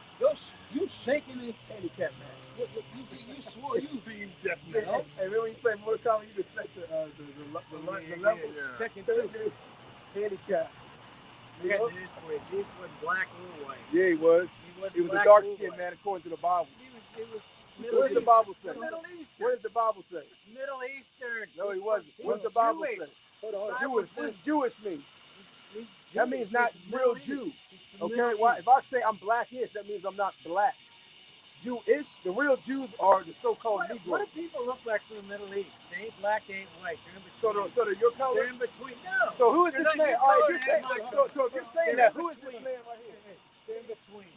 Speaker 2: shaking and handicap, man. You swore you
Speaker 3: definitely.
Speaker 2: You know?
Speaker 1: Hey, remember when you play Mortal Kombat, you could set the level.
Speaker 3: Yeah.
Speaker 2: Second two.
Speaker 1: Handicap.
Speaker 5: I got news for you. Jesus wasn't black or white.
Speaker 1: Yeah, he was. He was a
Speaker 5: black
Speaker 1: dark
Speaker 5: or
Speaker 1: skinned
Speaker 5: white.
Speaker 1: man according to the Bible.
Speaker 5: It was
Speaker 1: What does the Bible say?
Speaker 5: Middle Eastern.
Speaker 1: What does the Bible say?
Speaker 5: Middle Eastern.
Speaker 1: No, he wasn't.
Speaker 5: He's
Speaker 1: What does the Bible
Speaker 5: Jewish.
Speaker 1: say?
Speaker 2: Hold on.
Speaker 1: Jewish. What does Jewish mean?
Speaker 5: He's
Speaker 1: That
Speaker 5: Jewish.
Speaker 1: means not
Speaker 5: He's
Speaker 1: real
Speaker 5: Middle East.
Speaker 1: Jew.
Speaker 5: He's the
Speaker 1: Okay,
Speaker 5: Middle
Speaker 1: why?
Speaker 5: East.
Speaker 1: If I say I'm blackish, that means I'm not black. Jewish. The real Jews are the so-called
Speaker 5: What
Speaker 1: Negroes.
Speaker 5: do people look like from the Middle East? They ain't black, they ain't white. They're in
Speaker 1: So
Speaker 5: between.
Speaker 1: they're your color.
Speaker 5: They're in between. No.
Speaker 1: So who is
Speaker 5: They're
Speaker 1: this
Speaker 5: not
Speaker 1: man?
Speaker 5: your
Speaker 1: All right,
Speaker 5: color,
Speaker 1: if you're saying,
Speaker 5: they're my color.
Speaker 1: so if you're saying
Speaker 5: They're
Speaker 1: that, who is this
Speaker 5: between.
Speaker 1: man right here?
Speaker 5: They're in between.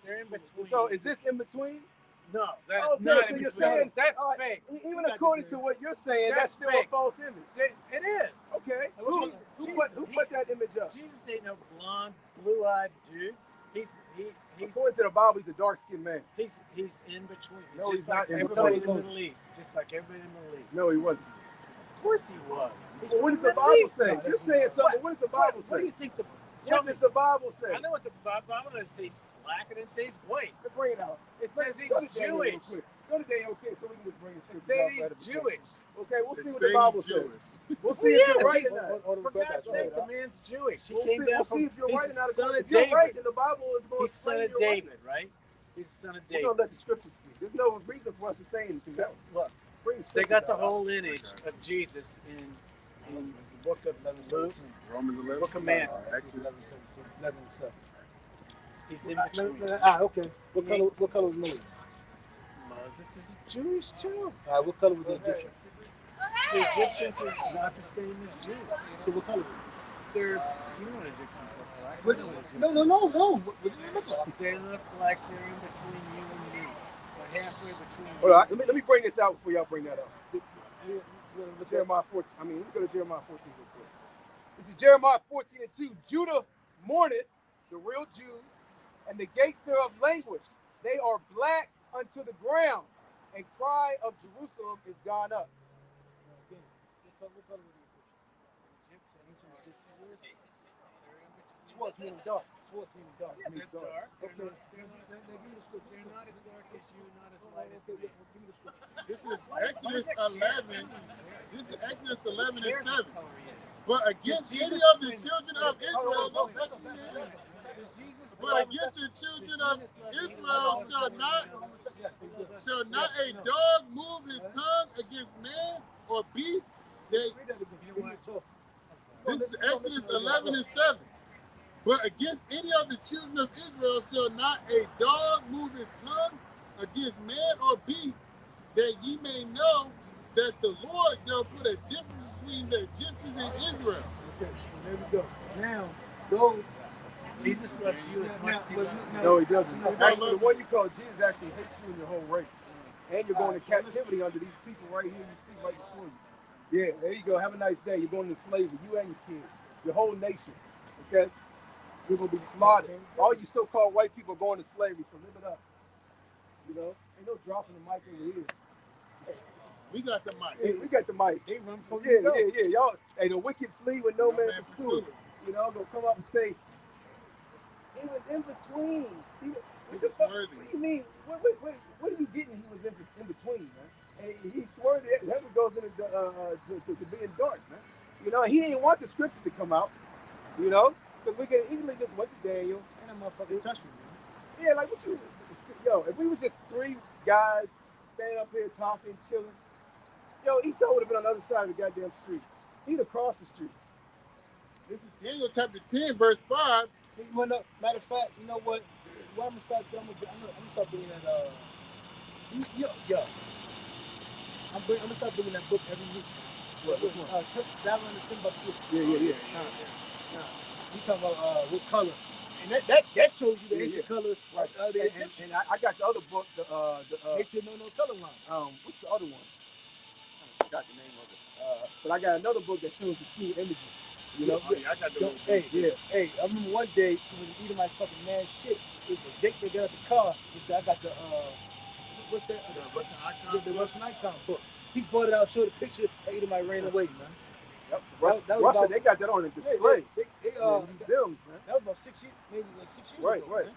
Speaker 5: They're in between.
Speaker 1: So is this in between?
Speaker 5: No, that's
Speaker 1: Okay,
Speaker 5: not
Speaker 1: so
Speaker 5: in
Speaker 1: you're
Speaker 5: between.
Speaker 1: saying
Speaker 5: That's
Speaker 1: all right,
Speaker 5: fake.
Speaker 1: Even according to what you're saying, that's
Speaker 5: That's
Speaker 1: still
Speaker 5: fake.
Speaker 1: a false image.
Speaker 5: It is.
Speaker 1: Okay, who
Speaker 5: Jesus,
Speaker 1: put that image up?
Speaker 5: Jesus ain't no blonde, blue-eyed dude. He's
Speaker 1: According to the Bible, he's a dark-skinned man.
Speaker 5: He's in between.
Speaker 1: No,
Speaker 5: just
Speaker 1: he's not
Speaker 5: like
Speaker 1: in
Speaker 5: everybody in
Speaker 1: between.
Speaker 5: the Middle East. Just like everybody in the Middle East.
Speaker 1: No, he wasn't.
Speaker 5: Of course he was. He's
Speaker 1: Well, what
Speaker 5: from
Speaker 1: does the
Speaker 5: Middle
Speaker 1: Bible
Speaker 5: East.
Speaker 1: say? You're saying something. What does the Bible
Speaker 5: What do you
Speaker 1: say?
Speaker 5: think the?
Speaker 1: What does the Bible say?
Speaker 5: I know what the Bible doesn't say. He's black. It didn't say he's white.
Speaker 1: Bring it out.
Speaker 5: It says he's
Speaker 1: Go to Daniel real
Speaker 5: Jewish.
Speaker 1: quick. Go to Daniel, okay, so we can just bring it
Speaker 5: It
Speaker 1: straight
Speaker 5: says
Speaker 1: to
Speaker 5: he's
Speaker 1: God.
Speaker 5: Jewish.
Speaker 1: Okay, we'll
Speaker 3: It
Speaker 1: see what the
Speaker 3: says
Speaker 1: Bible
Speaker 3: Jewish.
Speaker 1: says. We'll see if you're right or not.
Speaker 5: For God's sake, the man's Jewish. He
Speaker 1: We'll
Speaker 5: came down
Speaker 1: see
Speaker 5: from.
Speaker 1: if you're
Speaker 5: He's
Speaker 1: right or not.
Speaker 5: the son of
Speaker 1: If you're
Speaker 5: David.
Speaker 1: right, then the Bible is going to
Speaker 5: He's son of David, right? He's the son of
Speaker 1: We're
Speaker 5: David.
Speaker 1: going to let the scriptures speak. There's no reason for us to say anything else.
Speaker 5: Look,
Speaker 1: Bring the
Speaker 5: they
Speaker 1: scriptures
Speaker 5: got the
Speaker 1: out.
Speaker 5: whole lineage of Jesus in the book of Luke,
Speaker 3: Romans 11.
Speaker 5: book of Matthew.
Speaker 3: Exodus.
Speaker 2: 11:7.
Speaker 5: He's in between.
Speaker 2: Okay. What color was Moses?
Speaker 5: Moses is Jewish too.
Speaker 2: What color was the Egyptian?
Speaker 5: The Egyptians are not the same as Jews.
Speaker 2: So what color?
Speaker 5: They're, you know what Egyptians look like.
Speaker 2: What,
Speaker 5: You know what Egyptians
Speaker 2: no. What do they look like?
Speaker 5: They look like they're in between you and me. They're halfway between
Speaker 1: All
Speaker 5: you.
Speaker 1: right, let me bring this out before y'all bring that up. Jeremiah 14. Let me go to Jeremiah 14 real quick. This is Jeremiah 14:2. Judah mourneth, the real Jews, and the gates thereof languish. They are black unto the ground, and cry of Jerusalem is gone up.
Speaker 2: Swartz meaning dark. Swartz meaning dark.
Speaker 5: Yeah, they're dark. They're
Speaker 2: Okay.
Speaker 5: not as dark as you, not as light as me.
Speaker 3: This is Exodus 11. This is Exodus 11 and
Speaker 5: Cares
Speaker 3: 7.
Speaker 5: what color he is.
Speaker 3: But against any of the children of Israel, don't touch me, man. But against the children of Israel shall not a dog move his tongue against man or beast. This is Exodus 11 and 7. But against any of the children of Israel shall not a dog move his tongue against man or beast, that ye may know that the Lord shall put a difference between the Egyptians and Israel.
Speaker 2: Okay, there we go. Now, go
Speaker 5: Jesus loves you as much as he loves me.
Speaker 1: No, he doesn't.
Speaker 3: No,
Speaker 1: Actually, the
Speaker 3: look.
Speaker 1: one you call Jesus actually hates you and your whole race. And you're going to captivity under these people right here you see right before you. Yeah, there you go. Have a nice day. You're going into slavery. You and your kids. Your whole nation. Okay? You're going to be slaughtered. All you so-called white people are going to slavery, so live it up. You know? Ain't no dropping the mic over here.
Speaker 3: We got the mic.
Speaker 1: Hey, we got the mic.
Speaker 2: They run for
Speaker 1: Yeah. Y'all, hey, the wicked flee when no man pursues.
Speaker 3: pursues.
Speaker 1: You know, gonna come up and say, he was in between. What the
Speaker 3: was
Speaker 1: fuck?
Speaker 3: worthy.
Speaker 1: What do you mean? What are you getting? He was in between, man. And he swerved it. Heaven goes into to being dark, man. You know, he didn't want the scripture to come out. You know, because we can easily just went to Daniel.
Speaker 2: And that motherfucker touch me, man.
Speaker 1: Yeah, like what you, yo, if we was just three guys standing up here talking, chilling, yo, Esau would have been on the other side of the goddamn street. He'd have crossed the street.
Speaker 3: This is Daniel chapter 10, verse 5.
Speaker 2: Matter of fact, you know what? What I'm gonna start doing? I'm gonna start doing that. Yo. I'm gonna start doing that book every week.
Speaker 1: What? Which one?
Speaker 2: Down on the Timbuktu.
Speaker 1: Yeah.
Speaker 2: You talking about what color? And that shows you the ancient color.
Speaker 1: Right.
Speaker 2: The Egyptians.
Speaker 1: And I got the other book,
Speaker 2: Nature no color line.
Speaker 1: What's the other one? I forgot the name of it. But I got another book that shows the true images. You know?
Speaker 3: Oh, yeah, I got the
Speaker 2: Hey, I remember one day when Edomites talking mad shit. Jake, they got out the car. He said, I got the what's that?
Speaker 3: The Russian icon.
Speaker 2: The Russian icon book. He brought it out, showed the picture. Edomite ran away, man.
Speaker 1: Yep.
Speaker 2: That was
Speaker 1: Russia,
Speaker 2: about,
Speaker 1: they got that on a display.
Speaker 2: They
Speaker 1: museums, man.
Speaker 2: that was about 6 years, maybe like 6 years
Speaker 1: Right.
Speaker 2: ago. Man.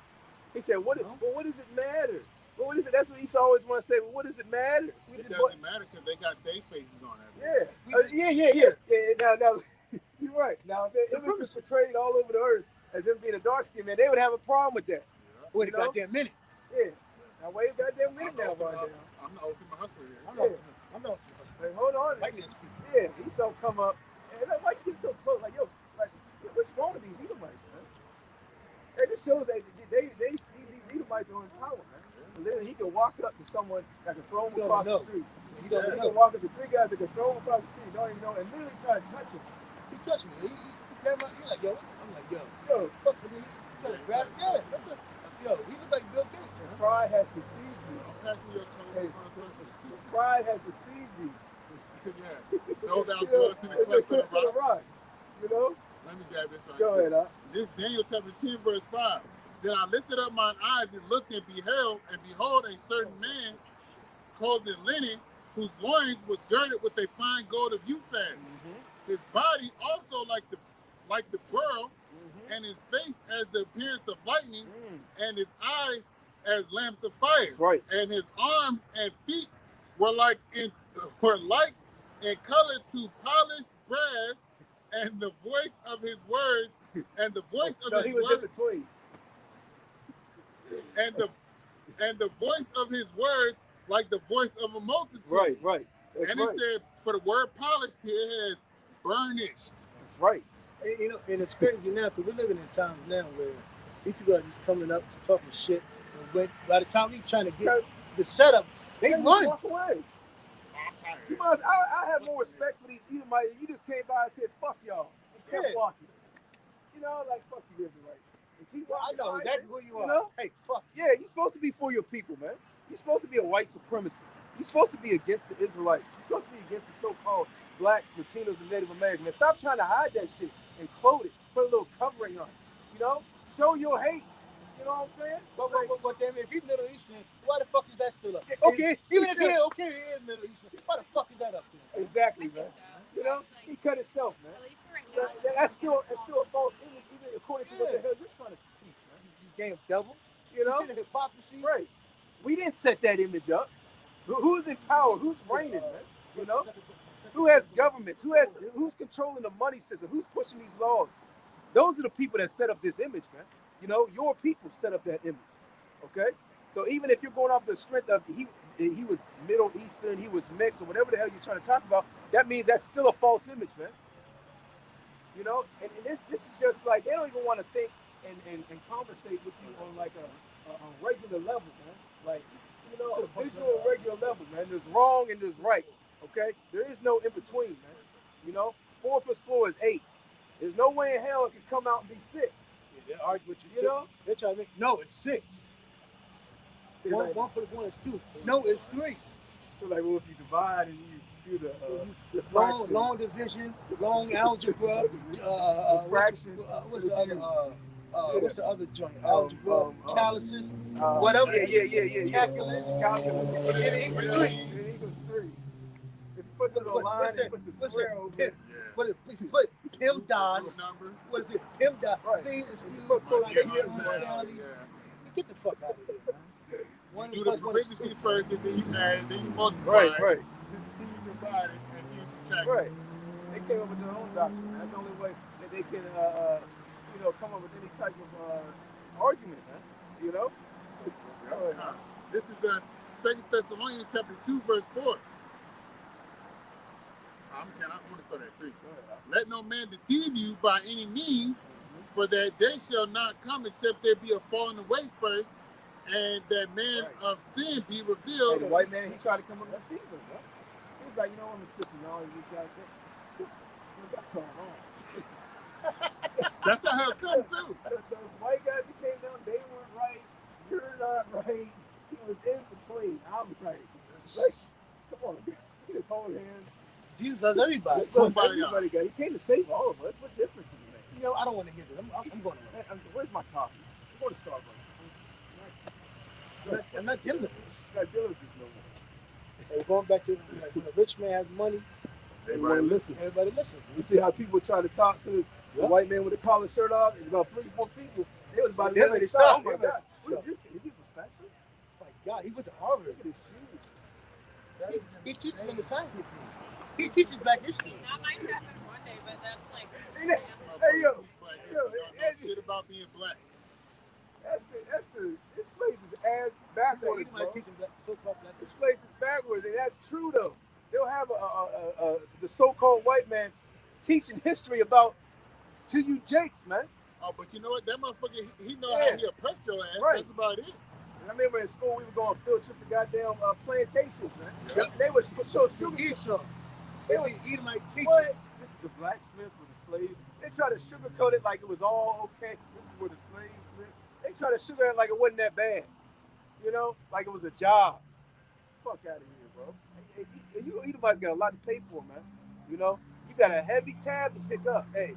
Speaker 1: He said, what does it matter? Well, what is it? That's what Esau always want to say. Well, what does it matter?
Speaker 3: It doesn't matter because they got their faces on it.
Speaker 1: Yeah. Now, you're right. Now, if the image was portrayed all over the earth as him being a dark skinned man, they would have a problem with that.
Speaker 2: Wait a goddamn minute.
Speaker 1: Yeah. Now, wait a goddamn minute now, Von.
Speaker 3: I'm the ultimate hustler here.
Speaker 2: I'm not.
Speaker 1: Hey, hold on.
Speaker 2: Like this.
Speaker 1: Yeah, Esau come up. And why you get so close? Like, yo, what's wrong with these Edomites, man? It just shows that these Edomites are in power, man. And then he can walk up to someone that can throw him across the street. He can walk up to three guys that can throw him across the street, don't even know, and literally try to touch him.
Speaker 2: He touched me. He like, yo. I'm like, yo.
Speaker 1: So,
Speaker 2: Fuck with me. Yo, he look like Bill Gates.
Speaker 1: pride has deceived you.
Speaker 3: Pass me your
Speaker 1: Hey,
Speaker 3: code.
Speaker 1: pride has deceived you.
Speaker 3: Yeah. Those that dwelleth in the cleft of the rock.
Speaker 1: You know?
Speaker 3: Let me grab this right
Speaker 1: Go
Speaker 3: here.
Speaker 1: ahead,
Speaker 3: This Daniel chapter 10, verse 5. Then I lifted up mine eyes and looked and behold a certain man clothed in linen, whose loins was girded with a fine gold of Uphaz. His body also like the pearl, and his face as the appearance of lightning, and his eyes as lamps of fire.
Speaker 1: That's right.
Speaker 3: And his arms and feet were like in color to polished brass, and the voice of his words, and the voice of his
Speaker 1: he was
Speaker 3: words,
Speaker 1: in between.
Speaker 3: and the voice of his words like the voice of a multitude.
Speaker 1: Right. That's
Speaker 3: and
Speaker 1: right.
Speaker 3: he said, for the word polished here, it has burnished.
Speaker 1: That's right.
Speaker 2: And, you know, and it's crazy now because we're living in times now where these people are just coming up talking shit. But by the time we trying to get the setup, they run.
Speaker 1: Walk away. I have more respect for these Edomites. You just came by and said, fuck y'all. And kept walking. You know, like, fuck you, Israelite.
Speaker 2: I know exactly who you are.
Speaker 1: You know?
Speaker 2: Hey, fuck.
Speaker 1: Yeah, you're supposed to be for your people, man. You're supposed to be a white supremacist. You're supposed to be against the Israelites. You're supposed to be against the so-called blacks, Latinos, and Native Americans. Man, stop trying to hide that shit and clothe it. Put a little covering on it. You know? Show your hate. You know what I'm saying?
Speaker 2: But damn it, if he's Middle Eastern, why the fuck is that still up there?
Speaker 1: Okay,
Speaker 2: Even if he is Middle Eastern, why the fuck is that up there?
Speaker 1: Exactly, man. You know? He cut himself, man. That's still a false image, even according to what the hell you're trying to teach, man.
Speaker 2: You damn devil.
Speaker 1: You know?
Speaker 2: You see the hypocrisy?
Speaker 1: Right. We didn't set that image up. Who's in power? Who's reigning, man? You know? Who has governments? Who's controlling the money system? Who's pushing these laws? Those are the people that set up this image, man. You know, your people set up that image. Okay? So even if you're going off the strength of he was Middle Eastern, he was mixed, or whatever the hell you're trying to talk about, that means that's still a false image, man. You know, and this is just like they don't even want to think and conversate with you on like a regular level, man. Like, you know, a visual regular level, man. There's wrong and there's right. Okay? There is no in between, man. You know, 4 + 4 is 8. There's no way in hell it can come out and be 6.
Speaker 2: They argue with you.
Speaker 1: You know?
Speaker 2: They're trying to make no, it's 6.
Speaker 1: It's like,
Speaker 2: 1 plus 1 is 2. No, it's 3.
Speaker 1: so like, well, if you divide and you do the
Speaker 2: long,
Speaker 1: fraction,
Speaker 2: long division, long algebra.
Speaker 1: fraction.
Speaker 2: What's the other? What's the other joint? Algebra, calculus,
Speaker 1: uh,
Speaker 2: whatever.
Speaker 1: yeah.
Speaker 2: Calculus.
Speaker 1: Calculus.
Speaker 2: And it equals 3.
Speaker 1: It equals 3. If you put the little line and put the square over it.
Speaker 2: What is it? Put PIMDOS.
Speaker 3: Numbers.
Speaker 2: What is it? PIMDOS.
Speaker 1: Right.
Speaker 2: Please, excuse me.
Speaker 1: Put
Speaker 2: Get the fuck out of here, man. One
Speaker 3: You do the
Speaker 2: plus one is
Speaker 3: parentheses
Speaker 2: 2.
Speaker 3: first, and then you add, then you multiply.
Speaker 1: Right.
Speaker 3: Then you divide it, and then you subtract.
Speaker 1: Right. They came up with their own doctrine. That's the only way that they can, come up with any type of argument, man. You know?
Speaker 3: This is 2 Thessalonians chapter 2, verse 4. I want to start at 3. Let no man deceive you by any means, for that day shall not come except there be a falling away first, and that man of sin be revealed.
Speaker 1: Hey, the white man, he tried to come up with a secret, bro. He was like, you know, I'm just stripping all these guys. What's going on?
Speaker 3: That's how it comes too.
Speaker 1: Those white guys that came down, they weren't right. You're not right. He was in between. I'm right. Like, come on, he just hold hands.
Speaker 2: Jesus loves everybody.
Speaker 1: Everybody got. He came to save all of us. What difference does it make?
Speaker 2: You know, I don't want to hear that. I'm going to.
Speaker 1: Where's my coffee? I'm going to Starbucks.
Speaker 2: I'm not dealing with this.
Speaker 1: I'm not dealing with this no more.
Speaker 2: Hey, going back to when a rich man has money,
Speaker 1: Everybody listen.
Speaker 2: everybody listens.
Speaker 1: You see how people try to talk to the white man with the collar shirt off? It's about 3 or 4 people. They was about to
Speaker 2: They're ready to stop.
Speaker 1: Oh my God. What is he a professor?
Speaker 2: My God, he went to Harvard.
Speaker 1: Look at his shoes.
Speaker 2: He teaches in the science. He teaches black history.
Speaker 6: That might happen one day, but that's like.
Speaker 1: Hey, yo.
Speaker 3: Shit about being black.
Speaker 1: This place is ass backwards, bro. This place is backwards, and that's true though. They'll have the so-called white man teaching history about to you Jakes, man.
Speaker 3: Oh, but you know what? That motherfucker, he know how he oppressed your ass.
Speaker 1: Right.
Speaker 3: That's about it.
Speaker 1: And I remember in school we would go on field trip to goddamn plantations, man. Yep. They would show
Speaker 2: Esau. They would eat like teachers.
Speaker 1: What? This is the blacksmith with the slave. They try to sugarcoat it like it was all okay. This is where the slaves lived. They try to sugar it like it wasn't that bad. You know, like it was a job. Fuck out of here, bro. You Edomites got a lot to pay for, man. You know, you got a heavy tab to pick up. Hey,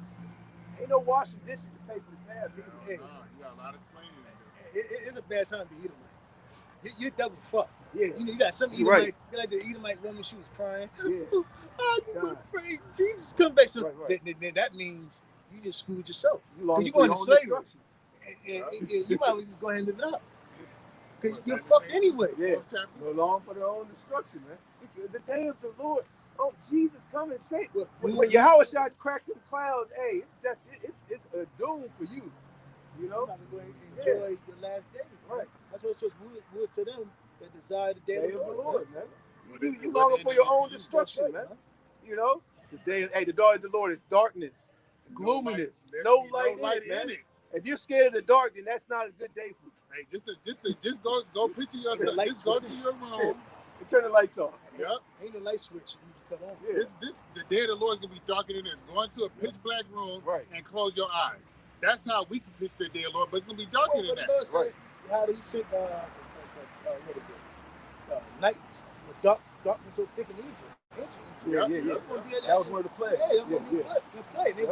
Speaker 1: ain't no washing dishes to pay for the tab. Hey,
Speaker 3: You got a lot of explaining to do.
Speaker 2: It's a bad time to be Edomite. You're double fucked.
Speaker 1: Yeah.
Speaker 2: You know, you got some Edomite,
Speaker 1: Right.
Speaker 2: like the Edomite woman, she was crying.
Speaker 1: Yeah.
Speaker 2: I just pray Jesus come back. So
Speaker 1: Right.
Speaker 2: then that means you just screwed yourself.
Speaker 1: You long
Speaker 2: You go into
Speaker 1: for your own
Speaker 2: slavery.
Speaker 1: destruction.
Speaker 2: And you might as well just go ahead and live it up. Because you're fucked anyway.
Speaker 1: Yeah. Go long for their own destruction, man. The day of the Lord. Oh, Jesus, come and save. When Yahweh shot cracked them clouds, hey, it's a doom for you. You know?
Speaker 2: You're not going to enjoy your last days.
Speaker 1: Right.
Speaker 2: That's what it says. Wood to them that desire the day of the Lord, man.
Speaker 1: You longing for your own destruction, man. You know? The day of the Lord is darkness, gloominess, no light in it. If you're scared of the dark, then that's not a good day for you.
Speaker 3: Hey, just go picture yourself. Just go to your room
Speaker 1: and turn the lights off.
Speaker 3: Yep.
Speaker 2: Ain't no light switch you can cut on.
Speaker 1: Yeah.
Speaker 3: The day of the Lord is gonna be darker than this. Go into a pitch black room and close your eyes. That's how we can picture the day of the Lord, but it's gonna be darker than that.
Speaker 2: Right. How he said, what is it? Night, darkness so thick in Egypt.
Speaker 1: Yeah. That was one of the plagues.
Speaker 2: Yeah, that was the plague. They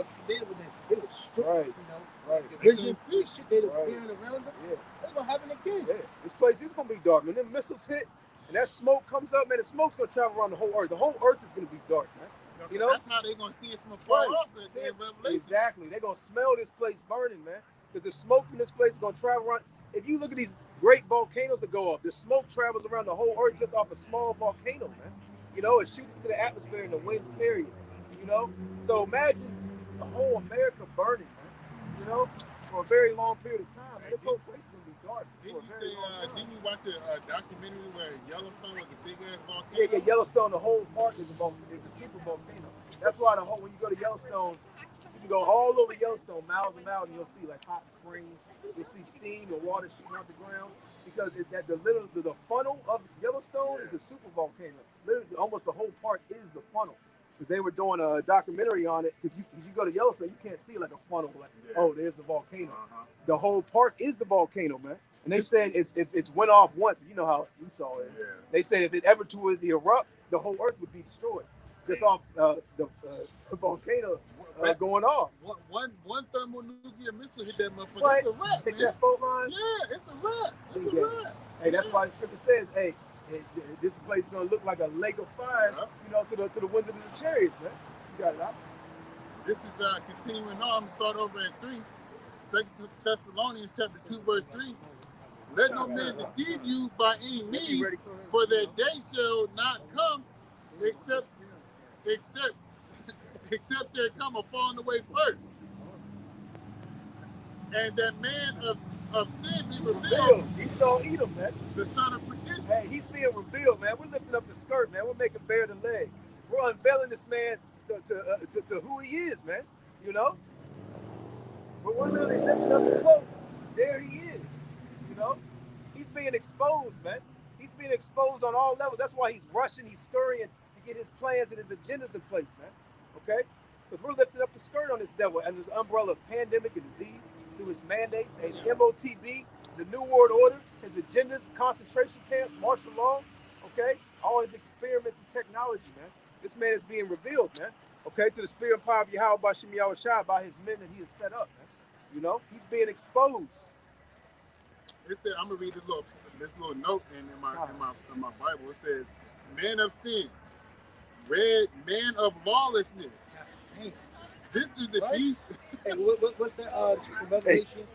Speaker 2: were strict,
Speaker 1: right.
Speaker 2: You know.
Speaker 1: Right.
Speaker 2: The vision, shit they were hearing around them. Yeah. They're gonna happen again.
Speaker 1: Yeah. This place is gonna be dark. When them missiles hit and that smoke comes up, man, the smoke's gonna travel around the whole earth. The whole earth is gonna be dark, man. You know?
Speaker 3: That's how they're gonna see it from afar off in Revelation.
Speaker 1: Exactly. They're gonna smell this place burning, man. Because the smoke from this place is gonna travel around. If you look at these great volcanoes that go up, the smoke travels around the whole earth just off a small volcano, man. You know, it shoots into the atmosphere and the winds carry it. You know? So imagine the whole America burning, man. You know, for a very long period of time. Man, this whole place is gonna be dark.
Speaker 3: Didn't you watch a documentary where Yellowstone was a big ass volcano?
Speaker 1: Yeah, Yellowstone, the whole park is a super volcano. That's why when you go to Yellowstone, you can go all over Yellowstone, miles and miles, and you'll see like hot springs. You'll see steam and water shooting out the ground because the funnel of Yellowstone is a super volcano. Literally, almost the whole park is the funnel. because they were doing a documentary on it. Because you go to Yellowstone, you can't see like a funnel, like oh, there's the volcano. The whole park is the volcano, man. And they said it's went off once. You know how we saw it.
Speaker 3: Yeah.
Speaker 1: They said if it ever to erupt, the whole Earth would be destroyed. Just off the volcano going off.
Speaker 3: One thermonuclear missile hit that motherfucker.
Speaker 1: What?
Speaker 3: It's a wrap,
Speaker 1: Hit
Speaker 3: man.
Speaker 1: that fault line.
Speaker 3: Yeah, it's a wrap. It's a
Speaker 1: Yeah.
Speaker 3: wrap.
Speaker 1: Hey, that's why the scripture says, hey, this place is gonna look like a lake of fire, you know, to the windows of the chariots, man. You got it out.
Speaker 3: This is continuing on. I'm start over at 3. 2 Thessalonians chapter 2, verse 3. Let no man deceive you by any means, for that day shall not come except there come a falling away first. And that man of sin be revealed.
Speaker 1: Esau Edom, man.
Speaker 3: The son of perdition.
Speaker 1: Hey, he's being revealed, man. We're lifting up the skirt, man. We're making bare the leg. We're unveiling this man to who he is, man. You know? But we're really lifting up the cloak. There he is. You know? He's being exposed, man. He's being exposed on all levels. That's why he's rushing, he's scurrying to get his plans and his agendas in place, man. Okay? Because we're lifting up the skirt on this devil under the umbrella of pandemic and disease, through his mandates, and MOTB, the New World Order, his agendas, concentration camps, martial law, okay? All his experiments in technology, man. This man is being revealed, man. Okay, to the spirit and power of Yahweh by Shem Yahushua, by his men that he has set up, man. You know, he's being exposed.
Speaker 3: It said, I'm gonna read this little note in my Bible. It says, "Man of sin, man of lawlessness."
Speaker 2: Damn.
Speaker 3: This is the beast.
Speaker 2: Hey, what's that? Revelation.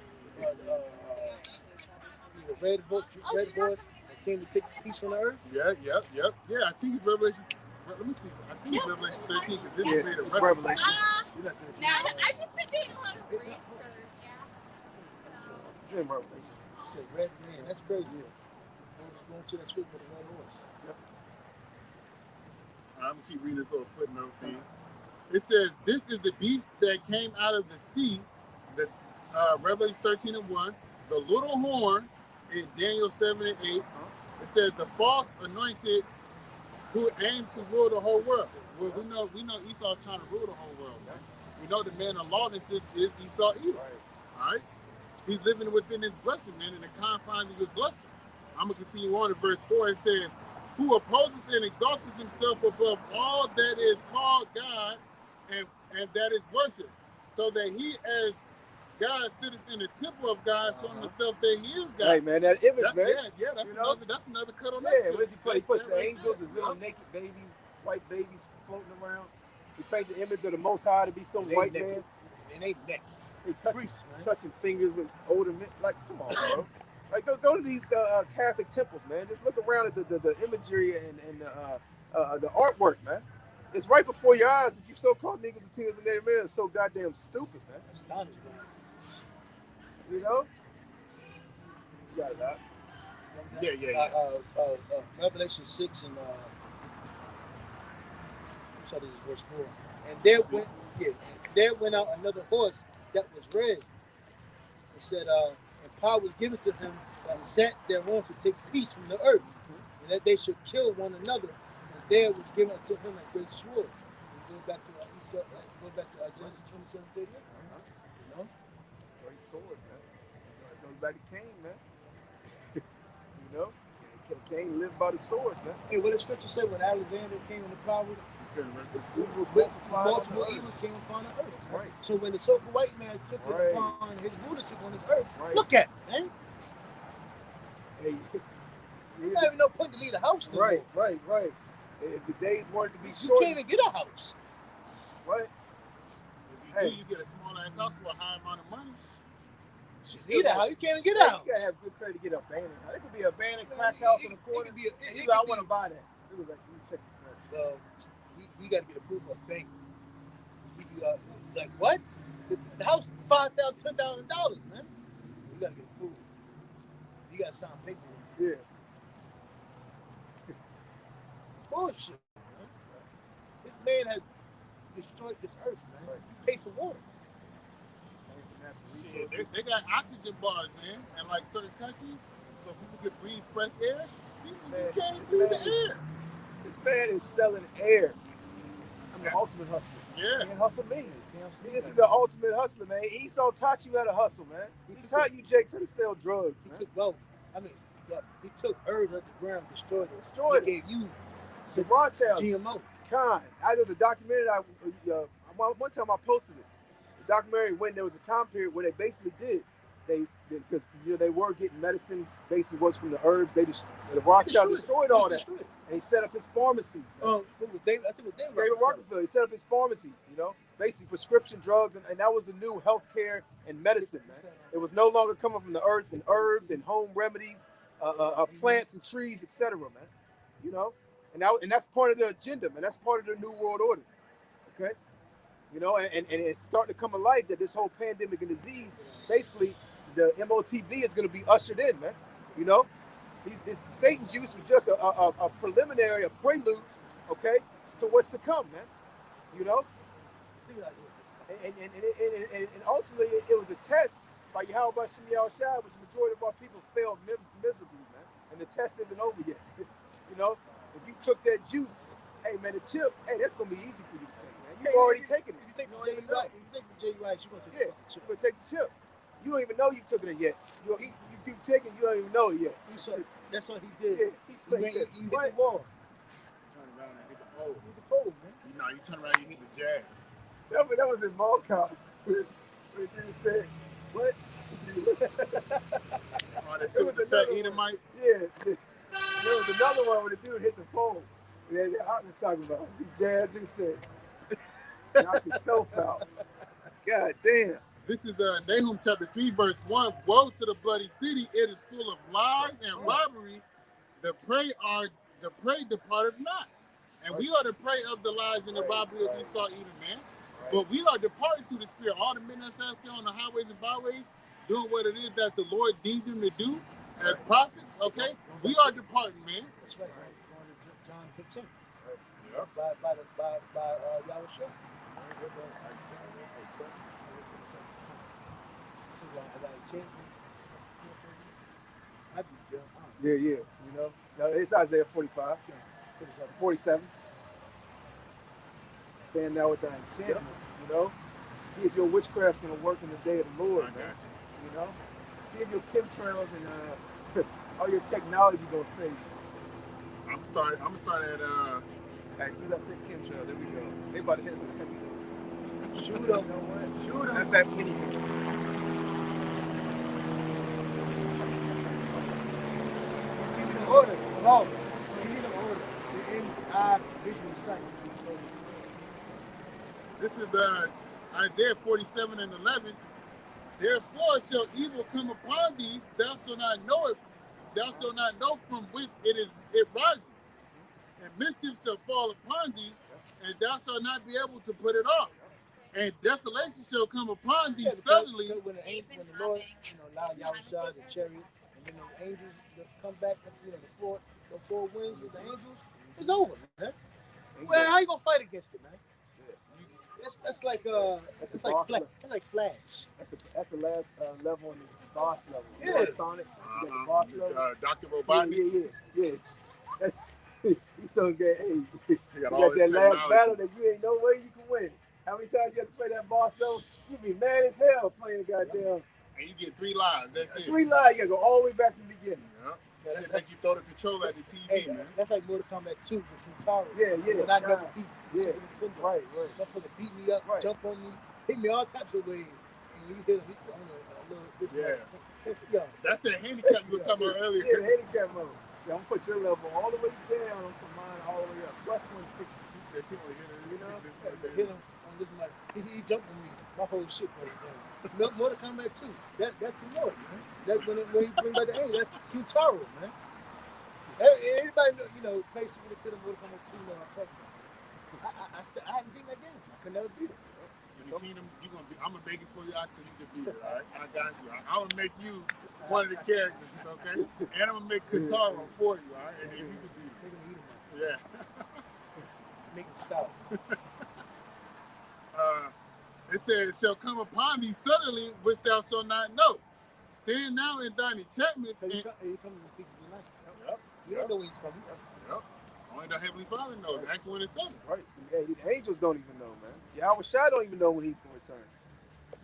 Speaker 2: The red boys that came to take peace on the earth.
Speaker 3: Yeah. I think it's Revelation. Let me see. I think it's Revelation 13 because this is made a
Speaker 1: it's Revelation.
Speaker 6: No, I've just been doing a lot of research.
Speaker 1: It's in Revelation.
Speaker 2: Said red man. That's crazy. Going to that script with a red horse.
Speaker 1: Yep.
Speaker 3: I'm gonna keep reading this little footnote thing. It says, "This is the beast that came out of the sea." The Revelation 13 and 1. The little horn in Daniel 7 and 8. It says the false anointed who aimed to rule the whole world. Well, we know Esau's trying to rule the whole world. Right? We know the man of lawlessness is Esau Edom. Right. All right? He's living within his blessing, man, in the confines of his blessing. I'm going to continue on in verse 4. It says, "Who opposes and exalts himself above all that is called God and that is worship, so that he as God sitteth in the temple of God, showing himself that he is God."
Speaker 1: Hey, man, that image,
Speaker 3: that's,
Speaker 1: man.
Speaker 3: Yeah, that's another cut on that.
Speaker 1: Yeah, what does he put? He puts the angels, his little naked babies, white babies floating around. He paints the image of the Most High to be some white man.
Speaker 2: And they naked.
Speaker 1: They
Speaker 2: Freaks, man.
Speaker 1: touching fingers with older men. Like, come on, bro. Like, go to these Catholic temples, man. Just look around at the imagery and the artwork, man. It's right before your eyes, but you so-called niggas and teens and native men are so goddamn stupid, man.
Speaker 2: Astonished, man.
Speaker 1: You know? You got it out.
Speaker 3: Yeah.
Speaker 2: Revelation 6 and I'm sorry, this is verse 4. And there went out another horse that was red. It said, and power was given to him that sat thereon to take peace from the earth, and that they should kill one another. And there was given unto him a great sword. And go back to Genesis 27:38. You know?
Speaker 1: Great sword, man. It goes back to Cain, man. You know? Cain lived by the sword, man.
Speaker 2: Hey, what does scripture say when Alexander came in the power? Multiple evils came upon the earth.
Speaker 1: Right.
Speaker 2: So when the so-called white man took it upon his rulership on this earth,
Speaker 1: right.
Speaker 2: Look at it, man.
Speaker 1: Hey,
Speaker 2: You don't even no point to leave the house. No
Speaker 1: right. If the days weren't to be short,
Speaker 2: you can't even get a house.
Speaker 1: Right.
Speaker 3: If you do, you get a small ass house for a high amount of money.
Speaker 2: You need a house. You can't even get a house.
Speaker 1: You gotta have good credit to get an abandoned house. It could be an abandoned crack house in the corner. I want to buy that. It was like, you check the credit.
Speaker 2: Well, we got to get approved for a bank. Like what? The house $5,000, $10,000, man. You got to get approved. You got to sign paper.
Speaker 1: Yeah.
Speaker 2: Bullshit, man. This man has destroyed this earth, man. Right. He paid for water.
Speaker 3: Shit, they got oxygen bars, man, in like certain countries, so people can breathe fresh air. These people can't breathe the air.
Speaker 1: This man is selling air. I I'm the ultimate hustler.
Speaker 3: Yeah.
Speaker 1: Can't hustle me. This is the ultimate hustler, man. Esau taught you how to hustle, man. He taught you, Jake, how to sell drugs.
Speaker 2: He
Speaker 1: Man.
Speaker 2: took both. I mean, he took herbs out the ground, destroyed it.
Speaker 1: Destroyed
Speaker 2: He gave you
Speaker 1: The Rothschild.
Speaker 2: GMO.
Speaker 1: Con. There was a documentary. One time I posted it. The documentary when there was a time period where they basically did. Because they were getting medicine. Basically, was from the herbs. The Rothschild destroyed all that, and he set up his pharmacies.
Speaker 2: I think it was
Speaker 1: David Rockefeller. He set up his pharmacies. Basically prescription drugs, and that was the new healthcare and medicine, man. It was no longer coming from the earth and herbs and home remedies, plants and trees, etc., man. And that's part of the agenda, man. That's part of the new world order. Okay. And it's starting to come alive that this whole pandemic and disease, basically, the MOTB is going to be ushered in, man. The Satan juice was just a preliminary, a prelude, okay, to what's to come, man. And ultimately, it was a test by Yahweh Shem Yahushua, which the majority of our people failed miserably, man. And the test isn't over yet. If you took that juice, hey, man, the chip, hey, that's going to be easy for you to take, man. You've already taken it.
Speaker 2: If you take the J Rice, you're going to take the chip.
Speaker 1: You're going to take the chip. You don't even know you took it yet. You keep taking, you don't even know it yet.
Speaker 2: That's what he did.
Speaker 1: Yeah, he
Speaker 2: hit the wall.
Speaker 3: Turn around and hit the pole.
Speaker 2: Hit the pole, man.
Speaker 3: You turn around and you hit the jag.
Speaker 1: That was in mall cop. When you said, what?
Speaker 3: Oh, that shit with the fat Edomite?
Speaker 1: Yeah. There was another one where the dude hit the pole. Yeah, I was talking about. He jabbed and said, knocked himself out. God damn.
Speaker 3: This is Nahum chapter 3, verse 1. Woe to the bloody city, it is full of lies and robbery. The prey departeth not. And we are the prey of the lies and the robbery of Esau, Edom, man. But we are departing through the spirit. All the men that's out there on the highways and byways doing what it is that the Lord deemed them to do as prophets, okay? We are departing, man.
Speaker 2: That's right. Going to John 15.
Speaker 3: Yeah.
Speaker 2: By Yahushua.
Speaker 1: Yeah. No, it's Isaiah 45, 47. Stand now with thy enchantments, See if your witchcraft's going to work in the day of the Lord, man. See if your chemtrails and all your technology going to save you.
Speaker 3: I'm gonna start at
Speaker 1: Hey, see that sick chemtrail, there we go. They about to hit some heavy.
Speaker 2: Shoot them. Shoot them.
Speaker 1: That's that penny.
Speaker 2: Order. Laws. We need an order. The end eye visual sight.
Speaker 3: this is Isaiah 47 and 11. Therefore shall evil come upon thee, thou shalt not know it, thou shalt not know from whence it rises. And mischief shall fall upon thee, and thou shalt not be able to put it off. And desolation shall come upon thee suddenly.
Speaker 2: When the Lord, allow Yahushua the chariot, and then the angels come back, the four winds of the angels, it's over, man. Well, how you gonna fight against it, man? That's like Flash.
Speaker 1: That's the last level on the boss level.
Speaker 2: Yeah.
Speaker 1: Sonic. You got the boss level.
Speaker 3: Dr. Robotnik.
Speaker 1: Yeah. That's he's so good. Hey, you
Speaker 3: got
Speaker 1: got
Speaker 3: all
Speaker 1: that
Speaker 3: this
Speaker 1: last
Speaker 3: technology.
Speaker 1: battle that you ain't no way you can win. How many times you have to play that boss level? You be mad as hell playing the goddamn.
Speaker 3: And you get 3 lives. That's it.
Speaker 1: 3 lives. You gotta go all the way back to the beginning.
Speaker 3: Yeah. Shit make you throw the controller at the TV,
Speaker 2: Hey,
Speaker 3: man.
Speaker 2: that's like Mortal Kombat 2 with Kintaro.
Speaker 1: Yeah.
Speaker 2: When I never beat
Speaker 1: Yeah.
Speaker 2: Super Nintendo.
Speaker 1: Right.
Speaker 2: Motherfucker beat me up,
Speaker 1: Right.
Speaker 2: jump on me, hit me all types of ways. And you hit him on a little.
Speaker 3: Yeah. That's the handicap you were talking about earlier.
Speaker 1: Yeah, the handicap mode. Yeah, I'm gonna put your level all the way down. I'm put mine all the way up. Plus 160.
Speaker 3: There's people here,
Speaker 2: Hit him on this mic. He jumped on me. My whole shit broke down. Mortal Kombat 2. That's the Lord, man. That's when he bring back the angel. That's Kintaro, man. Everybody play Super Nintendo Mortal Kombat 2 know what I'm talking about. I haven't beaten that game. I could never beat it.
Speaker 3: When you beat him, I'm gonna make it for you so you can beat it, all right? I got you. I'm gonna make you one of the characters, okay? And I'm gonna make Kintaro for you, all right? And then you can beat him.
Speaker 2: Make him eat him.
Speaker 3: Yeah.
Speaker 2: Make him stop.
Speaker 3: It says, it shall come upon thee suddenly, which thou shalt not know. Stand now in thine enchantments.
Speaker 2: So he comes and speaks in the night.
Speaker 3: Yep.
Speaker 2: You don't know when he's coming.
Speaker 3: Yep. Only the Heavenly Father knows. Acts 1 and 7.
Speaker 1: Right. So, yeah, the angels don't even know, man. Yahweh Shai don't even know when he's going to return.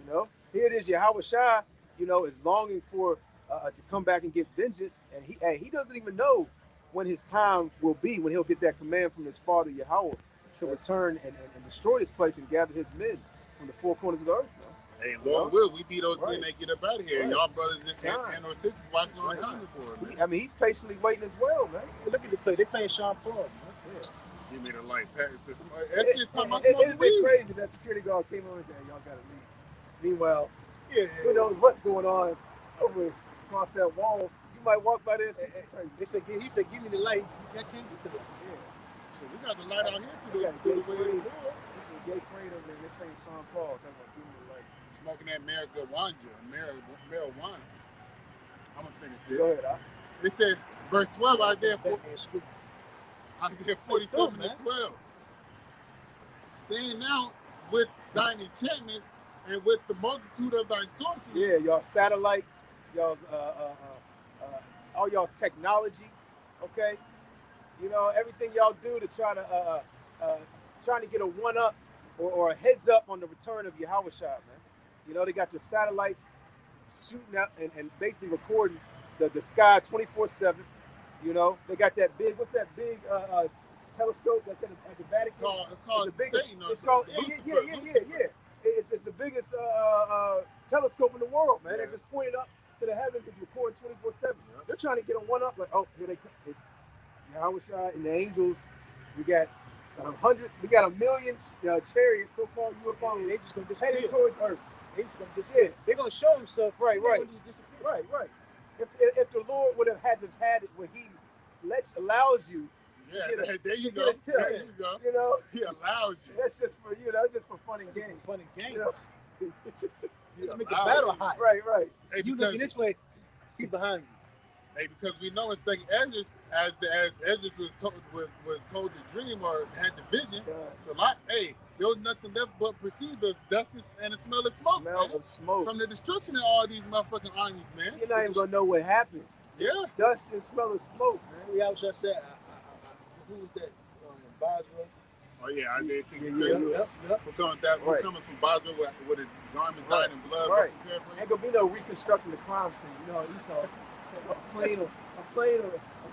Speaker 1: You know, here it is. Yahweh Shai, you know, is longing for to come back and get vengeance, and he doesn't even know when his time will be, when he'll get that command from his father Yahweh to return and destroy this place and gather his men from the four corners of the earth. Man.
Speaker 3: Hey, Lord will, we be those men
Speaker 1: Right.
Speaker 3: that get up out of here.
Speaker 1: Right.
Speaker 3: Y'all brothers and or sisters watching on
Speaker 1: Right.
Speaker 3: the comment for it, man.
Speaker 1: I mean, he's patiently waiting as well, man.
Speaker 2: Hey, look at the play. They playing Sean Paul, man.
Speaker 1: Yeah.
Speaker 3: Give me the light. That's just talking about
Speaker 1: It's
Speaker 3: smoking
Speaker 1: been
Speaker 3: weed.
Speaker 1: crazy that security guard came over and said, "Y'all gotta leave." Meanwhile,
Speaker 2: Yeah.
Speaker 1: who knows what's going on over across that wall? You might walk by there and see some crazy.
Speaker 2: They said, he said, give me the light. I can't get the light.
Speaker 1: Yeah.
Speaker 3: So we got the light out here
Speaker 1: We got
Speaker 3: through
Speaker 1: Jay
Speaker 3: the way
Speaker 1: Crane.
Speaker 3: of the Lord.
Speaker 1: Jay Crane over there. They're playing Sean Paul. Talking about giving me like.
Speaker 3: Smoking that marijuana. I'm going to finish this.
Speaker 1: Go ahead,
Speaker 3: It says, verse 12, Isaiah
Speaker 2: Still,
Speaker 3: 47
Speaker 2: man.
Speaker 3: and 12. Staying out with thine enchantments and with the multitude of thy sorceries.
Speaker 1: Yeah, y'all satellites, y'all's all y'all's technology, okay? You know, everything y'all do to try to trying to get a one up or a heads up on the return of Yahweh Shai, man. You know, they got your satellites shooting out and basically recording the sky 24/7. You know, they got that big, what's that big telescope that's at the Vatican?
Speaker 3: It's called
Speaker 1: the biggest,
Speaker 3: Satan.
Speaker 1: it's called,
Speaker 3: Lucifer.
Speaker 1: yeah. It's the biggest telescope in the world, man.
Speaker 3: Yeah.
Speaker 1: They just pointed up to the heavens. It's recording 24/7.
Speaker 3: Yeah.
Speaker 1: They're trying to get a one up, like, oh, here they come. Yahweh Shai and the angels. We got 100. We got 1 million chariots so far. You were following.
Speaker 2: They just gonna
Speaker 1: Heading
Speaker 2: disappear.
Speaker 1: towards Earth.
Speaker 2: They just gonna disappear. They're gonna show themselves.
Speaker 1: Right.
Speaker 2: They're gonna just disappear.
Speaker 1: Right. If the Lord would have had it where He allows you.
Speaker 3: Yeah,
Speaker 1: to get
Speaker 3: there you
Speaker 1: to
Speaker 3: go.
Speaker 1: get a tip,
Speaker 3: There you go.
Speaker 1: You know,
Speaker 3: He allows you.
Speaker 1: that's just for just for fun and games.
Speaker 2: Fun and games.
Speaker 1: You know?
Speaker 2: Let's make the
Speaker 3: allows
Speaker 2: battle
Speaker 3: you.
Speaker 2: hot.
Speaker 1: Right.
Speaker 3: Hey,
Speaker 2: You looking this way, he's behind you.
Speaker 3: Hey, because we know in Second Ezra, as Ezra was told the dream or had the vision, so there was nothing left but perceive the dust and the smell of smoke.
Speaker 1: Smell
Speaker 3: man.
Speaker 1: of smoke.
Speaker 3: From the destruction of all these motherfucking armies, man.
Speaker 1: You're not even gonna know what happened.
Speaker 3: Yeah.
Speaker 1: Dust and smell of smoke, man.
Speaker 2: Yeah, I was just saying. Who was that? Basra.
Speaker 3: Oh yeah, Isaiah 63.
Speaker 1: Yeah.
Speaker 3: We're coming from Basra with his garment dyed in blood.
Speaker 1: Right. Ain't gonna be no reconstructing the crime scene. You know, you saw a plane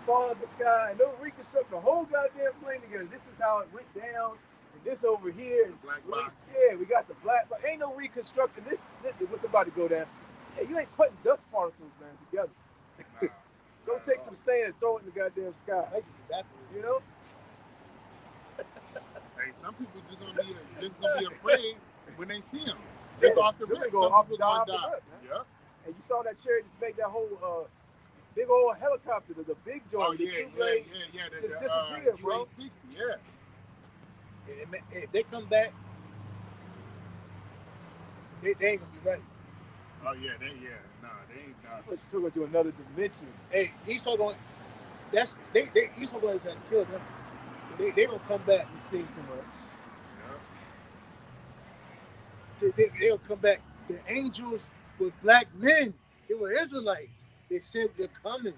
Speaker 1: fall out the sky, and they'll reconstruct the whole goddamn plane together. This is how it went down, and this over here. And
Speaker 3: Black box.
Speaker 1: Yeah, we got the black box. Ain't no reconstructing this what's about to go down. Hey, you ain't putting dust particles, man, together.
Speaker 3: Nah,
Speaker 1: Go take some sand and throw it in the goddamn sky.
Speaker 2: I just evaporated.
Speaker 1: You know?
Speaker 3: Hey, some people just gonna be afraid when they see him.
Speaker 1: Yeah,
Speaker 3: Just off the
Speaker 1: they're
Speaker 3: rip.
Speaker 1: gonna
Speaker 3: Some
Speaker 1: go
Speaker 3: people
Speaker 1: off
Speaker 3: gonna
Speaker 1: the
Speaker 3: die.
Speaker 1: rip, man.
Speaker 3: Yeah.
Speaker 1: And you saw that chariot just make that whole big old helicopter, the big joint,
Speaker 3: Oh
Speaker 1: the
Speaker 3: yeah.
Speaker 1: blade.
Speaker 3: The
Speaker 1: Just disappeared, bro.
Speaker 3: UA-60, yeah.
Speaker 2: If they come back, they ain't gonna be ready.
Speaker 3: Oh yeah, they ain't not.
Speaker 1: It's took it to another dimension.
Speaker 2: Hey, Esau going. Esau going to kill them. They gonna come back.
Speaker 1: You seen too much.
Speaker 2: They'll come back. The angels were black men. They were Israelites. They said they're coming.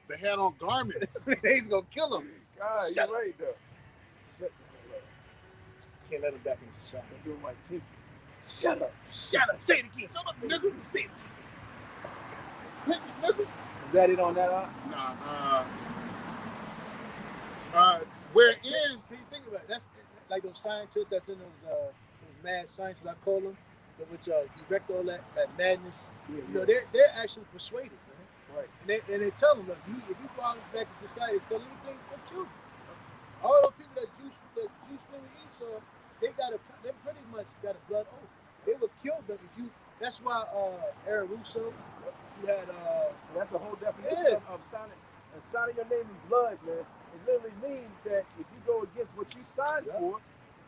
Speaker 3: They had on garments.
Speaker 2: They's gonna kill them.
Speaker 1: God,
Speaker 2: Shut
Speaker 1: you're right though. Shut the
Speaker 2: Can't let them back in the society.
Speaker 1: hell up. I'm doing my pinky.
Speaker 2: Shut up. Shut up. Say it again. Shut up, nigga. Say it again.
Speaker 1: Is that it on that?
Speaker 3: Wherein
Speaker 2: Can you think about it? That's like those scientists that's in those mad scientists, I call them, which erect all that madness.
Speaker 1: Yeah,
Speaker 2: You know, they're actually persuaded, man.
Speaker 1: right.
Speaker 2: And they tell them, look, if you go out back in society, tell anything, they'll kill you. All those people that juiced through Esau, they pretty much got a blood oath. They would kill them if you. That's why Aaron Russo, you had
Speaker 1: That's a whole definition of signing your name in blood, man. It literally means that if you go against what you signed for,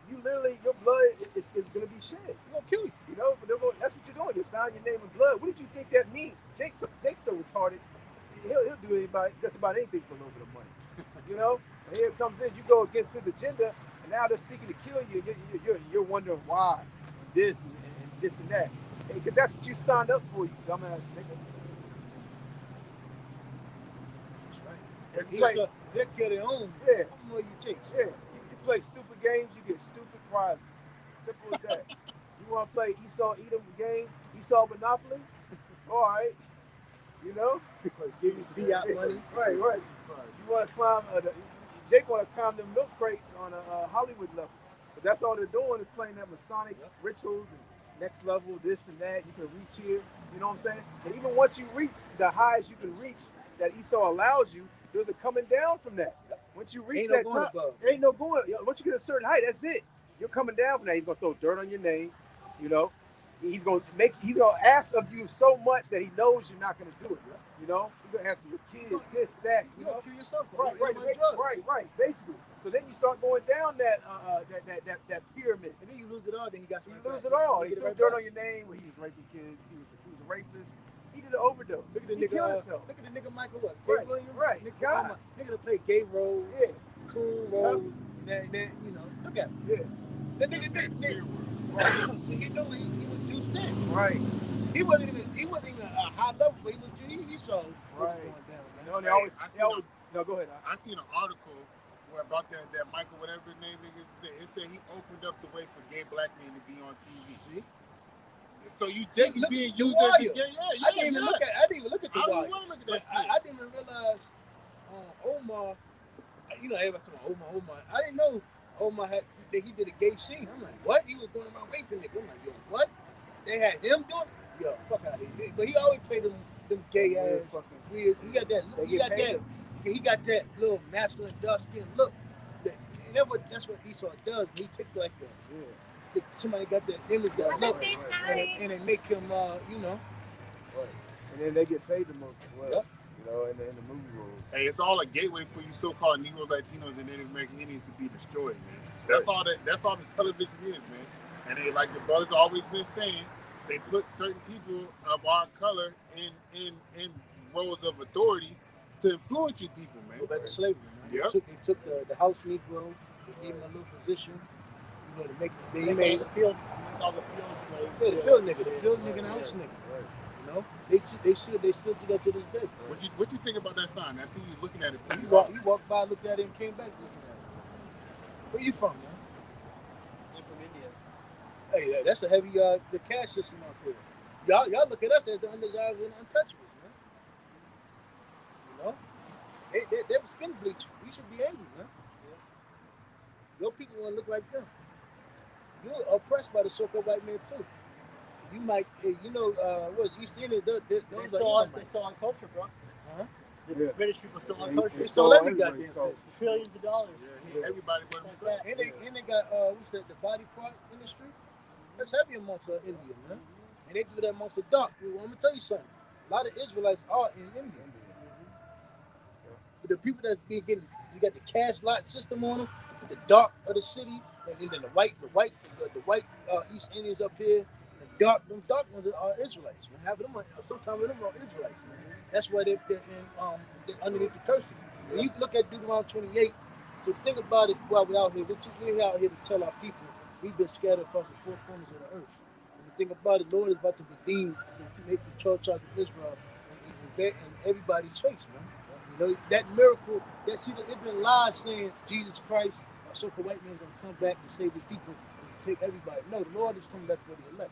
Speaker 1: you literally, your blood is going to be shed.
Speaker 2: they're gonna kill you.
Speaker 1: You know, but that's what you're doing. You're signing your name in blood. What did you think that means? Jake's so retarded. He'll do just about anything for a little bit of money. You know? And here it comes in. You go against his agenda, and now they're seeking to kill you. You're wondering why, this and this and that. Because that's what you signed up for, you dumbass nigga.
Speaker 2: That's right.
Speaker 1: It's like,
Speaker 2: They carry their own.
Speaker 1: yeah,
Speaker 2: I'm more you Jakes.
Speaker 1: yeah. You play stupid games, you get stupid prizes. Simple as that. You want to play Esau Edom game, Esau Monopoly? All right, you know.
Speaker 2: Give me fiat money.
Speaker 1: Right. You want to climb? Jake want to climb them milk crates on a Hollywood level. But that's all they're doing is playing that Masonic rituals and next level, this and that. You can reach here. You know what I'm saying? And even once you reach the highs you can reach that Esau allows you, there's a coming down from that. Once you reach that top, there ain't no going. Once you get a certain height, that's it. You're coming down from that. He's gonna throw dirt on your name. You know, he's gonna ask of you so much that he knows you're not gonna do it. You know, he's gonna ask for your kids, this, that. You know,
Speaker 2: kill yourself.
Speaker 1: Right. Basically. So then you start going down that pyramid.
Speaker 2: And then you lose it all. Then
Speaker 1: You lose it all. He threw dirt on your name. Well, he was raping kids. He was a rapist. He did an overdose.
Speaker 2: Look at the
Speaker 1: he killed himself.
Speaker 2: Look at the nigga Michael what?
Speaker 1: Right.
Speaker 2: Nigga that played gay role.
Speaker 1: Yeah.
Speaker 2: Cool role. That you know. Look at him.
Speaker 1: Yeah.
Speaker 2: That nigga. So he knew he was juiced in.
Speaker 1: Right.
Speaker 2: He wasn't even a high level, but he saw what was going down. Man.
Speaker 1: No, go ahead.
Speaker 3: I seen an article about that Michael, whatever his name is. It said he opened up the way for gay black men to be on TV.
Speaker 2: See?
Speaker 3: So you take it being used as a gay.
Speaker 2: I didn't even look at the
Speaker 3: I
Speaker 2: wire.
Speaker 3: don't want to look at that shit.
Speaker 2: I didn't even realize Omar. You know, everybody talking about Omar. I didn't know Omar that he did a gay scene. I'm like, what? He was going around raping niggas. I'm like, yo, what? They had him doing? Yo, fuck out of here. But he always played them gay ass fucking weird. He got that. He got that little masculine dark skin look. That's what Esau does. He take like that. Somebody got that image, that look, and they make him, you know.
Speaker 1: Right. And then they get paid the most as well.
Speaker 2: Yep.
Speaker 1: You know, in the movie roles.
Speaker 3: Hey, it's all a gateway for you so-called Negroes, Latinos, and Native American Indians to be destroyed, man. That's all the television is, man. And they, like the brothers always been saying, they put certain people of our color in roles of authority to influence you people, man.
Speaker 2: Go back to slavery, man.
Speaker 3: Yep.
Speaker 2: They took the house Negro, they gave him a little position, you know, to make
Speaker 5: They made the field, all the field slaves.
Speaker 2: Yeah, the field nigga, and the house nigga.
Speaker 1: Right.
Speaker 2: You know, they still do that to this day.
Speaker 3: What you think about that sign? I see you looking at it.
Speaker 2: You walked by, looked at it, and came back looking at it. Where you from, man?
Speaker 5: I'm from India.
Speaker 2: Hey, that's a heavy the cash system out there. Y'all look at us as the undesirables and untouchables, man. You know, they were skin bleaching. We should be angry, man. Your people want to look like them. You're oppressed by the so-called white man too. You might, you know, what East Indian?
Speaker 5: They still on culture, bro.
Speaker 2: Huh?
Speaker 5: The British people still on culture.
Speaker 2: They stole every goddamn thing.
Speaker 5: Trillions of dollars.
Speaker 3: Everybody was
Speaker 5: Like that.
Speaker 2: And they got what's that? The body part industry. That's heavy amongst India, man. And they do that amongst the dark. I'm gonna tell you something. A lot of Israelites are in India. But the people that's being getting, you got the cash lot system on them, the dark of the city, and then the white East Indians up here. Them dark ones are Israelites. Man. Half of them sometimes them are Israelites. Man. That's why they're underneath the curse. When you look at Deuteronomy 28, so think about it while we're out here. We're out here to tell our people we've been scattered across the four corners of the earth. When you think about it, Lord is about to redeem the 12 tribes of Israel and everybody's face, man. You know, that miracle, it's been lies saying Jesus Christ, a so-called white man, is going to come back and save his people and take everybody. No, the Lord is coming back for the elect.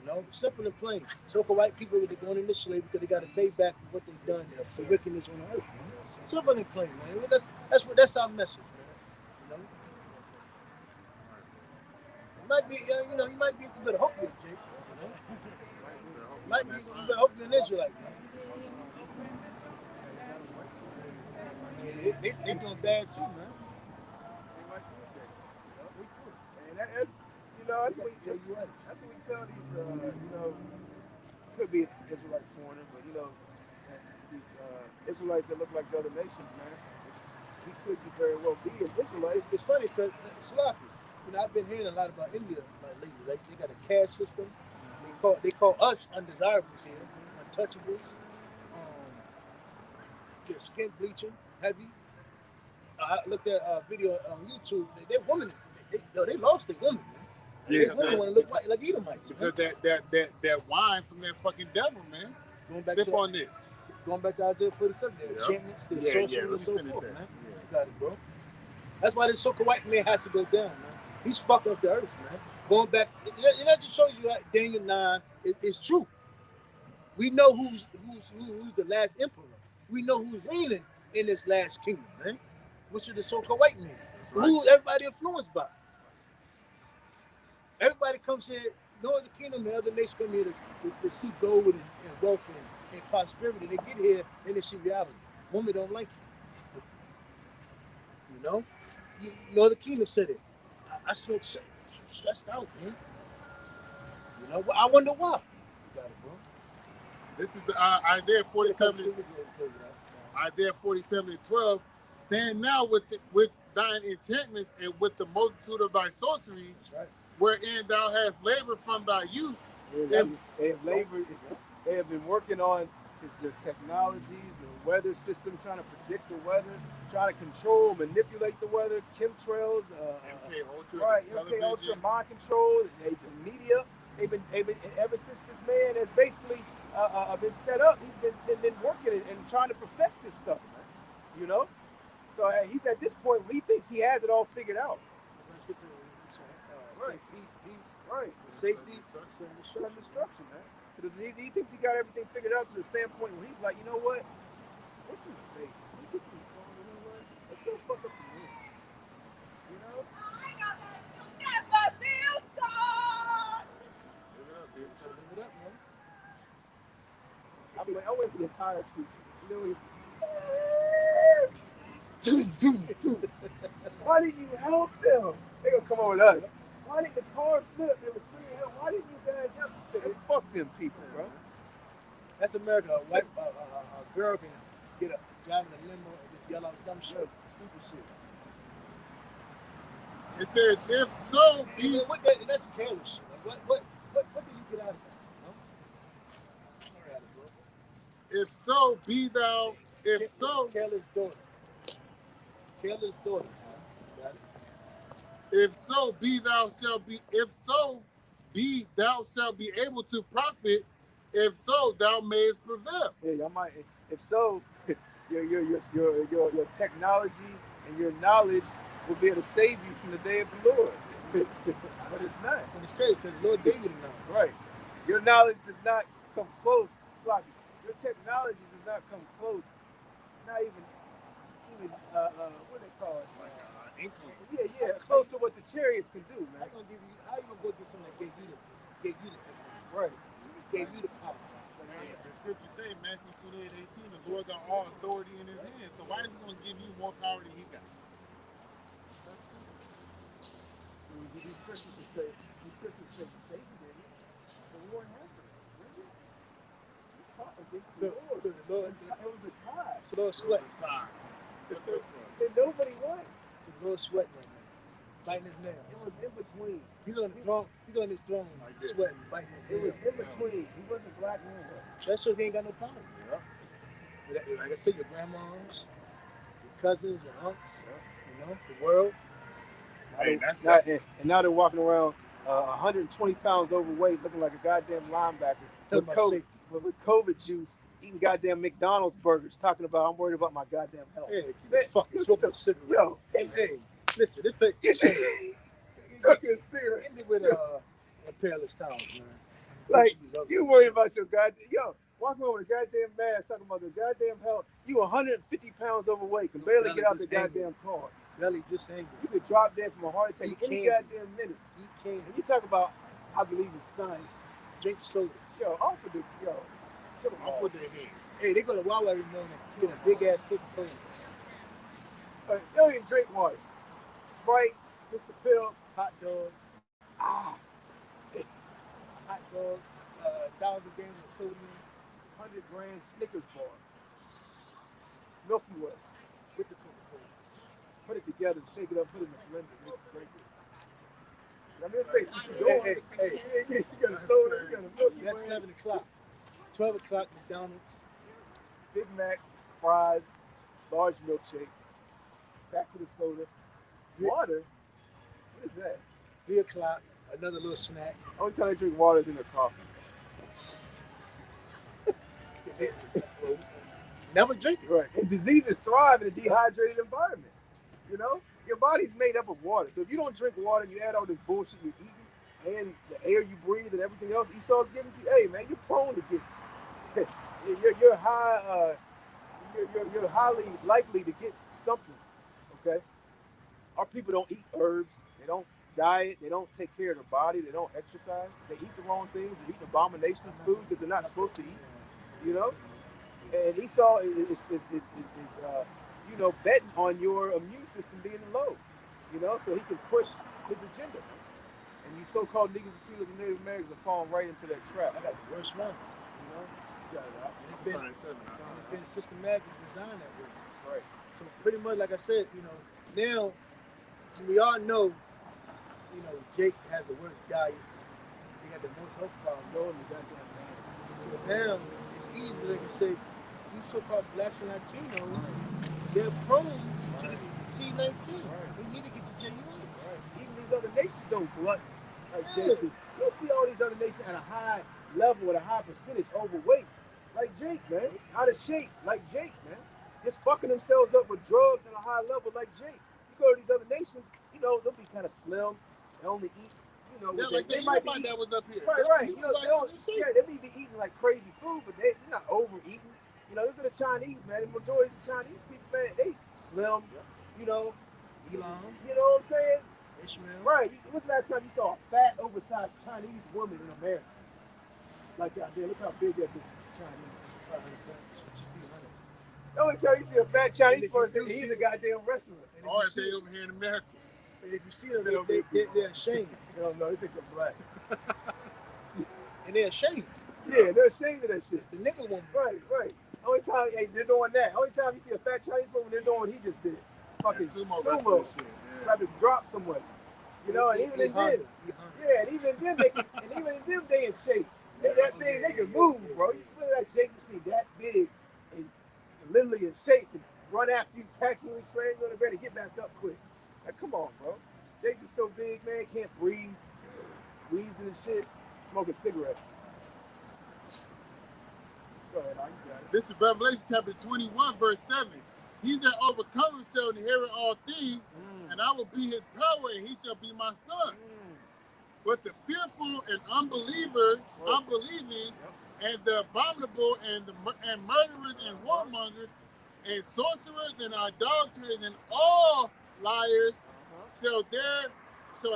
Speaker 2: You know, simple and plain. So-called white people, they're going into slavery because they got to pay back for what they've done for wickedness on the earth. Man. Simple and plain, man. That's our message, man. You know, you might be a bit of hope here, Jake. You know, you better hope you're an Israelite, man. Yeah, they doing bad too, man.
Speaker 1: That's what we tell these, could be an Israelite corner, but these Israelites that look like the other nations, man, we could very well be an Israelite.
Speaker 2: It's funny because Sloppy, I've been hearing a lot about India lately. Like they got a caste system. They call us undesirables here, untouchables. Their skin bleaching, heavy. I looked at a video on YouTube. They're women. They lost their women, man.
Speaker 3: Yeah,
Speaker 2: they women want to look like Edomites.
Speaker 3: Because that wine from that fucking devil, man. Sip on this.
Speaker 2: going back to Isaiah 47, the enchantments, the sorcery, and so forth, man. You got it, bro. That's why this so-called white man has to go down, man. He's fucking up the earth, man. Going back, it doesn't show you that Daniel 9 is true. We know who's the last emperor. We know who's reigning in this last kingdom, man. Which is the so-called white man. Right. Who everybody influenced by. Everybody comes here, no other kingdom and other nations come here to see gold and wealth and prosperity. They get here and they see reality. Women don't like it. You know? No other kingdom said it. I smoke stressed out, man. You know? I wonder why. You got it, bro.
Speaker 3: This is Isaiah 47. Isaiah 47:12. Stand now with thine enchantments and with the multitude of thy sorceries, right, wherein thou hast labored from thy youth.
Speaker 1: They have labored. They have been working on their technologies, the weather system, trying to predict the weather, trying to control, manipulate the weather, chemtrails,
Speaker 3: MK Ultra,
Speaker 1: right? MK Ultra, mind control, the media. They've been ever since this man has basically been set up. He's been working and trying to perfect this stuff, man. You know. So he's at this point where he thinks he has it all figured out.
Speaker 2: Right. Peace,
Speaker 1: right?
Speaker 2: Safety,
Speaker 1: some destruction, man. He thinks he got everything figured out to the standpoint where he's like, you know what? What's in space? We get to this phone, you know what? Let's go fuck up the moon. You know?
Speaker 6: I know that you'll never be a son.
Speaker 2: Live it up, man.
Speaker 1: I went for the entire speech. You know, why didn't you help them? They gonna come over with us. Why did the car flip? They were screaming help. Why didn't you guys help them? Fuck them people, bro.
Speaker 2: That's America. A white a girl can get a drive in a limo and just yell out dumb shit, stupid shit.
Speaker 3: It says, if so be.
Speaker 2: That's careless shit. Like, what do you get out of that? You know?
Speaker 3: If so be thou. If so.
Speaker 2: Careless daughter. Careless daughter.
Speaker 3: If so be thou shalt be. If so be thou shalt be able to profit. If so, thou mayest prevail.
Speaker 1: Yeah, y'all might. If so, your technology and your knowledge will be able to save you from the day of the Lord. But it's not.
Speaker 2: And it's crazy because the Lord gave you the knowledge.
Speaker 1: Right. Your knowledge does not come close. Sloppy. Your technology does not come close. Not even what they call it?
Speaker 3: Inkling.
Speaker 1: Yeah, close to what the chariots can do, man.
Speaker 2: How you gonna go get something that gave you the technology?
Speaker 1: Right.
Speaker 2: Gave you the power.
Speaker 3: The scriptures say, Matthew 28:18, the Lord got all authority in his hands. So why is he going to give you more power than he got?
Speaker 1: These scriptures say Satan did it, but we weren't happy.
Speaker 2: So the Lord,
Speaker 1: it was a tie.
Speaker 2: So the Lord sweat.
Speaker 1: And nobody won.
Speaker 2: The Lord sweat right now. Biting his nails.
Speaker 1: It was in between.
Speaker 2: He's on the throne. He's on his throne, sweating, biting his nails.
Speaker 1: It was in between. He wasn't black and white.
Speaker 2: That shows he ain't got no power. Yeah. Like I said, your grandmas, your cousins, your aunts, you know, the world.
Speaker 1: And now they're walking around 120 pounds overweight, looking like a goddamn linebacker with COVID juice, eating goddamn McDonald's burgers, talking about I'm worried about my goddamn health.
Speaker 2: Hey, fucking smoking a cigarette.
Speaker 1: Yo,
Speaker 2: hey, listen, this place.
Speaker 1: Fucking cigarette.
Speaker 2: End it with a peerless towels, man.
Speaker 1: Like you worried about your goddamn walking over the goddamn mask, talking about the goddamn health. You 150 pounds overweight, can barely get out the goddamn car.
Speaker 2: Belly just hanging.
Speaker 1: You could drop dead from a heart attack any goddamn minute.
Speaker 2: You can't.
Speaker 1: And you talk about, I believe in science.
Speaker 2: Drink sodas.
Speaker 1: Off with their hands.
Speaker 2: Hey, they go to Wawa every morning, get a big ass Coca-Cola.
Speaker 1: They don't even drink water. Sprite, Mr. Pill,
Speaker 2: hot dog. Hot dog, 1,000 grams of sodium,
Speaker 1: 100 grams Snickers bar, Milky Way, with the Coca-Cola. Put it together, shake it up, put it in the blender, make it drink it. Hey, you got a soda, you got a Milky Way.
Speaker 2: That's 7 o'clock. 12 o'clock, McDonald's.
Speaker 1: Big Mac, fries, large milkshake. Back to the soda. Water? What is that?
Speaker 2: 3 o'clock, another little snack.
Speaker 1: Only time they drink water is in their coffee.
Speaker 2: Never drink it.
Speaker 1: Right. And diseases thrive in a dehydrated environment. You know? Your body's made up of water. So if you don't drink water and you add all this bullshit you're eating and the air you breathe and everything else Esau's giving to you, hey man, you're prone to get you're high you're highly likely to get something. Okay? Our people don't eat herbs, they don't diet, they don't take care of their body, they don't exercise, they eat the wrong things, they eat abominations, foods that they're not supposed to eat, you know? And Esau is you know, betting on your immune system being low, you know, so he can push his agenda. And you so-called niggas and Tealers and Native Americans are falling right into that trap.
Speaker 2: I got the worst ones.
Speaker 1: You know,
Speaker 2: It's been systematically designed that way.
Speaker 1: right.
Speaker 2: So pretty much, like I said, you know, now we all know, you know, Jake has the worst diets. They got the most health problems. No, the goddamn man. So now it's easy, like you say, these so-called blacks and Latinos, they're prone to the C-19. They need to get the JUS.
Speaker 1: Right. Even these other nations don't glut like Jake do. You'll see all these other nations at a high level, at a high percentage, overweight, like Jake, man. Out of shape, like Jake, man. Just fucking themselves up with drugs at a high level, like Jake. You go to these other nations, you know, they'll be kind of slim. They only eat, you know,
Speaker 3: Yeah, like
Speaker 1: they
Speaker 3: that,
Speaker 1: might be
Speaker 3: that was up here.
Speaker 1: right. You know,
Speaker 3: Like,
Speaker 1: they don't, yeah, they may be eating like crazy food, but they're not overeating. You know, look at the Chinese, man. The majority of the Chinese people, man, they slim. You know,
Speaker 2: Elon,
Speaker 1: you know what I'm saying?
Speaker 2: Ishmael.
Speaker 1: Right. When's the last time you saw a fat, oversized Chinese woman in America? Like out there, look how big that bitch is, Chinese. The only time you see a fat Chinese person, he's a goddamn wrestler.
Speaker 3: Or if they over here in America.
Speaker 2: And if you see them, they're ashamed.
Speaker 1: They don't know, they think they're black.
Speaker 2: And they're ashamed.
Speaker 1: Yeah, they're ashamed of that shit.
Speaker 2: The nigga won't.
Speaker 1: Right. Only time, hey, they're doing that. Only time you see a fat Chinese woman, they're doing what he just did. Fucking
Speaker 3: sumo
Speaker 1: sumo.
Speaker 3: wrestling shit.
Speaker 1: Try to drop someone. You know, and even in them, yeah, and even in them, they in shape. They that big, they can move, bro. You look at that Jake, you see that big and literally in shape and run after you, tackle you, slam you on the bed and get back up quick. Like, come on, bro. Jake is so big, man, can't breathe, wheezing and shit, smoking cigarettes. Go ahead, you got it.
Speaker 3: This is Revelation chapter 21, verse 7. He that overcometh shall inherit all things, and I will be his power, and he shall be my son. But the fearful and unbelieving, and the abominable, and murderers, and whoremongers, and sorcerers, and idolaters, and all liars shall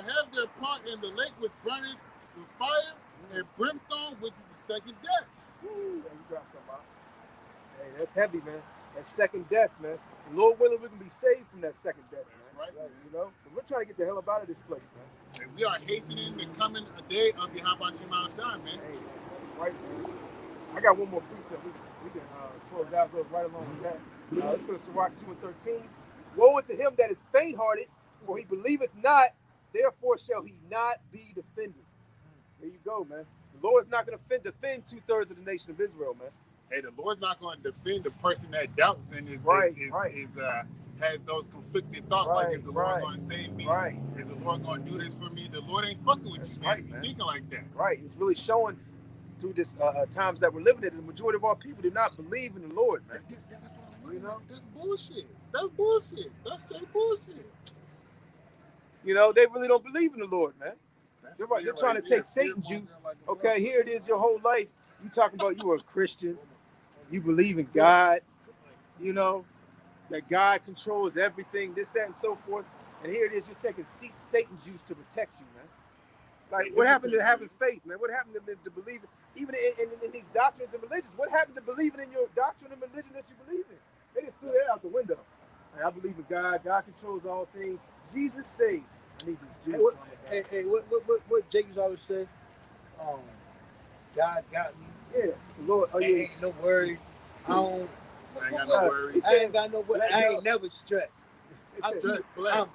Speaker 3: have their part in the lake which burneth with fire and brimstone, which is the second death.
Speaker 1: You dropped something out. Hey, that's heavy, man. That second death, man. And Lord willing, we can be saved from that second death, man.
Speaker 3: Right.
Speaker 1: You know? But we're trying to get the hell up out of this place, man.
Speaker 3: And we are hastening the coming a day of Yahweh Shema Shai, man.
Speaker 1: Hey, that's right, man. I got one more precept. We can close out, goes right along with that. Let's go to Sirach 2 and 13. Woe unto him that is faint-hearted, for he believeth not, therefore shall he not be defended. There you go, man. The Lord's not going to defend 2/3 of the nation of Israel, man.
Speaker 3: Hey, the Lord's not going to defend the person that doubts and has those conflicting thoughts, like, is the Lord going to save me?
Speaker 1: Right.
Speaker 3: Is the Lord going to do this for me? The Lord ain't fucking with
Speaker 1: That's
Speaker 3: you, man.
Speaker 1: right,
Speaker 3: If you're
Speaker 1: man.
Speaker 3: thinking like that.
Speaker 1: Right. It's really showing through this times that we're living in, the majority of our people do not believe in the Lord, man. You know?
Speaker 3: That's bullshit. That's bullshit. That's straight bullshit.
Speaker 1: You know, they really don't believe in the Lord, man.
Speaker 3: That's
Speaker 1: They're trying to take Satan juice. Okay, here it is your whole life. You talking about you are a Christian. You believe in God. You know, that God controls everything, this, that, and so forth. And here it is, you're taking Satan juice to protect you, man. Like, what happened to having faith, man? What happened to believing, even in these doctrines and religions? What happened to believing in your doctrine and religion that you believe in? They just threw that out the window. Like, I believe in God. God controls all things. Jesus saved. I need this juice.
Speaker 2: Hey, what Jacobs always say? God got me.
Speaker 1: Yeah, the Lord. Oh, yeah.
Speaker 2: Ain't no worry. I
Speaker 3: ain't got no worries.
Speaker 2: I ain't got no worries. I ain't never stressed. I'm blessed.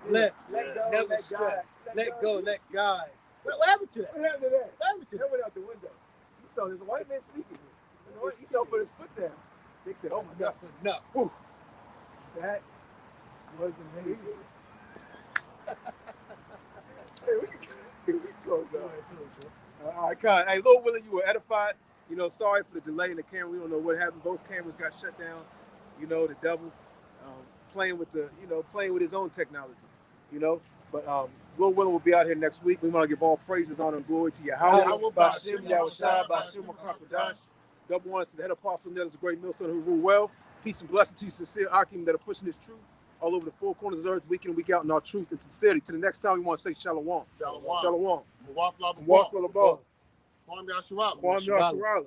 Speaker 1: Let go,
Speaker 2: Never
Speaker 1: let
Speaker 2: stressed.
Speaker 1: God.
Speaker 2: Let go, let God. What happened to that?
Speaker 1: What happened to that?
Speaker 2: What happened to
Speaker 1: That went out the window. You saw this white man speaking. He saw put his foot down. They said, "Oh my God,
Speaker 2: That's enough.
Speaker 1: whew. That was amazing." Hey, we close out. All right, Con. Hey, Lord willing, you were edified. You know, sorry for the delay in the camera. We don't know what happened. Both cameras got shut down. You know, the devil playing with playing with his own technology. You know, but Lord willing, we'll be out here next week. We want to give all praises, honor, and glory to Yahweh, Bashim, Yahweh Shai, Bashim, Makakadash. Double honors to the head apostle, that is a great millstone who rule well. Peace and blessing to you, sincere Akim, that are pushing this truth all over the four corners of the earth, week in and week out in our truth and sincerity. To the next time, we want to say Shalom.
Speaker 3: Shalom.
Speaker 1: Shalom.
Speaker 3: Walk
Speaker 1: Walk on the ball.
Speaker 3: Kwame Yasharala.
Speaker 1: Kwame Yasharala.